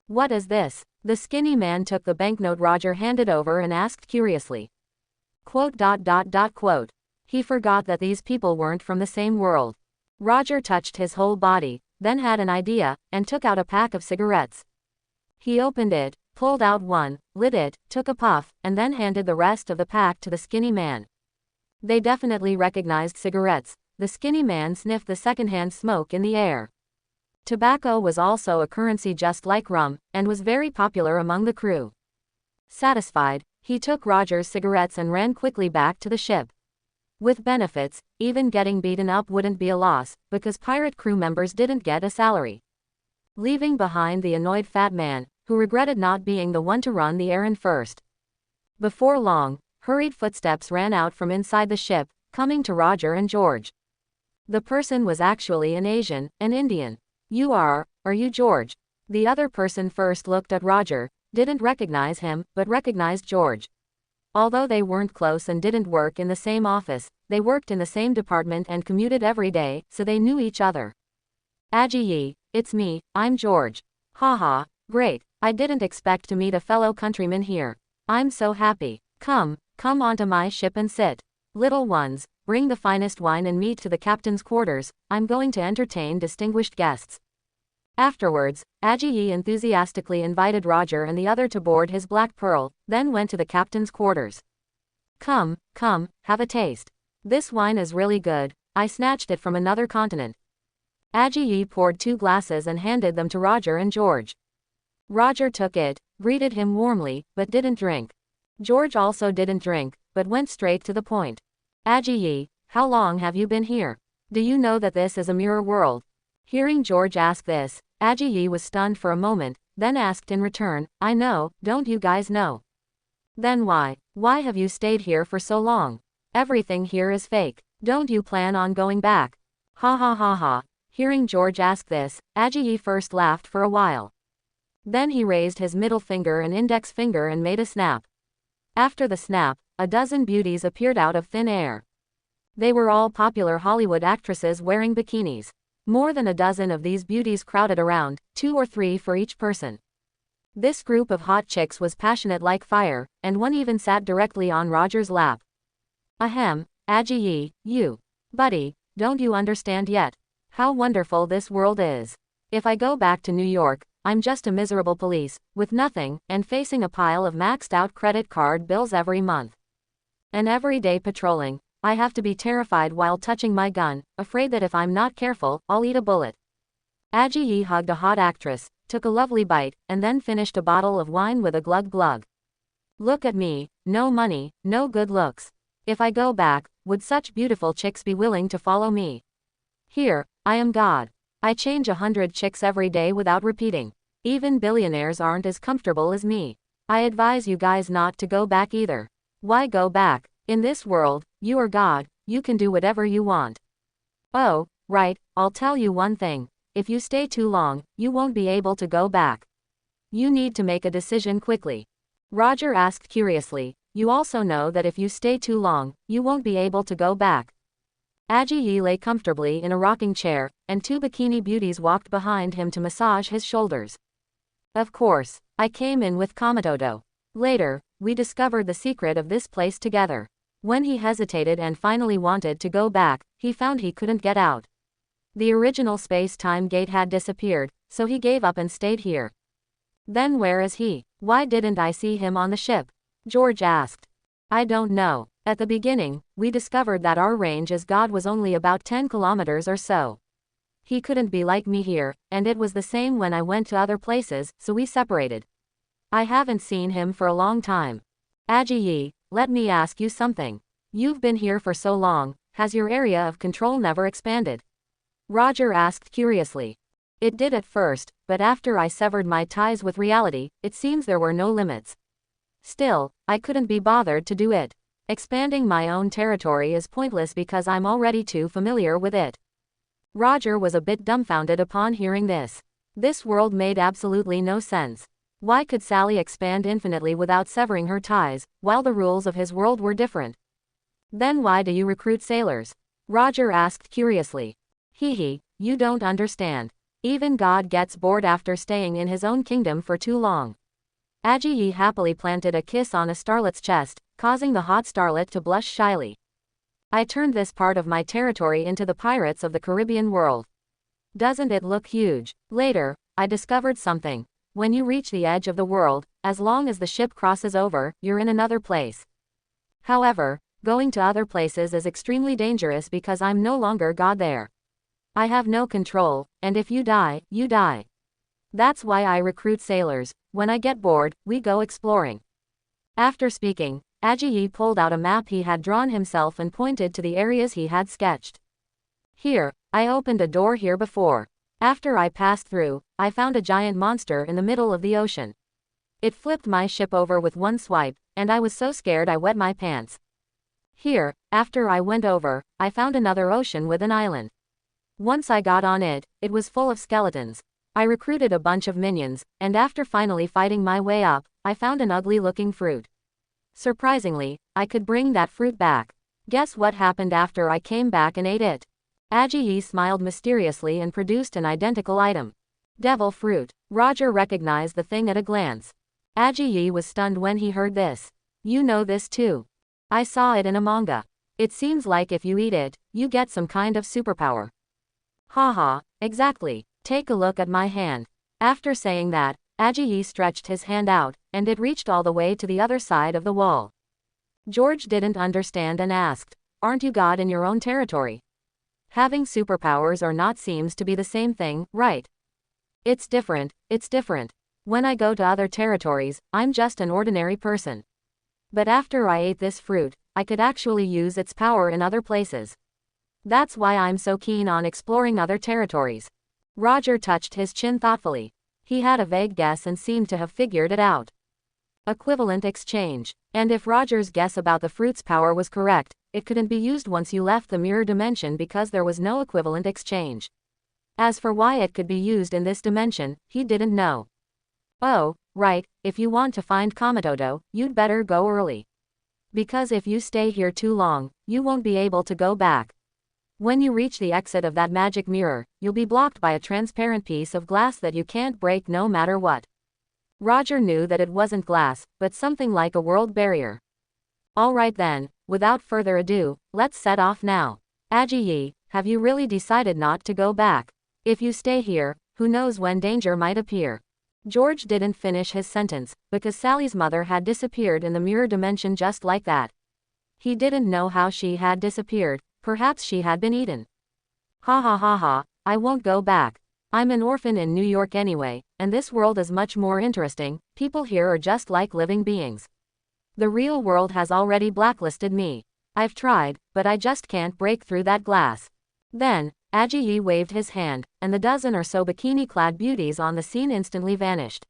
What is this? The skinny man took the banknote Roger handed over and asked curiously. Quote. He forgot that these people weren't from the same world. Roger touched his whole body, then had an idea, and took out a pack of cigarettes. He opened it, pulled out one, lit it, took a puff, and then handed the rest of the pack to the skinny man. They definitely recognized cigarettes. The skinny man sniffed the secondhand smoke in the air. Tobacco was also a currency just like rum, and was very popular among the crew. Satisfied, he took Roger's cigarettes and ran quickly back to the ship. With benefits, even getting beaten up wouldn't be a loss, because pirate crew members didn't get a salary. Leaving behind the annoyed fat man, who regretted not being the one to run the errand first. Before long, hurried footsteps ran out from inside the ship, coming to Roger and George. The person was actually an Asian, an Indian. Are you George? The other person first looked at Roger, didn't recognize him, but recognized George. Although they weren't close and didn't work in the same office, they worked in the same department and commuted every day, so they knew each other. Ajiyi, it's me, I'm George. Haha, great, I didn't expect to meet a fellow countryman here. I'm so happy. Come onto my ship and sit. Little ones, bring the finest wine and meat to the captain's quarters, I'm going to entertain distinguished guests. Afterwards, Ajiyi enthusiastically invited Roger and the other to board his Black Pearl, then went to the captain's quarters. Come, have a taste. This wine is really good, I snatched it from another continent. Ajiyi poured 2 glasses and handed them to Roger and George. Roger took it, greeted him warmly, but didn't drink. George also didn't drink, but went straight to the point. Ajiyi, how long have you been here? Do you know that this is a mirror world? Hearing George ask this, Ajiyi was stunned for a moment, then asked in return, I know, don't you guys know? Then why have you stayed here for so long? Everything here is fake. Don't you plan on going back? Ha ha ha ha. Hearing George ask this, Ajiyi first laughed for a while. Then he raised his middle finger and index finger and made a snap. After the snap, a dozen beauties appeared out of thin air. They were all popular Hollywood actresses wearing bikinis. More than a dozen of these beauties crowded around, 2 or 3 for each person. This group of hot chicks was passionate like fire, and one even sat directly on Roger's lap. Ahem, Aji, you. Buddy, don't you understand yet? How wonderful this world is. If I go back to New York, I'm just a miserable police, with nothing, and facing a pile of maxed out credit card bills every month. And every day patrolling, I have to be terrified while touching my gun, afraid that if I'm not careful, I'll eat a bullet. Aji hugged a hot actress, took a lovely bite, and then finished a bottle of wine with a glug glug. Look at me, no money, no good looks. If I go back, would such beautiful chicks be willing to follow me? Here, I am God. I change 100 chicks every day without repeating. Even billionaires aren't as comfortable as me. I advise you guys not to go back either. Why go back? In this world, you are God, you can do whatever you want. Oh, right, I'll tell you one thing. If you stay too long, you won't be able to go back. You need to make a decision quickly. Roger asked curiously, you also know that if you stay too long, you won't be able to go back. Aji lay comfortably in a rocking chair, and 2 bikini beauties walked behind him to massage his shoulders. Of course, I came in with Kamatodo. Later, we discovered the secret of this place together. When he hesitated and finally wanted to go back, he found he couldn't get out. The original space-time gate had disappeared, so he gave up and stayed here. Then where is he? Why didn't I see him on the ship? George asked. I don't know. At the beginning, we discovered that our range as God was only about 10 kilometers or so. He couldn't be like me here, and it was the same when I went to other places, so we separated. I haven't seen him for a long time. Aji, let me ask you something. You've been here for so long, has your area of control never expanded? Roger asked curiously. It did at first, but after I severed my ties with reality, it seems there were no limits. Still, I couldn't be bothered to do it. Expanding my own territory is pointless because I'm already too familiar with it. Roger was a bit dumbfounded upon hearing this. This world made absolutely no sense. Why could Sally expand infinitely without severing her ties, while the rules of his world were different? Then why do you recruit sailors? Roger asked curiously. Hee, you don't understand. Even God gets bored after staying in his own kingdom for too long. Aji happily planted a kiss on a starlet's chest, causing the hot starlet to blush shyly. I turned this part of my territory into the Pirates of the Caribbean world. Doesn't it look huge? Later, I discovered something. When you reach the edge of the world, as long as the ship crosses over, you're in another place. However, going to other places is extremely dangerous because I'm no longer God there. I have no control, and if you die, you die. That's why I recruit sailors. When I get bored, we go exploring. After speaking, Aji pulled out a map he had drawn himself and pointed to the areas he had sketched. Here, I opened a door here before. After I passed through, I found a giant monster in the middle of the ocean. It flipped my ship over with one swipe, and I was so scared I wet my pants. Here, after I went over, I found another ocean with an island. Once I got on it, it was full of skeletons. I recruited a bunch of minions, and after finally fighting my way up, I found an ugly-looking fruit. Surprisingly, I could bring that fruit back. Guess what happened after I came back and ate it? Aji smiled mysteriously and produced an identical item. Devil fruit. Roger recognized the thing at a glance. Aji was stunned when he heard this. You know this too. I saw it in a manga. It seems like if you eat it, you get some kind of superpower. Haha, exactly. Take a look at my hand. After saying that, Aji stretched his hand out, and it reached all the way to the other side of the wall. George didn't understand and asked, aren't you God in your own territory? Having superpowers or not seems to be the same thing, right? It's different, it's different. When I go to other territories, I'm just an ordinary person. But after I ate this fruit, I could actually use its power in other places. That's why I'm so keen on exploring other territories. Roger touched his chin thoughtfully. He had a vague guess and seemed to have figured it out. Equivalent exchange. And if Roger's guess about the fruit's power was correct, it couldn't be used once you left the mirror dimension because there was no equivalent exchange. As for why it could be used in this dimension, he didn't know. Oh, right, if you want to find Kamatodo, you'd better go early. Because if you stay here too long, you won't be able to go back. When you reach the exit of that magic mirror, you'll be blocked by a transparent piece of glass that you can't break no matter what. Roger knew that it wasn't glass, but something like a world barrier. Alright then, without further ado, let's set off now. Ajiyi, have you really decided not to go back? If you stay here, who knows when danger might appear? George didn't finish his sentence, because Sally's mother had disappeared in the mirror dimension just like that. He didn't know how she had disappeared, perhaps she had been eaten. Ha ha ha ha, I won't go back. I'm an orphan in New York anyway, and this world is much more interesting, people here are just like living beings. The real world has already blacklisted me. I've tried, but I just can't break through that glass. Then, Ajiyi waved his hand, and the dozen or so bikini-clad beauties on the scene instantly vanished.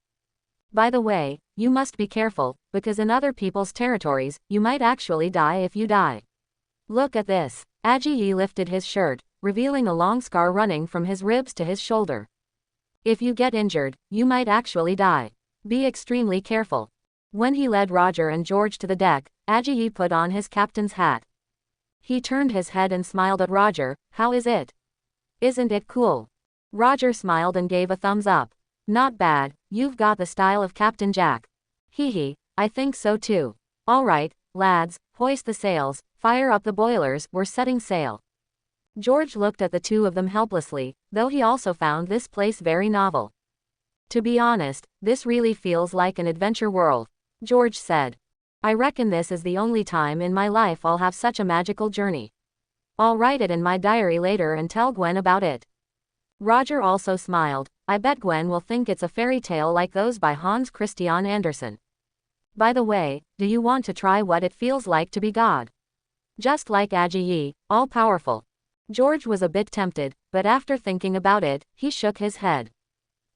By the way, you must be careful, because in other people's territories, you might actually die if you die. Look at this. Ajiyi lifted his shirt, revealing a long scar running from his ribs to his shoulder. If you get injured, you might actually die. Be extremely careful. When he led Roger and George to the deck, Ajiyi put on his captain's hat. He turned his head and smiled at Roger. How is it? Isn't it cool? Roger smiled and gave a thumbs up. Not bad, you've got the style of Captain Jack. Hee, I think so too. Alright, lads, hoist the sails, fire up the boilers, we're setting sail. George looked at the two of them helplessly, though he also found this place very novel. To be honest, this really feels like an adventure world, George said. I reckon this is the only time in my life I'll have such a magical journey. I'll write it in my diary later and tell Gwen about it. Roger also smiled. I bet Gwen will think it's a fairy tale like those by Hans Christian Andersen. By the way, do you want to try what it feels like to be God? Just like Ajiyi, all-powerful. George was a bit tempted, but after thinking about it, he shook his head.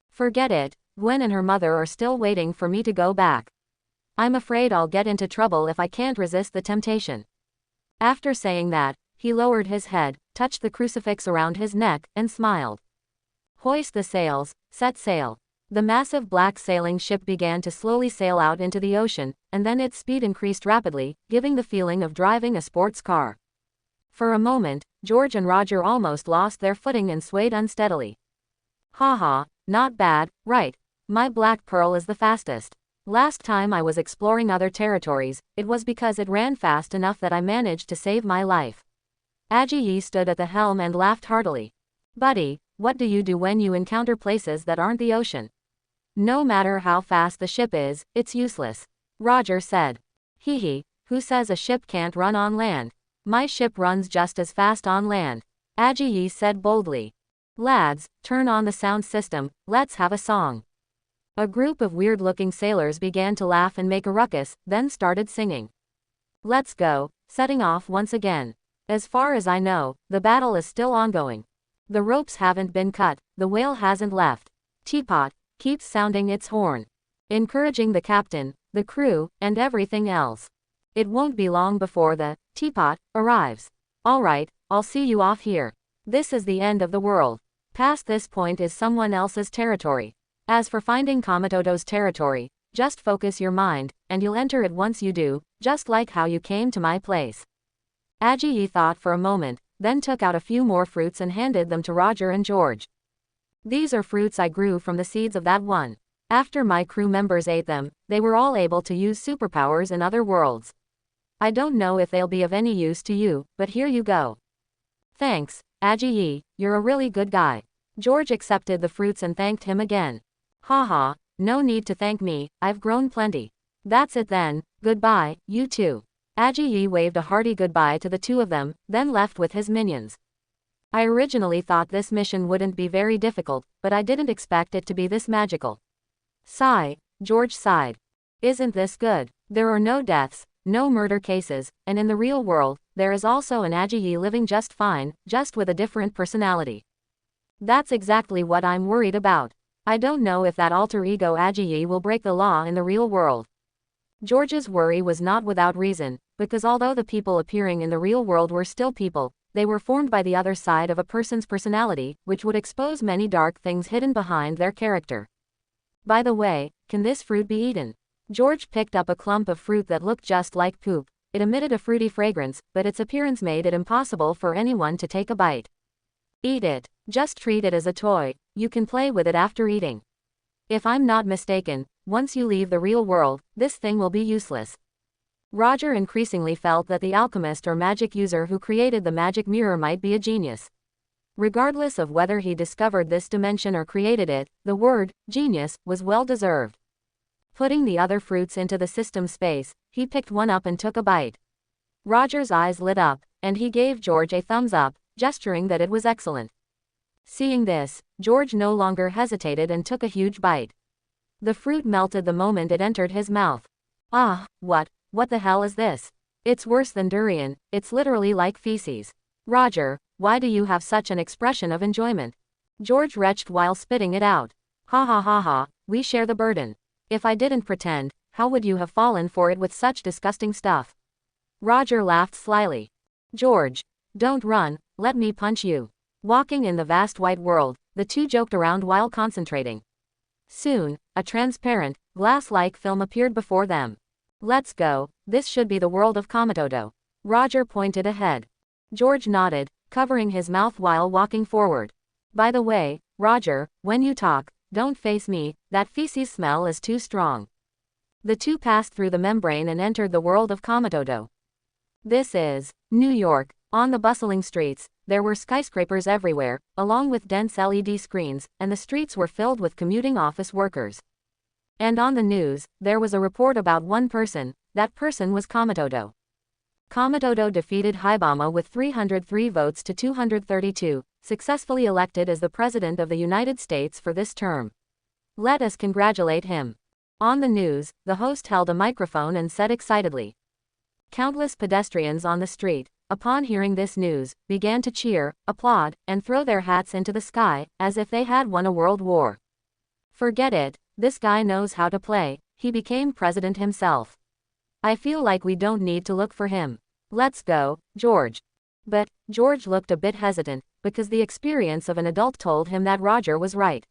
Forget it, Gwen and her mother are still waiting for me to go back. I'm afraid I'll get into trouble if I can't resist the temptation. After saying that, he lowered his head, touched the crucifix around his neck, and smiled. Hoist the sails, set sail. The massive black sailing ship began to slowly sail out into the ocean, and then its speed increased rapidly, giving the feeling of driving a sports car. For a moment, George and Roger almost lost their footing and swayed unsteadily. Haha, not bad, right? My black pearl is the fastest. Last time I was exploring other territories, it was because it ran fast enough that I managed to save my life. Ajiyi stood at the helm and laughed heartily. Buddy, what do you do when you encounter places that aren't the ocean? No matter how fast the ship is, it's useless. Roger said. Hee, who says a ship can't run on land? My ship runs just as fast on land. Ajiyi said boldly. Lads, turn on the sound system, let's have a song. A group of weird-looking sailors began to laugh and make a ruckus, then started singing. Let's go, setting off once again. As far as I know, the battle is still ongoing. The ropes haven't been cut, the whale hasn't left. Teapot keeps sounding its horn, encouraging the captain, the crew, and everything else. It won't be long before the teapot arrives. Alright, I'll see you off here. This is the end of the world. Past this point is someone else's territory. As for finding Kamatodo's territory, just focus your mind, and you'll enter it once you do, just like how you came to my place. Ajiyi thought for a moment, then took out a few more fruits and handed them to Roger and George. These are fruits I grew from the seeds of that one. After my crew members ate them, they were all able to use superpowers in other worlds. I don't know if they'll be of any use to you, but here you go. Thanks, Ajiyi, you're a really good guy. George accepted the fruits and thanked him again. Haha, no need to thank me, I've grown plenty. That's it then, goodbye, you two. Ajiyi waved a hearty goodbye to the two of them, then left with his minions. I originally thought this mission wouldn't be very difficult, but I didn't expect it to be this magical. Sigh, George sighed. Isn't this good? There are no deaths, no murder cases, and in the real world, there is also an Ajiyi living just fine, just with a different personality. That's exactly what I'm worried about. I don't know if that alter ego Ajiyi will break the law in the real world. George's worry was not without reason, because although the people appearing in the real world were still people, they were formed by the other side of a person's personality, which would expose many dark things hidden behind their character. By the way, can this fruit be eaten? George picked up a clump of fruit that looked just like poop. It emitted a fruity fragrance, but its appearance made it impossible for anyone to take a bite. Eat it. Just treat it as a toy. You can play with it after eating. If I'm not mistaken, once you leave the real world, this thing will be useless. Roger increasingly felt that the alchemist or magic user who created the magic mirror might be a genius. Regardless of whether he discovered this dimension or created it, the word, genius, was well deserved. Putting the other fruits into the system space, he picked one up and took a bite. Roger's eyes lit up, and he gave George a thumbs up, gesturing that it was excellent. Seeing this, George no longer hesitated and took a huge bite. The fruit melted the moment it entered his mouth. Ah, what the hell is this? It's worse than durian, it's literally like feces. Roger, why do you have such an expression of enjoyment? George retched while spitting it out. Ha ha ha ha, we share the burden. If I didn't pretend, how would you have fallen for it with such disgusting stuff? Roger laughed slyly. George, don't run, let me punch you. Walking in the vast white world, the two joked around while concentrating. Soon, a transparent, glass-like film appeared before them. Let's go, this should be the world of Kamatodo. Roger pointed ahead. George nodded, covering his mouth while walking forward. By the way, Roger, when you talk, don't face me, that feces smell is too strong. The two passed through the membrane and entered the world of Kamatodo. This is New York. On the bustling streets, there were skyscrapers everywhere, along with dense LED screens, and the streets were filled with commuting office workers. And on the news, there was a report about one person. That person was Kamatodo. Kamatodo defeated Haibama with 303 votes to 232, successfully elected as the President of the United States for this term. Let us congratulate him. On the news, the host held a microphone and said excitedly. Countless pedestrians on the street, upon hearing this news, began to cheer, applaud, and throw their hats into the sky, as if they had won a world war. Forget it, this guy knows how to play, he became president himself. I feel like we don't need to look for him. Let's go, George. But, George looked a bit hesitant, because the experience of an adult told him that Roger was right.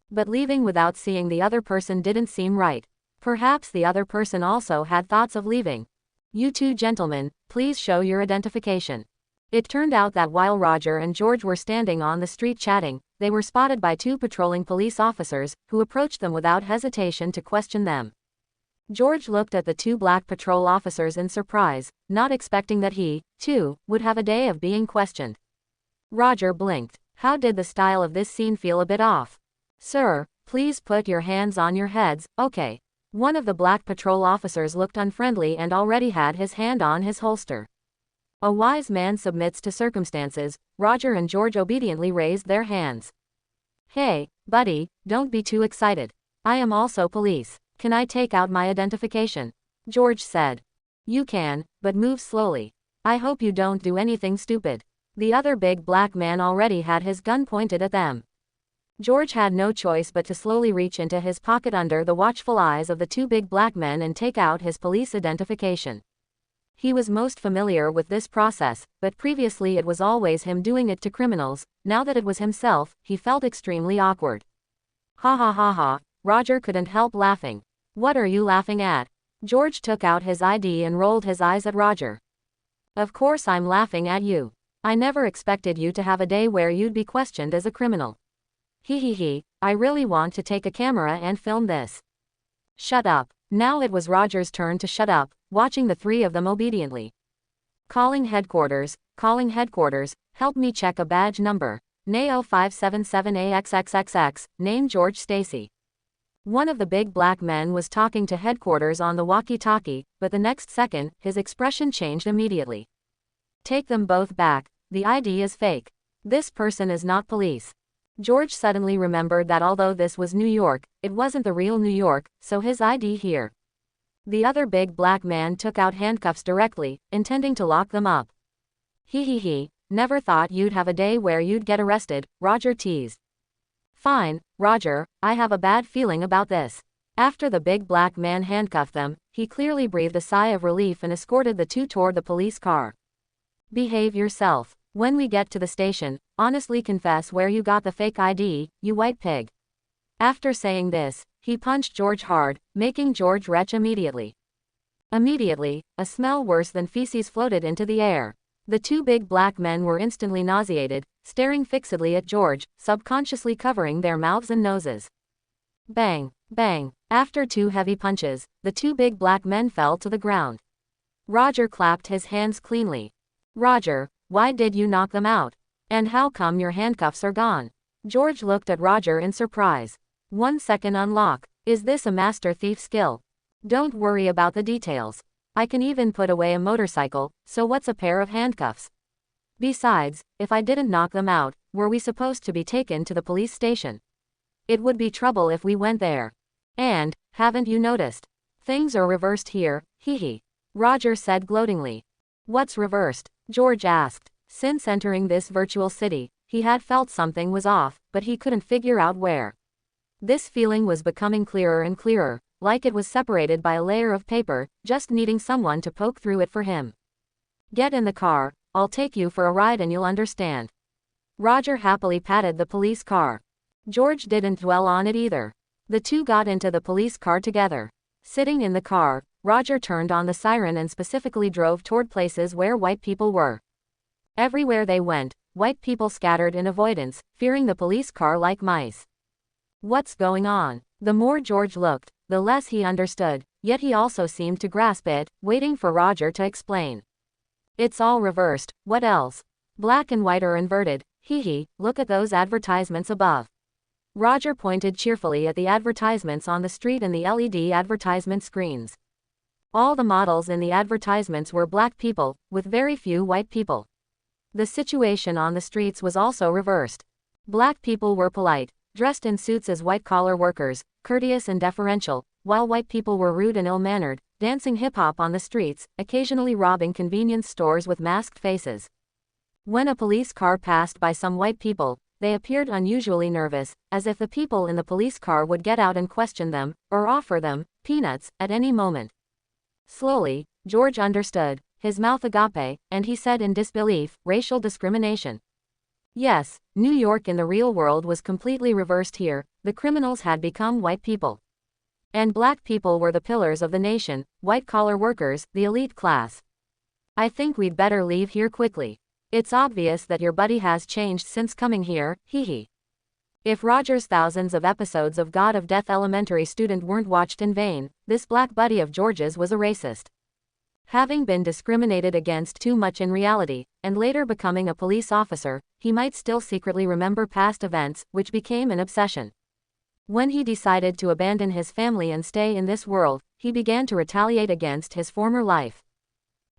But leaving without seeing the other person didn't seem right. Perhaps the other person also had thoughts of leaving. You two gentlemen, please show your identification. It turned out that while Roger and George were standing on the street chatting, they were spotted by two patrolling police officers, who approached them without hesitation to question them. George looked at the two black patrol officers in surprise, not expecting that he, too, would have a day of being questioned. Roger blinked. How did the style of this scene feel a bit off? Sir, please put your hands on your heads, okay. One of the black patrol officers looked unfriendly and already had his hand on his holster. A wise man submits to circumstances. Roger and George obediently raised their hands. Hey, buddy, don't be too excited. I am also police. Can I take out my identification? George said. You can, but move slowly. I hope you don't do anything stupid. The other big black man already had his gun pointed at them. George had no choice but to slowly reach into his pocket under the watchful eyes of the two big black men and take out his police identification. He was most familiar with this process, but previously it was always him doing it to criminals. Now that it was himself, he felt extremely awkward. Ha ha ha ha, Roger couldn't help laughing. What are you laughing at? George took out his ID and rolled his eyes at Roger. Of course I'm laughing at you. I never expected you to have a day where you'd be questioned as a criminal. He, I really want to take a camera and film this. Shut up. Now it was Roger's turn to shut up, watching the three of them obediently. Calling headquarters, help me check a badge number. NAO 577AXXXX, name George Stacy. One of the big black men was talking to headquarters on the walkie-talkie, but the next second, his expression changed immediately. Take them both back, the ID is fake. This person is not police. George suddenly remembered that although this was New York, it wasn't the real New York, so his ID here. The other big black man took out handcuffs directly, intending to lock them up. He, never thought you'd have a day where you'd get arrested, Roger teased. Fine, Roger, I have a bad feeling about this. After the big black man handcuffed them, he clearly breathed a sigh of relief and escorted the two toward the police car. Behave yourself. When we get to the station, honestly confess where you got the fake ID, you white pig. After saying this, he punched George hard, making George retch immediately. Immediately, a smell worse than feces floated into the air. The two big black men were instantly nauseated, staring fixedly at George, subconsciously covering their mouths and noses. Bang, bang. After two heavy punches, the two big black men fell to the ground. Roger clapped his hands cleanly. Roger, why did you knock them out? And how come your handcuffs are gone? George looked at Roger in surprise. 1 second unlock. Is this a master thief skill? Don't worry about the details. I can even put away a motorcycle, so what's a pair of handcuffs? Besides, if I didn't knock them out, were we supposed to be taken to the police station? It would be trouble if we went there. And, haven't you noticed? Things are reversed here, hee. Roger said gloatingly. What's reversed? George asked. Since entering this virtual city, he had felt something was off, but he couldn't figure out where. This feeling was becoming clearer and clearer, like it was separated by a layer of paper, just needing someone to poke through it for him. Get in the car, I'll take you for a ride and you'll understand. Roger happily patted the police car. George didn't dwell on it either. The two got into the police car together. Sitting in the car, Roger turned on the siren and specifically drove toward places where white people were. Everywhere they went, white people scattered in avoidance, fearing the police car like mice. What's going on? The more George looked, the less he understood, yet he also seemed to grasp it, waiting for Roger to explain. It's all reversed, what else? Black and white are inverted, hee, look at those advertisements above. Roger pointed cheerfully at the advertisements on the street and the LED advertisement screens. All the models in the advertisements were black people, with very few white people. The situation on the streets was also reversed. Black people were polite, dressed in suits as white-collar workers, courteous and deferential, while white people were rude and ill-mannered, dancing hip-hop on the streets, occasionally robbing convenience stores with masked faces. When a police car passed by some white people, they appeared unusually nervous, as if the people in the police car would get out and question them, or offer them peanuts, at any moment. Slowly, George understood, his mouth agape, and he said in disbelief, racial discrimination. Yes, New York in the real world was completely reversed here, the criminals had become white people. And black people were the pillars of the nation, white-collar workers, the elite class. I think we'd better leave here quickly. It's obvious that your buddy has changed since coming here, hee. If Roger's thousands of episodes of God of Death Elementary Student weren't watched in vain, this black buddy of George's was a racist. Having been discriminated against too much in reality, and later becoming a police officer, he might still secretly remember past events, which became an obsession. When he decided to abandon his family and stay in this world, he began to retaliate against his former life.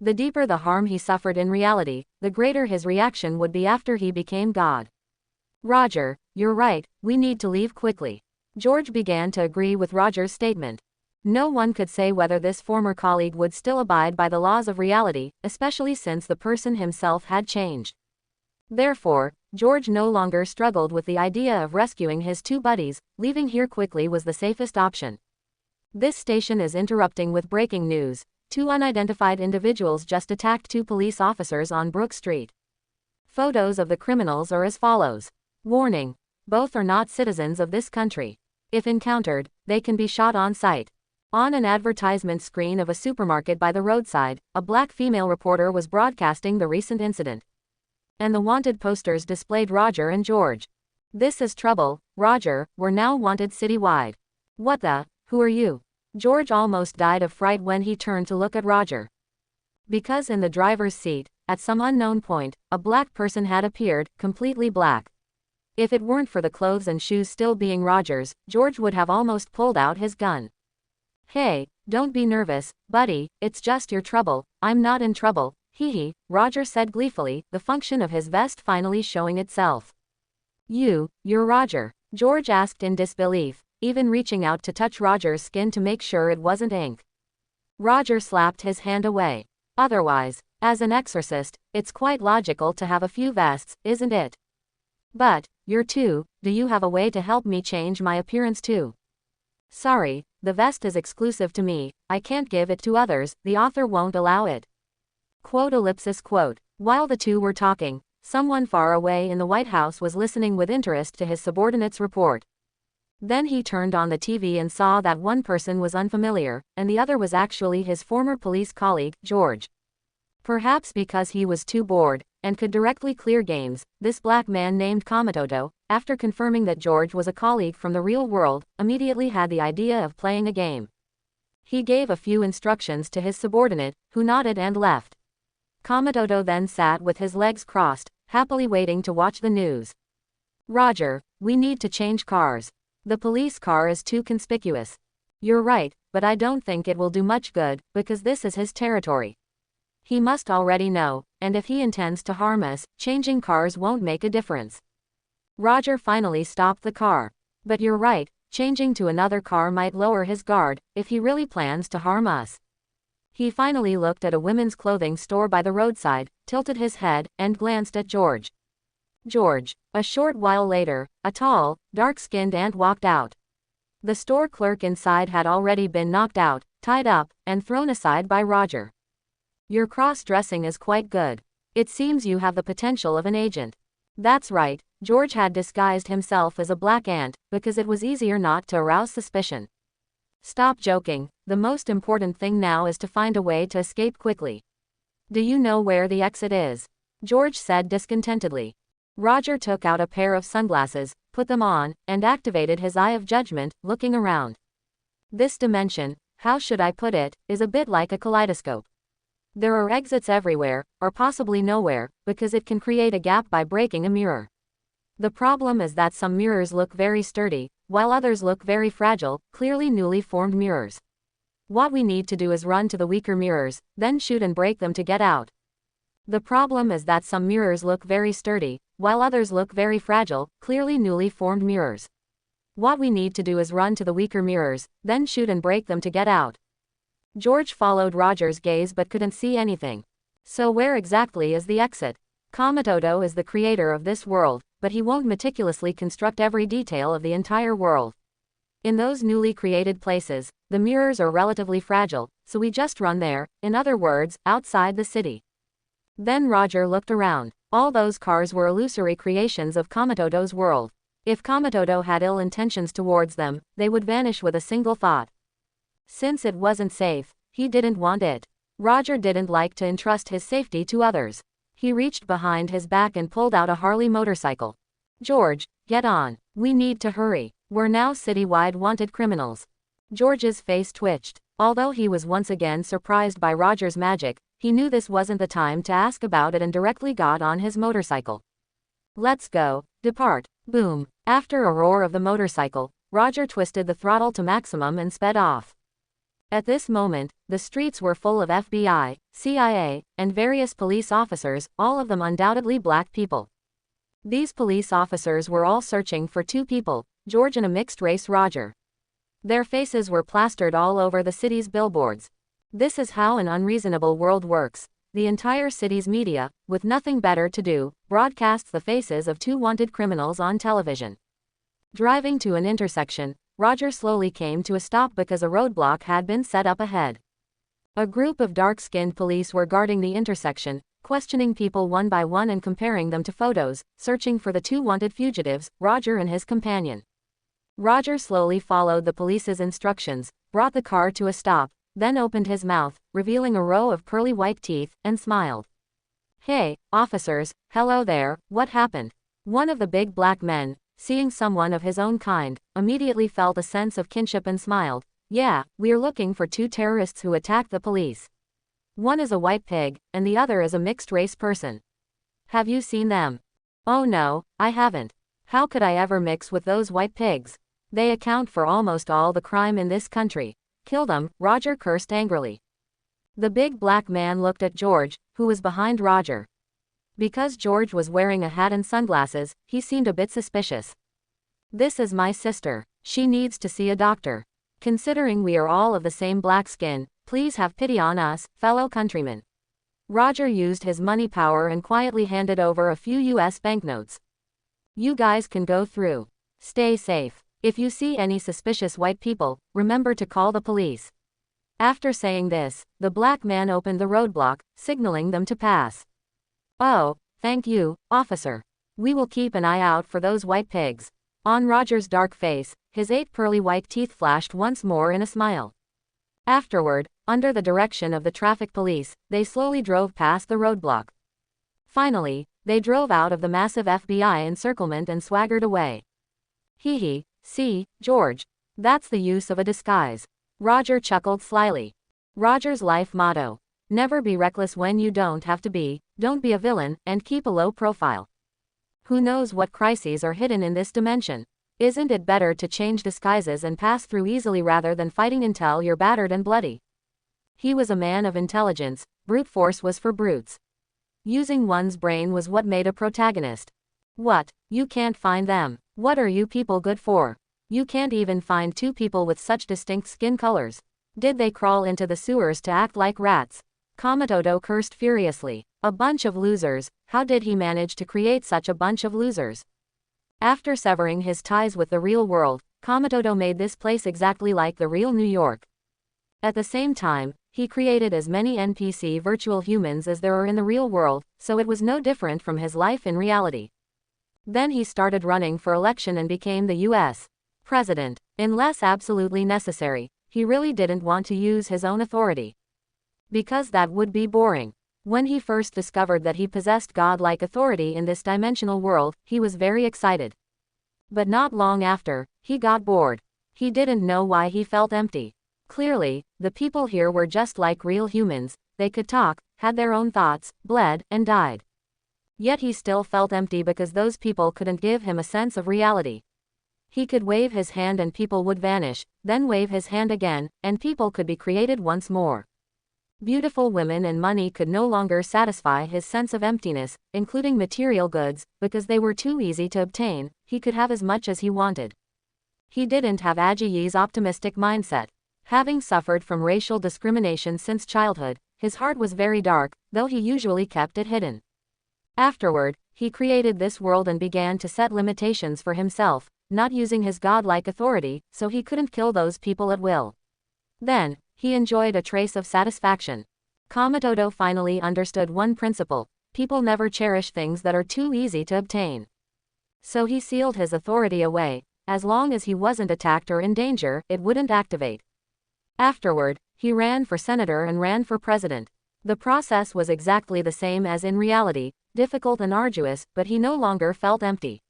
The deeper the harm he suffered in reality, the greater his reaction would be after he became God. Roger, you're right, we need to leave quickly. George began to agree with Roger's statement. No one could say whether this former colleague would still abide by the laws of reality, especially since the person himself had changed. Therefore, George no longer struggled with the idea of rescuing his two buddies. Leaving here quickly was the safest option. This station is interrupting with breaking news. Two unidentified individuals just attacked two police officers on Brook Street. Photos of the criminals are as follows. Warning: both are not citizens of this country. If encountered, they can be shot on sight. On an advertisement screen of a supermarket by the roadside, a black female reporter was broadcasting the recent incident. And the wanted posters displayed Roger and George. This is trouble, Roger, we're now wanted citywide. What the, who are you? George almost died of fright when he turned to look at Roger. Because in the driver's seat, at some unknown point, a black person had appeared, completely black. If it weren't for the clothes and shoes still being Roger's, George would have almost pulled out his gun. Hey, don't be nervous, buddy, it's just your trouble, I'm not in trouble, hee, Roger said gleefully, the function of his vest finally showing itself. You're Roger? George asked in disbelief, even reaching out to touch Roger's skin to make sure it wasn't ink. Roger slapped his hand away. Otherwise, as an exorcist, it's quite logical to have a few vests, isn't it? But, you're two, do you have a way to help me change my appearance too? Sorry, the vest is exclusive to me, I can't give it to others, the author won't allow it. Quote. While the two were talking, someone far away in the White House was listening with interest to his subordinate's report. Then he turned on the TV and saw that one person was unfamiliar, and the other was actually his former police colleague, George. Perhaps because he was too bored, and could directly clear games, this black man named Kamatoto, after confirming that George was a colleague from the real world, immediately had the idea of playing a game. He gave a few instructions to his subordinate, who nodded and left. Kamatoto then sat with his legs crossed, happily waiting to watch the news. Roger, we need to change cars. The police car is too conspicuous. You're right, but I don't think it will do much good, because this is his territory. He must already know, and if he intends to harm us, changing cars won't make a difference. Roger finally stopped the car. But you're right, changing to another car might lower his guard, if he really plans to harm us. He finally looked at a women's clothing store by the roadside, tilted his head, and glanced at George. George. A short while later, a tall, dark-skinned ant walked out. The store clerk inside had already been knocked out, tied up, and thrown aside by Roger. Your cross-dressing is quite good. It seems you have the potential of an agent. That's right, George had disguised himself as a black ant, because it was easier not to arouse suspicion. Stop joking, the most important thing now is to find a way to escape quickly. Do you know where the exit is? George said discontentedly. Roger took out a pair of sunglasses, put them on, and activated his eye of judgment, looking around. This dimension, how should I put it, is a bit like a kaleidoscope. There are exits everywhere, or possibly nowhere, because it can create a gap by breaking a mirror. The problem is that some mirrors look very sturdy, while others look very fragile, clearly newly formed mirrors. What we need to do is run to the weaker mirrors, then shoot and break them to get out. The problem is that some mirrors look very sturdy, while others look very fragile, clearly newly formed mirrors. What we need to do is run to the weaker mirrors, then shoot and break them to get out. George followed Roger's gaze but couldn't see anything. So where exactly is the exit? Kamatoto is the creator of this world, but he won't meticulously construct every detail of the entire world. In those newly created places, the mirrors are relatively fragile, so we just run there, in other words, outside the city. Then Roger looked around. All those cars were illusory creations of Kamatoto's world. If Kamatoto had ill intentions towards them, they would vanish with a single thought. Since it wasn't safe, he didn't want it. Roger didn't like to entrust his safety to others. He reached behind his back and pulled out a Harley motorcycle. George, get on. We need to hurry. We're now citywide wanted criminals. George's face twitched. Although he was once again surprised by Roger's magic, he knew this wasn't the time to ask about it and directly got on his motorcycle. Let's go. Depart. Boom. After a roar of the motorcycle, Roger twisted the throttle to maximum and sped off. At this moment, the streets were full of FBI, CIA, and various police officers, all of them undoubtedly black people. These police officers were all searching for two people, George and a mixed-race Roger. Their faces were plastered all over the city's billboards. This is how an unreasonable world works. The entire city's media, with nothing better to do, broadcasts the faces of two wanted criminals on television. Driving to an intersection, Roger slowly came to a stop because a roadblock had been set up ahead. A group of dark-skinned police were guarding the intersection, questioning people one by one and comparing them to photos, searching for the two wanted fugitives, Roger and his companion. Roger slowly followed the police's instructions, brought the car to a stop, then opened his mouth, revealing a row of pearly white teeth, and smiled. Hey, officers, hello there, what happened? One of the big black men, seeing someone of his own kind, immediately felt a sense of kinship and smiled. Yeah, we're looking for two terrorists who attacked the police. One is a white pig, and the other is a mixed-race person. Have you seen them? Oh no, I haven't. How could I ever mix with those white pigs? They account for almost all the crime in this country. Kill them, Roger cursed angrily. The big black man looked at George, who was behind Roger. Because George was wearing a hat and sunglasses, he seemed a bit suspicious. This is my sister. She needs to see a doctor. Considering we are all of the same black skin, please have pity on us, fellow countrymen. Roger used his money power and quietly handed over a few US banknotes. You guys can go through. Stay safe. If you see any suspicious white people, remember to call the police. After saying this, the black man opened the roadblock, signaling them to pass. Oh, thank you, officer. We will keep an eye out for those white pigs. On Roger's dark face, his 8 pearly white teeth flashed once more in a smile. Afterward, under the direction of the traffic police, they slowly drove past the roadblock. Finally, they drove out of the massive FBI encirclement and swaggered away. Hee hee, see, George. That's the use of a disguise. Roger chuckled slyly. Roger's life motto: never be reckless when you don't have to be, don't be a villain, and keep a low profile. Who knows what crises are hidden in this dimension? Isn't it better to change disguises and pass through easily rather than fighting until you're battered and bloody? He was a man of intelligence, brute force was for brutes. Using one's brain was what made a protagonist. What? You can't find them. What are you people good for? You can't even find two people with such distinct skin colors. Did they crawl into the sewers to act like rats? Kamatodo cursed furiously. A bunch of losers. How did he manage to create such a bunch of losers? After severing his ties with the real world, Kamatodo made this place exactly like the real New York. At the same time, he created as many NPC virtual humans as there are in the real world, so it was no different from his life in reality. Then he started running for election and became the U.S. president. Unless absolutely necessary, he really didn't want to use his own authority, because that would be boring. When he first discovered that he possessed godlike authority in this dimensional world, he was very excited. But not long after, he got bored. He didn't know why he felt empty. Clearly, the people here were just like real humans. They could talk, had their own thoughts, bled, and died. Yet he still felt empty because those people couldn't give him a sense of reality. He could wave his hand and people would vanish, then wave his hand again, and people could be created once more. Beautiful women and money could no longer satisfy his sense of emptiness, including material goods, because they were too easy to obtain. He could have as much as he wanted. He didn't have Ajayi's optimistic mindset. Having suffered from racial discrimination since childhood, his heart was very dark, though he usually kept it hidden. Afterward, he created this world and began to set limitations for himself, not using his godlike authority, so he couldn't kill those people at will. Then, he enjoyed a trace of satisfaction. Kamatodo finally understood one principle: people never cherish things that are too easy to obtain. So he sealed his authority away. As long as he wasn't attacked or in danger, it wouldn't activate. Afterward, he ran for senator and ran for president. The process was exactly the same as in reality, difficult and arduous, but he no longer felt empty.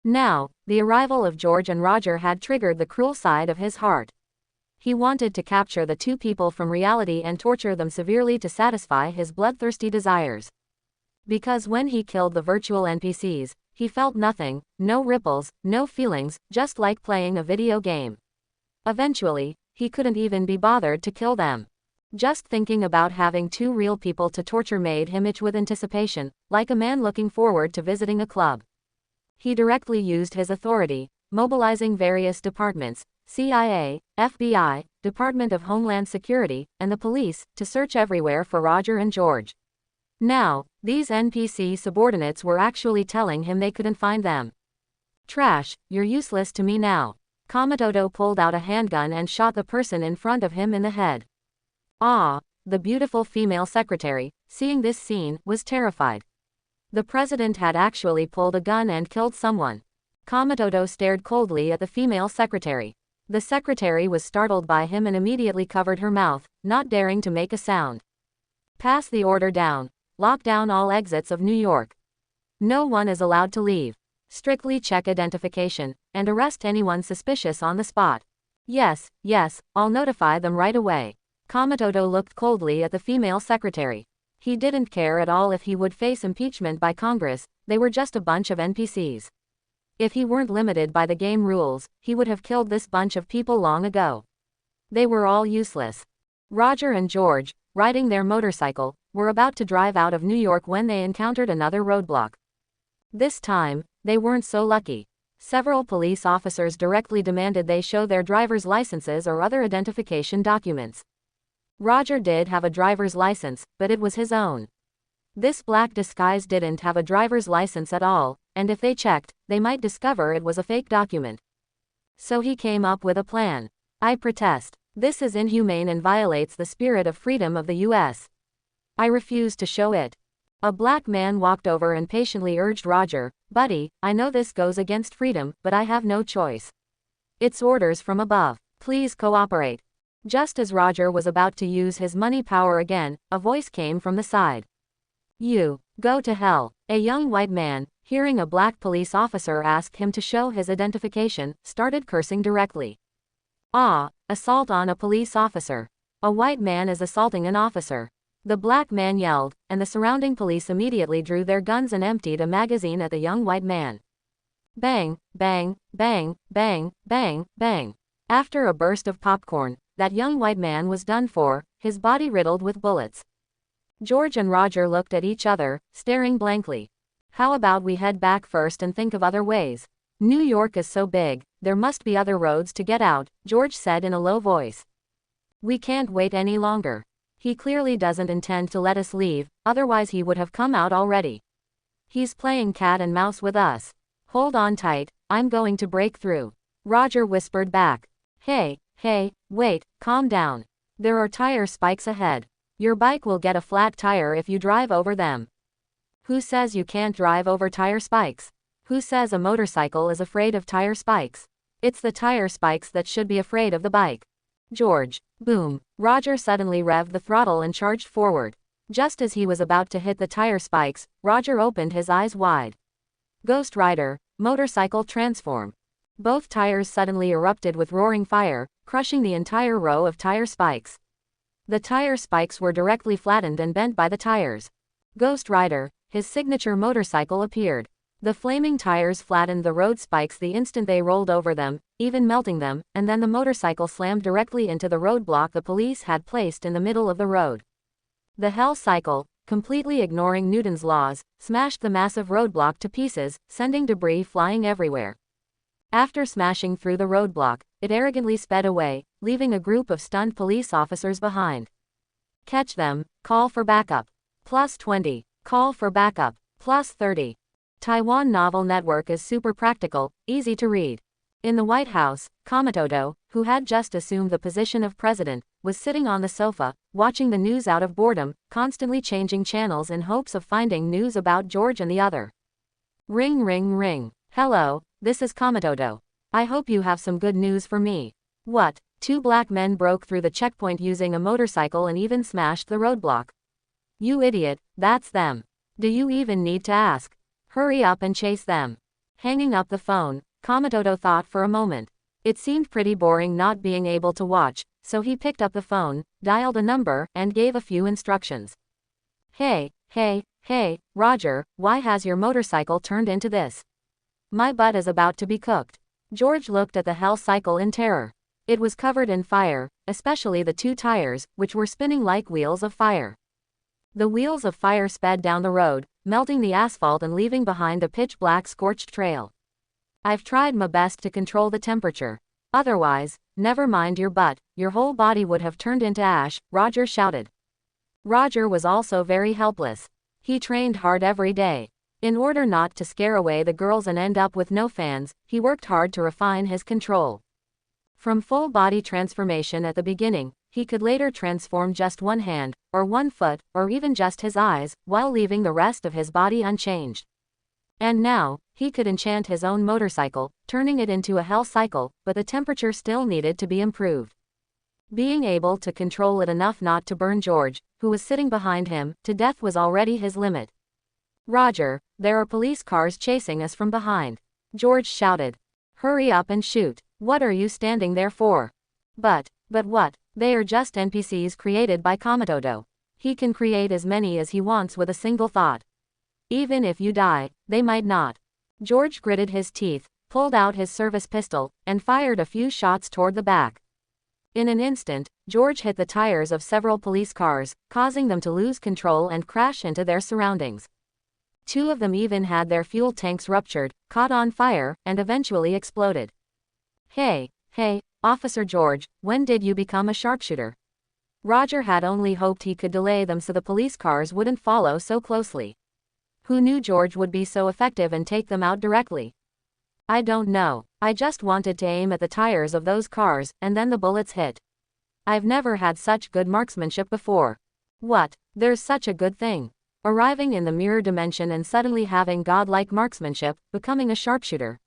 Now, the arrival of George and Roger had triggered the cruel side of his heart. He wanted to capture the two people from reality and torture them severely to satisfy his bloodthirsty desires. Because when he killed the virtual NPCs, he felt nothing, no ripples, no feelings, just like playing a video game. Eventually, he couldn't even be bothered to kill them. Just thinking about having two real people to torture made him itch with anticipation, like a man looking forward to visiting a club. He directly used his authority, mobilizing various departments, CIA, FBI, Department of Homeland Security, and the police, to search everywhere for Roger and George. Now, these NPC subordinates were actually telling him they couldn't find them. Trash, you're useless to me now. Kamatodo pulled out a handgun and shot the person in front of him in the head. Ah, the beautiful female secretary, seeing this scene, was terrified. The president had actually pulled a gun and killed someone. Kamatodo stared coldly at the female secretary. The secretary was startled by him and immediately covered her mouth, not daring to make a sound. Pass the order down. Lock down all exits of New York. No one is allowed to leave. Strictly check identification, and arrest anyone suspicious on the spot. Yes, yes, I'll notify them right away. Kamatodo looked coldly at the female secretary. He didn't care at all if he would face impeachment by Congress. They were just a bunch of NPCs. If he weren't limited by the game rules, he would have killed this bunch of people long ago. They were all useless. Roger and George, riding their motorcycle, were about to drive out of New York when they encountered another roadblock. This time, they weren't so lucky. Several police officers directly demanded they show their driver's licenses or other identification documents. Roger did have a driver's license, but it was his own. This black disguise didn't have a driver's license at all, and if they checked, they might discover it was a fake document. So he came up with a plan. I protest. This is inhumane and violates the spirit of freedom of the U.S. I refuse to show it. A black man walked over and patiently urged Roger, "Buddy, I know this goes against freedom, but I have no choice. It's orders from above. Please cooperate." Just as Roger was about to use his money power again, a voice came from the side. "You, go to hell." A young white man, hearing a black police officer ask him to show his identification, started cursing directly. Assault on a police officer. A white man is assaulting an officer. The black man yelled, and the surrounding police immediately drew their guns and emptied a magazine at the young white man. Bang, bang, bang, bang, bang, bang. After a burst of popcorn, that young white man was done for, his body riddled with bullets. George and Roger looked at each other, staring blankly. "How about we head back first and think of other ways? New York is so big, there must be other roads to get out," George said in a low voice. "We can't wait any longer. He clearly doesn't intend to let us leave, otherwise he would have come out already. He's playing cat and mouse with us. Hold on tight, I'm going to break through." Roger whispered back. Hey, wait, calm down. There are tire spikes ahead. Your bike will get a flat tire if you drive over them." "Who says you can't drive over tire spikes? Who says a motorcycle is afraid of tire spikes? It's the tire spikes that should be afraid of the bike." "George." Boom. Roger suddenly revved the throttle and charged forward. Just as he was about to hit the tire spikes, Roger opened his eyes wide. Ghost Rider, motorcycle transform. Both tires suddenly erupted with roaring fire, crushing the entire row of tire spikes. The tire spikes were directly flattened and bent by the tires. Ghost Rider, his signature motorcycle, appeared. The flaming tires flattened the road spikes the instant they rolled over them, even melting them, and then the motorcycle slammed directly into the roadblock the police had placed in the middle of the road. The Hell Cycle, completely ignoring Newton's laws, smashed the massive roadblock to pieces, sending debris flying everywhere. After smashing through the roadblock, it arrogantly sped away, leaving a group of stunned police officers behind. "Catch them, call for backup. +20, call for backup, +30. Taiwan Novel Network is super practical, easy to read. In the White House, Kamatodo, who had just assumed the position of president, was sitting on the sofa, watching the news out of boredom, constantly changing channels in hopes of finding news about George and the other. Ring ring ring. "Hello, this is Kamatodo. I hope you have some good news for me." "What?" Two black men broke through the checkpoint using a motorcycle and even smashed the roadblock. "You idiot, that's them. Do you even need to ask? Hurry up and chase them." Hanging up the phone, Kamatodo thought for a moment. It seemed pretty boring not being able to watch, so he picked up the phone, dialed a number, and gave a few instructions. Hey, Roger, why has your motorcycle turned into this? My butt is about to be cooked." George looked at the Hell Cycle in terror. It was covered in fire, especially the two tires, which were spinning like wheels of fire. The wheels of fire sped down the road, melting the asphalt and leaving behind a pitch-black scorched trail. "I've tried my best to control the temperature. Otherwise, never mind your butt, your whole body would have turned into ash," Roger shouted. Roger was also very helpless. He trained hard every day. In order not to scare away the girls and end up with no fans, he worked hard to refine his control. From full body transformation at the beginning, he could later transform just one hand, or one foot, or even just his eyes, while leaving the rest of his body unchanged. And now, he could enchant his own motorcycle, turning it into a Hell Cycle, but the temperature still needed to be improved. Being able to control it enough not to burn George, who was sitting behind him, to death was already his limit. "Roger, there are police cars chasing us from behind," George shouted. "Hurry up and shoot. What are you standing there for?" But what? They are just NPCs created by Kamatodo. He can create as many as he wants with a single thought. Even if you die, they might not." George gritted his teeth, pulled out his service pistol, and fired a few shots toward the back. In an instant, George hit the tires of several police cars, causing them to lose control and crash into their surroundings. Two of them even had their fuel tanks ruptured, caught on fire, and eventually exploded. Hey, Officer George, when did you become a sharpshooter?" Roger had only hoped he could delay them so the police cars wouldn't follow so closely. Who knew George would be so effective and take them out directly? "I don't know. I just wanted to aim at the tires of those cars, and then the bullets hit. I've never had such good marksmanship before." "What? There's such a good thing. arriving in the mirror dimension and suddenly having godlike marksmanship, becoming a sharpshooter.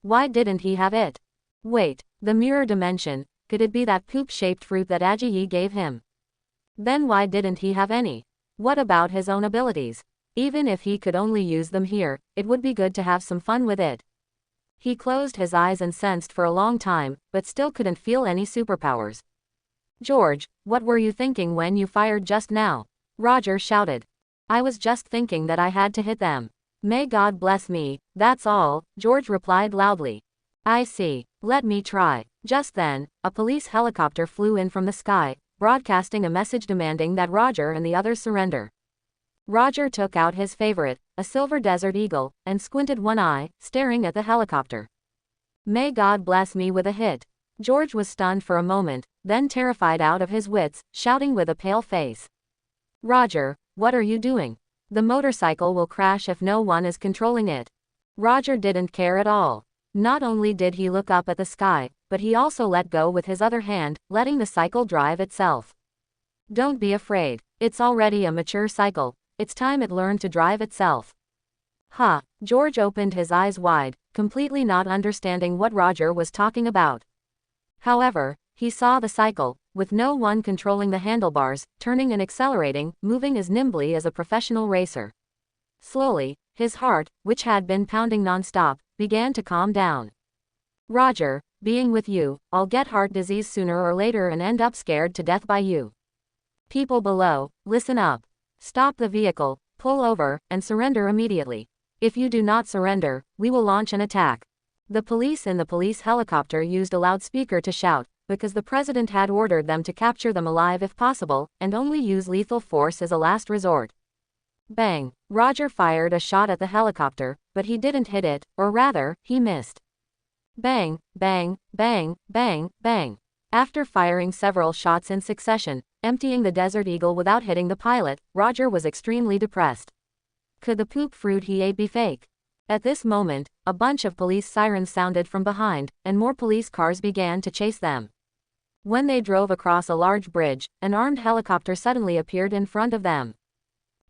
Why didn't he have it? Wait, the mirror dimension, could it be that poop-shaped fruit that Ajayi gave him? Then why didn't he have any? What about his own abilities? Even if he could only use them here, it would be good to have some fun with it. He closed his eyes and sensed for a long time, but still couldn't feel any superpowers. George, what were you thinking when you fired just now? Roger shouted. I was just thinking that I had to hit them. May God bless me, that's all, George replied loudly. I see, let me try. Just then, a police helicopter flew in from the sky, broadcasting a message demanding that Roger and the others surrender. Roger took out his favorite, a silver desert eagle, and squinted one eye, staring at the helicopter. May God bless me with a hit. George was stunned for a moment, then terrified out of his wits, shouting with a pale face. Roger, what are you doing? The motorcycle will crash if no one is controlling it. Roger didn't care at all. Not only did he look up at the sky, but he also let go with his other hand, letting the cycle drive itself. Don't be afraid. It's already a mature cycle. It's time it learned to drive itself. Huh. George opened his eyes wide, completely not understanding what Roger was talking about. However, he saw the cycle, with no one controlling the handlebars, turning and accelerating, moving as nimbly as a professional racer. Slowly, his heart, which had been pounding non-stop, began to calm down. Roger, being with you, I'll get heart disease sooner or later and end up scared to death by you. People below, listen up. Stop the vehicle, pull over, and surrender immediately. If you do not surrender, we will launch an attack. The police in the police helicopter used a loudspeaker to shout, because the president had ordered them to capture them alive if possible, and only use lethal force as a last resort. Bang! Roger fired a shot at the helicopter, but he didn't hit it, or rather, he missed. Bang, bang, bang, bang, bang. After firing several shots in succession, emptying the Desert Eagle without hitting the pilot, Roger was extremely depressed. Could the poop fruit he ate be fake? At this moment, a bunch of police sirens sounded from behind, and more police cars began to chase them. When they drove across a large bridge, an armed helicopter suddenly appeared in front of them.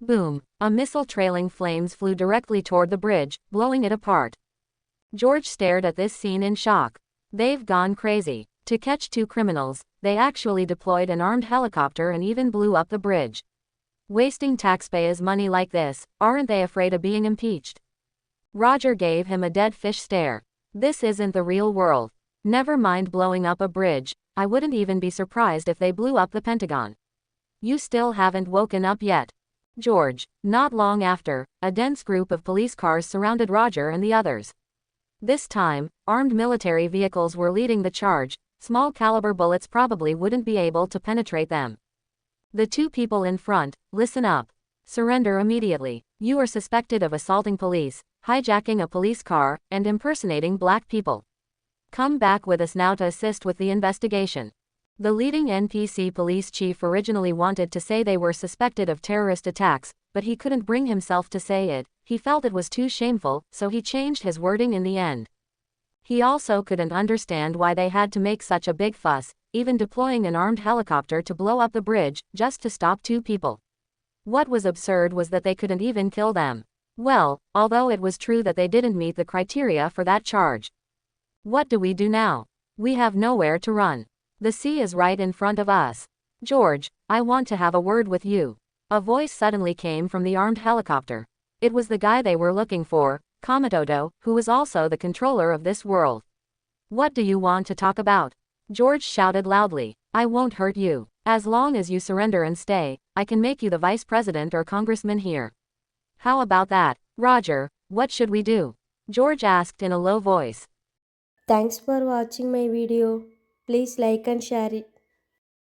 Boom! A missile trailing flames flew directly toward the bridge, blowing it apart. George stared at this scene in shock. They've gone crazy. To catch two criminals, they actually deployed an armed helicopter and even blew up the bridge. Wasting taxpayers' money like this, aren't they afraid of being impeached? Roger gave him a dead fish stare. This isn't the real world. Never mind blowing up a bridge, I wouldn't even be surprised if they blew up the Pentagon. You still haven't woken up yet. George. Not long after, a dense group of police cars surrounded Roger and the others. This time, armed military vehicles were leading the charge. Small caliber bullets probably wouldn't be able to penetrate them. The two people in front, listen up. Surrender immediately. You are suspected of assaulting police, hijacking a police car, and impersonating black people. Come back with us now to assist with the investigation. The leading NPC police chief originally wanted to say they were suspected of terrorist attacks, but he couldn't bring himself to say it. He felt it was too shameful, so he changed his wording in the end. He also couldn't understand why they had to make such a big fuss, even deploying an armed helicopter to blow up the bridge, just to stop two people. What was absurd was that they couldn't even kill them. Well, although it was true that they didn't meet the criteria for that charge. What do we do now? We have nowhere to run. The sea is right in front of us. George, I want to have a word with you. A voice suddenly came from the armed helicopter. It was the guy they were looking for, Kamatodo, who was also the controller of this world. What do you want to talk about? George shouted loudly. I won't hurt you. As long as you surrender and stay, I can make you the vice president or congressman here. How about that? Roger, what should we do? George asked in a low voice. Thanks for watching my video. Please like and share it.